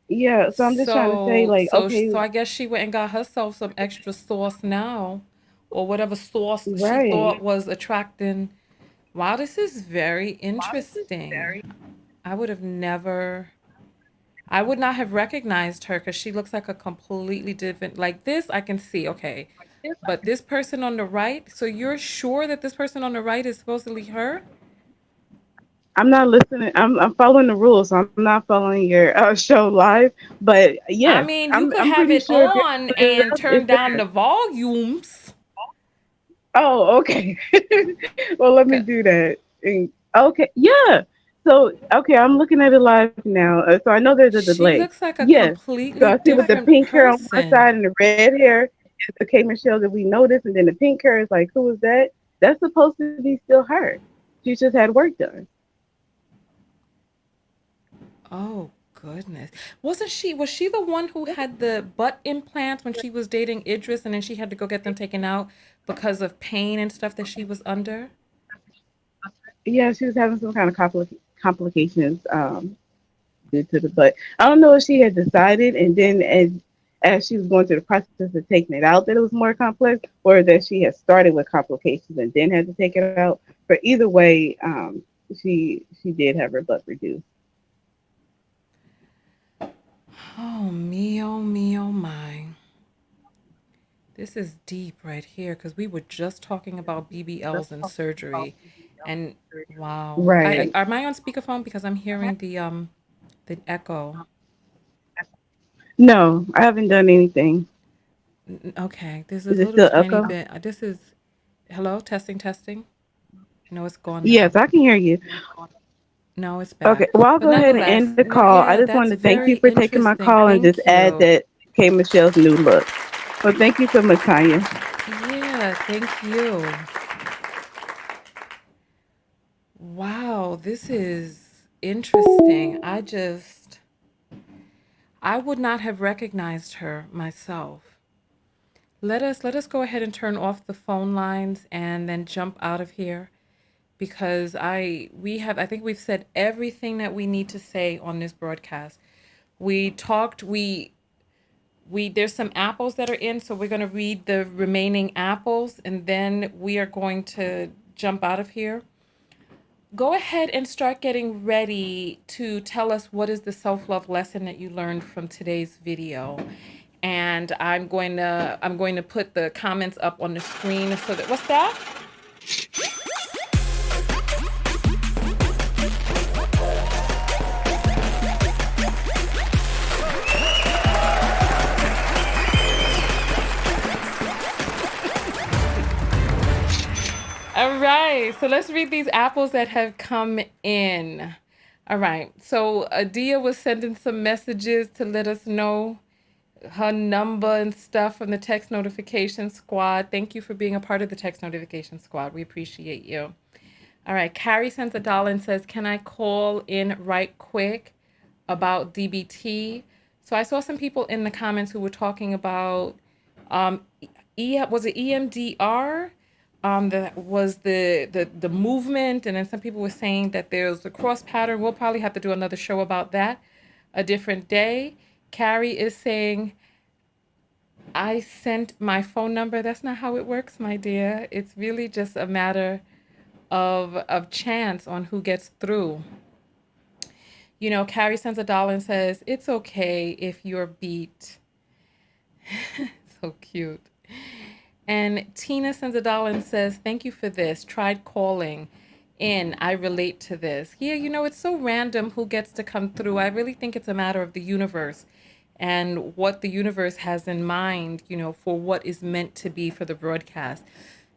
Yeah. So I'm just trying to say, So, like, so, okay, so I guess she went and got herself some extra sauce now, or whatever sauce she right. thought was attracting. Wow, this is very interesting. I would have never, I would not have recognized her because she looks like a completely different, like this I can see, okay. But this person on the right, so you're sure that this person on the right is supposedly her? I'm not listening. I'm following the rules, so I'm not following your show live. But I yes, mean, you I'm could I'm have pretty it sure if you're on putting it and up, turn it's down there. the volumes. Oh, okay. Well, let me 'Cause do that. Okay, yeah. So, okay, I'm looking at it live now. So I know there's a she delay. looks like a Yes. So completely I see with the different pink hair on one person. side and the red hair is the K Michelle that we noticed, and then the pink hair is like, who is that? That's supposed to be still her. She just had work done. Oh, goodness. Was she the one who had the butt implants when she was dating Idris and then she had to go get them taken out because of pain and stuff that she was under? Yeah, she was having some kind of complications due to the butt. I don't know if she had decided, and then as she was going through the process of taking it out, that it was more complex, or that she had started with complications and then had to take it out. But either way, she did have her butt reduced. Oh, me, oh, my. This is deep right here because we were just talking about BBLs and surgery, and wow. Right. Am I on speakerphone because I'm hearing the echo? No, I haven't done anything. Okay, there's a Is it little still tiny echo? bit. This is hello, testing, testing. No, it's gone Yes, now. I can hear you. No, it's Okay, back. well, I'll But go ahead and nonetheless, end the no, call. I yeah, just that's wanted to thank very you for taking my interesting. call and just Thank add you. that K Michelle's new look. Well, thank you so much, Tanya. Yeah, thank you. Wow, this is interesting. I would not have recognized her myself. Let us go ahead and turn off the phone lines and then jump out of here because I think we've said everything that we need to say on this broadcast. We talked we there's some apples that are in, so we're going to read the remaining apples and then we are going to jump out of here. Go ahead and start getting ready to tell us what is the self-love lesson that you learned from today's video. And I'm going to put the comments up on the screen so that what's that? All right, so let's read these apples that have come in. All right, so Adia was sending some messages to let us know her number and stuff from the text notification squad. Thank you for being a part of the text notification squad. We appreciate you. All right. Carrie sends $1 and says, can I call in right quick about DBT? So I saw some people in the comments who were talking about, was it EMDR? That was the movement. And then some people were saying that there's the cross pattern. We'll probably have to do another show about that a different day. Carrie is saying, I sent my phone number. That's not how it works, my dear. It's really just a matter of chance on who gets through. You know, Carrie sends $1 and says, it's okay if you're beat. So cute. And Tina sends $1 and says, thank you for this. Tried calling in. I relate to this. Yeah, you know, it's so random who gets to come through. I really think it's a matter of the universe and what the universe has in mind, you know, for what is meant to be for the broadcast.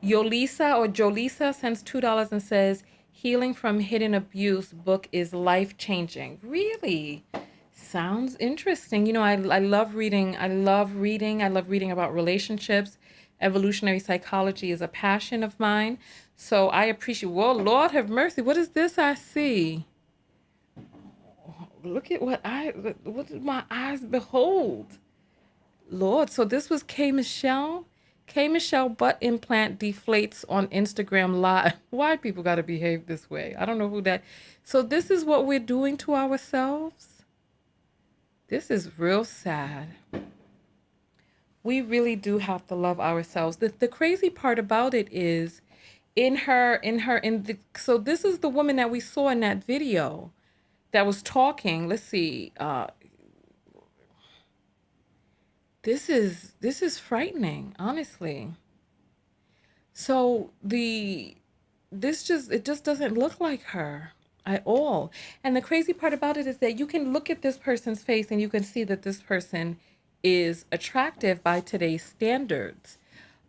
Jolisa sends $2 and says, Healing from Hidden Abuse book is life-changing. Really? Sounds interesting. You know, I love reading. I love reading about relationships. Evolutionary psychology is a passion of mine. So I appreciate, whoa, Lord have mercy. What is this I see? Look at what did my eyes behold? Lord, so this was K. Michelle? K. Michelle butt implant deflates on Instagram Live. Why people got to behave this way? I don't know who that. So this is what we're doing to ourselves? This is real sad. We really do have to love ourselves. The crazy part about it is so this is the woman that we saw in that video that was talking. Let's see. This is frightening, honestly. So it just doesn't look like her at all. And the crazy part about it is that you can look at this person's face and you can see that this person is attractive by today's standards.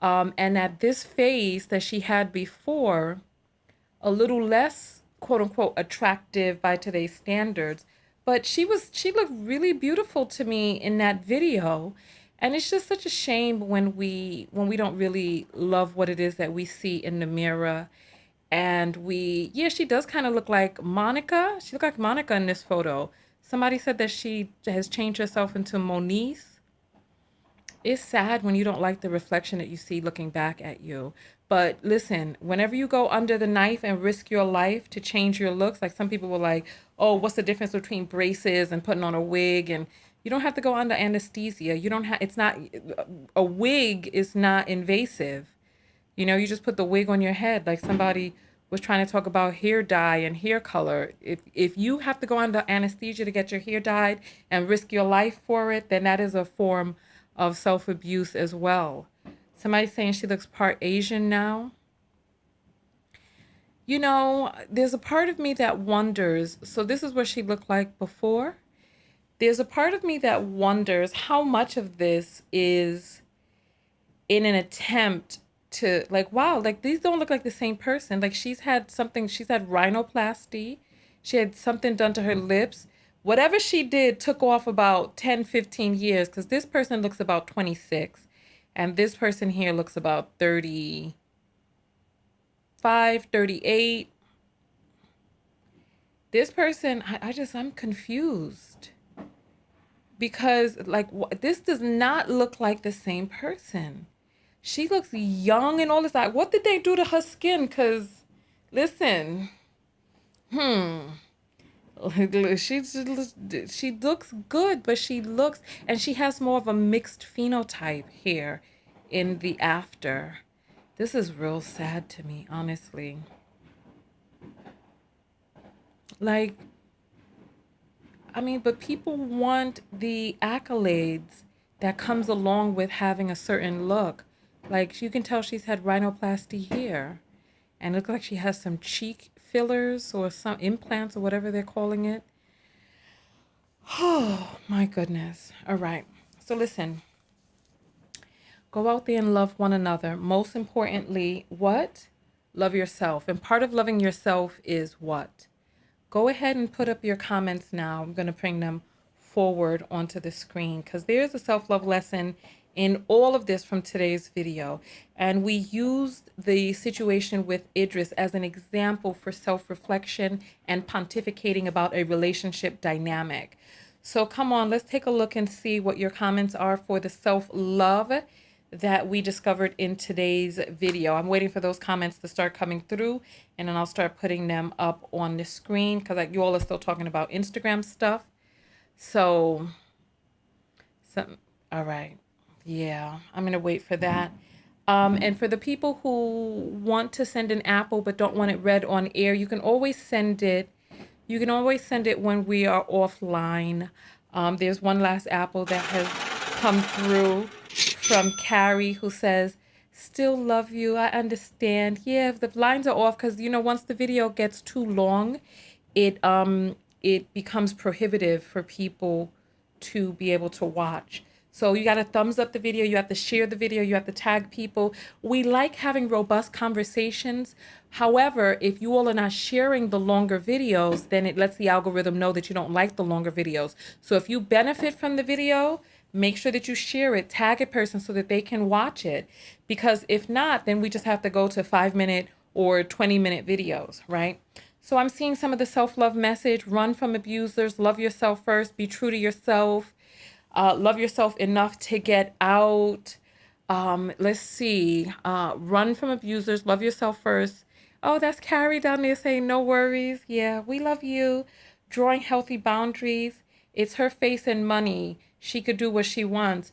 And that this face that she had before, a little less quote unquote attractive by today's standards, but she looked really beautiful to me in that video. And it's just such a shame when we don't really love what it is that we see in the mirror. And she does kind of look like Monica. She looked like Monica in this photo. Somebody said that she has changed herself into Moniece. It's sad when you don't like the reflection that you see looking back at you. But listen, whenever you go under the knife and risk your life to change your looks, like some people were like, oh, what's the difference between braces and putting on a wig? And you don't have to go under anesthesia. A wig is not invasive. You know, you just put the wig on your head. Like somebody was trying to talk about hair dye and hair color. If you have to go under anesthesia to get your hair dyed and risk your life for it, then that is a form of self-abuse as well. Somebody's saying she looks part Asian now. You know, there's a part of me that wonders, so this is what she looked like before. There's a part of me that wonders how much of this is in an attempt to, like, wow, like these don't look like the same person. Like she's had rhinoplasty. She had something done to her lips. Whatever she did took off about 10, 15 years because this person looks about 26 and this person here looks about 35, 38. This person, I'm confused because like this does not look like the same person. She looks young and all this. Like, what did they do to her skin? Because, listen, she looks good, but she has more of a mixed phenotype here in the after. This is real sad to me, honestly. Like, I mean, but people want the accolades that comes along with having a certain look. Like, you can tell she's had rhinoplasty here. And it looks like she has some cheek fillers or some implants or whatever they're calling it. Oh, my goodness. All right. So listen. Go out there and love one another. Most importantly, what? Love yourself. And part of loving yourself is what? Go ahead and put up your comments now. I'm going to bring them forward onto the screen because there's a self-love lesson in all of this from today's video. And we used the situation with Idris as an example for self-reflection and pontificating about a relationship dynamic. So come on, let's take a look and see what your comments are for the self-love that we discovered in today's video. I'm waiting for those comments to start coming through, and then I'll start putting them up on the screen because you all are still talking about Instagram stuff. So, all right. Yeah, I'm going to wait for that. And for the people who want to send an apple but don't want it read on air, you can always send it. You can always send it when we are offline. There's one last apple that has come through from Carrie, who says, still love you. I understand. Yeah, if the lines are off, because, you know, once the video gets too long, it becomes prohibitive for people to be able to watch. So you got to thumbs up the video, you have to share the video, you have to tag people. We like having robust conversations. However, if you all are not sharing the longer videos, then it lets the algorithm know that you don't like the longer videos. So if you benefit from the video, make sure that you share it, tag a person so that they can watch it. Because if not, then we just have to go to 5-minute or 20-minute videos, right? So I'm seeing some of the self-love message: run from abusers, love yourself first, be true to yourself. Love yourself enough to get out. Let's see. Run from abusers. Love yourself first. Oh, that's Carrie down there saying no worries. Yeah, we love you. Drawing healthy boundaries. It's her face and money. She could do what she wants.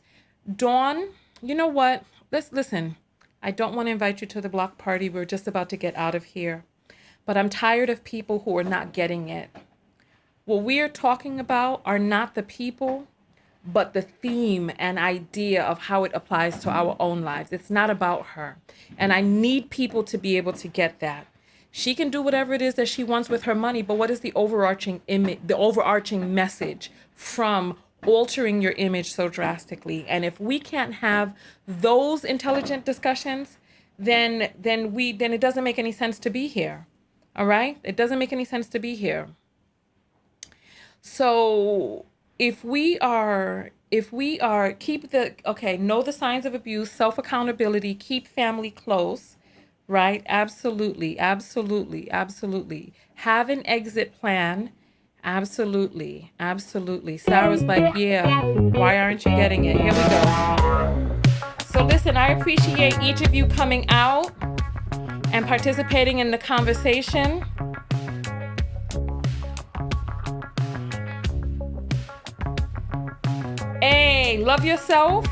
Dawn, you know what? Let's listen. I don't want to invite you to the block party. We're just about to get out of here. But I'm tired of people who are not getting it. What we are talking about are not the people, but the theme and idea of how it applies to our own lives. It's not about her. And I need people to be able to get that. She can do whatever it is that she wants with her money, but what is the overarching image, the overarching message from altering your image so drastically? And if we can't have those intelligent discussions, then it doesn't make any sense to be here. All right? It doesn't make any sense to be here. So if we are know the signs of abuse, self-accountability, keep family close, right? Absolutely. Have an exit plan. Absolutely. Sarah's like, yeah, why aren't you getting it? Here we go. So listen, I appreciate each of you coming out and participating in the conversation. Hey, love yourself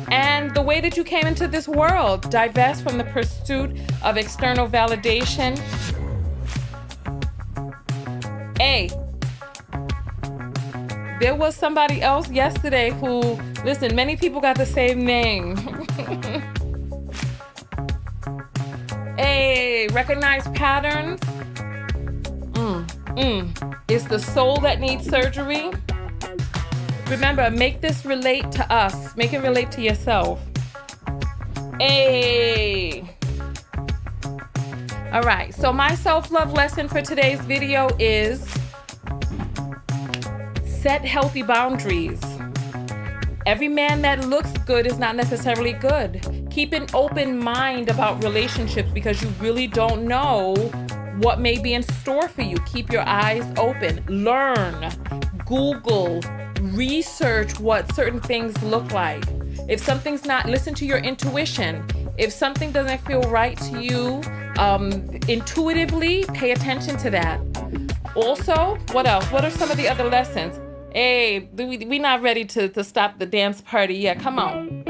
and the way that you came into this world. Divest from the pursuit of external validation. Hey, there was somebody else yesterday who, listen, many people got the same name. Hey, recognize patterns. It's the soul that needs surgery. Remember, make this relate to us. Make it relate to yourself. Hey. All right, so my self-love lesson for today's video is set healthy boundaries. Every man that looks good is not necessarily good. Keep an open mind about relationships because you really don't know what may be in store for you. Keep your eyes open. Learn. Google. Research what certain things look like. If something's not, listen to your intuition. If something doesn't feel right to you, intuitively, pay attention to that. Also, what else? What are some of the other lessons? Hey, we're not ready to stop the dance party yet. Come on.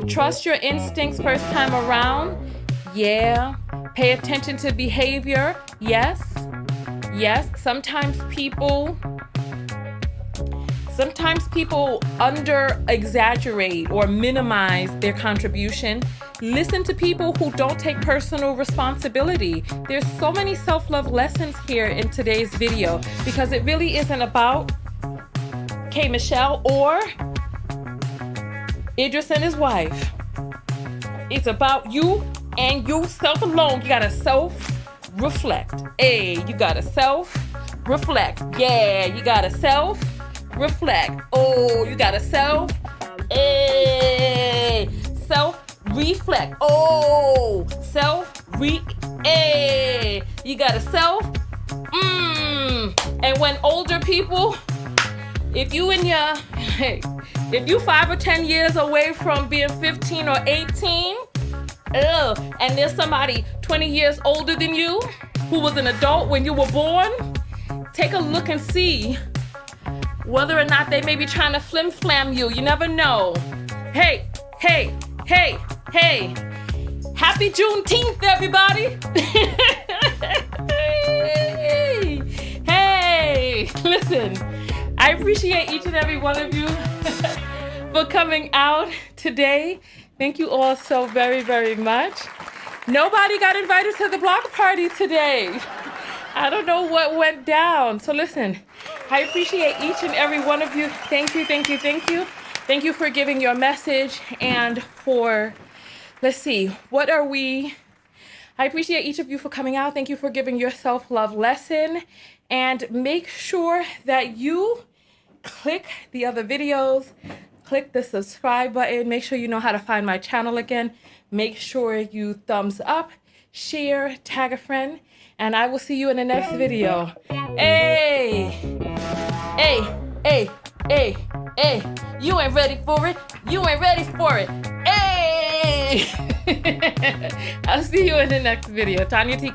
Trust your instincts first time around. Yeah. Pay attention to behavior. Yes. Sometimes people under exaggerate or minimize their contribution. Listen to people who don't take personal responsibility. There's so many self-love lessons here in today's video because it really isn't about K. Michelle or Idris and his wife. It's about you and yourself alone. You gotta self-reflect. Hey, you gotta self-reflect. Yeah, you gotta self-reflect. Oh, you gotta self-reflect. Hey, self-reflect. Oh, hey, you got a self. And when older people, if you 5 or 10 years away from being 15 or 18, and there's somebody 20 years older than you who was an adult when you were born, take a look and see whether or not they may be trying to flim-flam you. You never know. Hey. Happy Juneteenth, everybody. Hey, listen, I appreciate each and every one of you for coming out today. Thank you all so very, very much. Nobody got invited to the block party today. I don't know what went down. So listen, I appreciate each and every one of you. Thank you. Thank you for giving your message and for, let's see, I appreciate each of you for coming out. Thank you for giving your self-love lesson. And make sure that you click the other videos, click the subscribe button. Make sure you know how to find my channel again. Make sure you thumbs up, share, tag a friend, and I will see you in the next video. Hey. You ain't ready for it. Hey. I'll see you in the next video. Tanya T.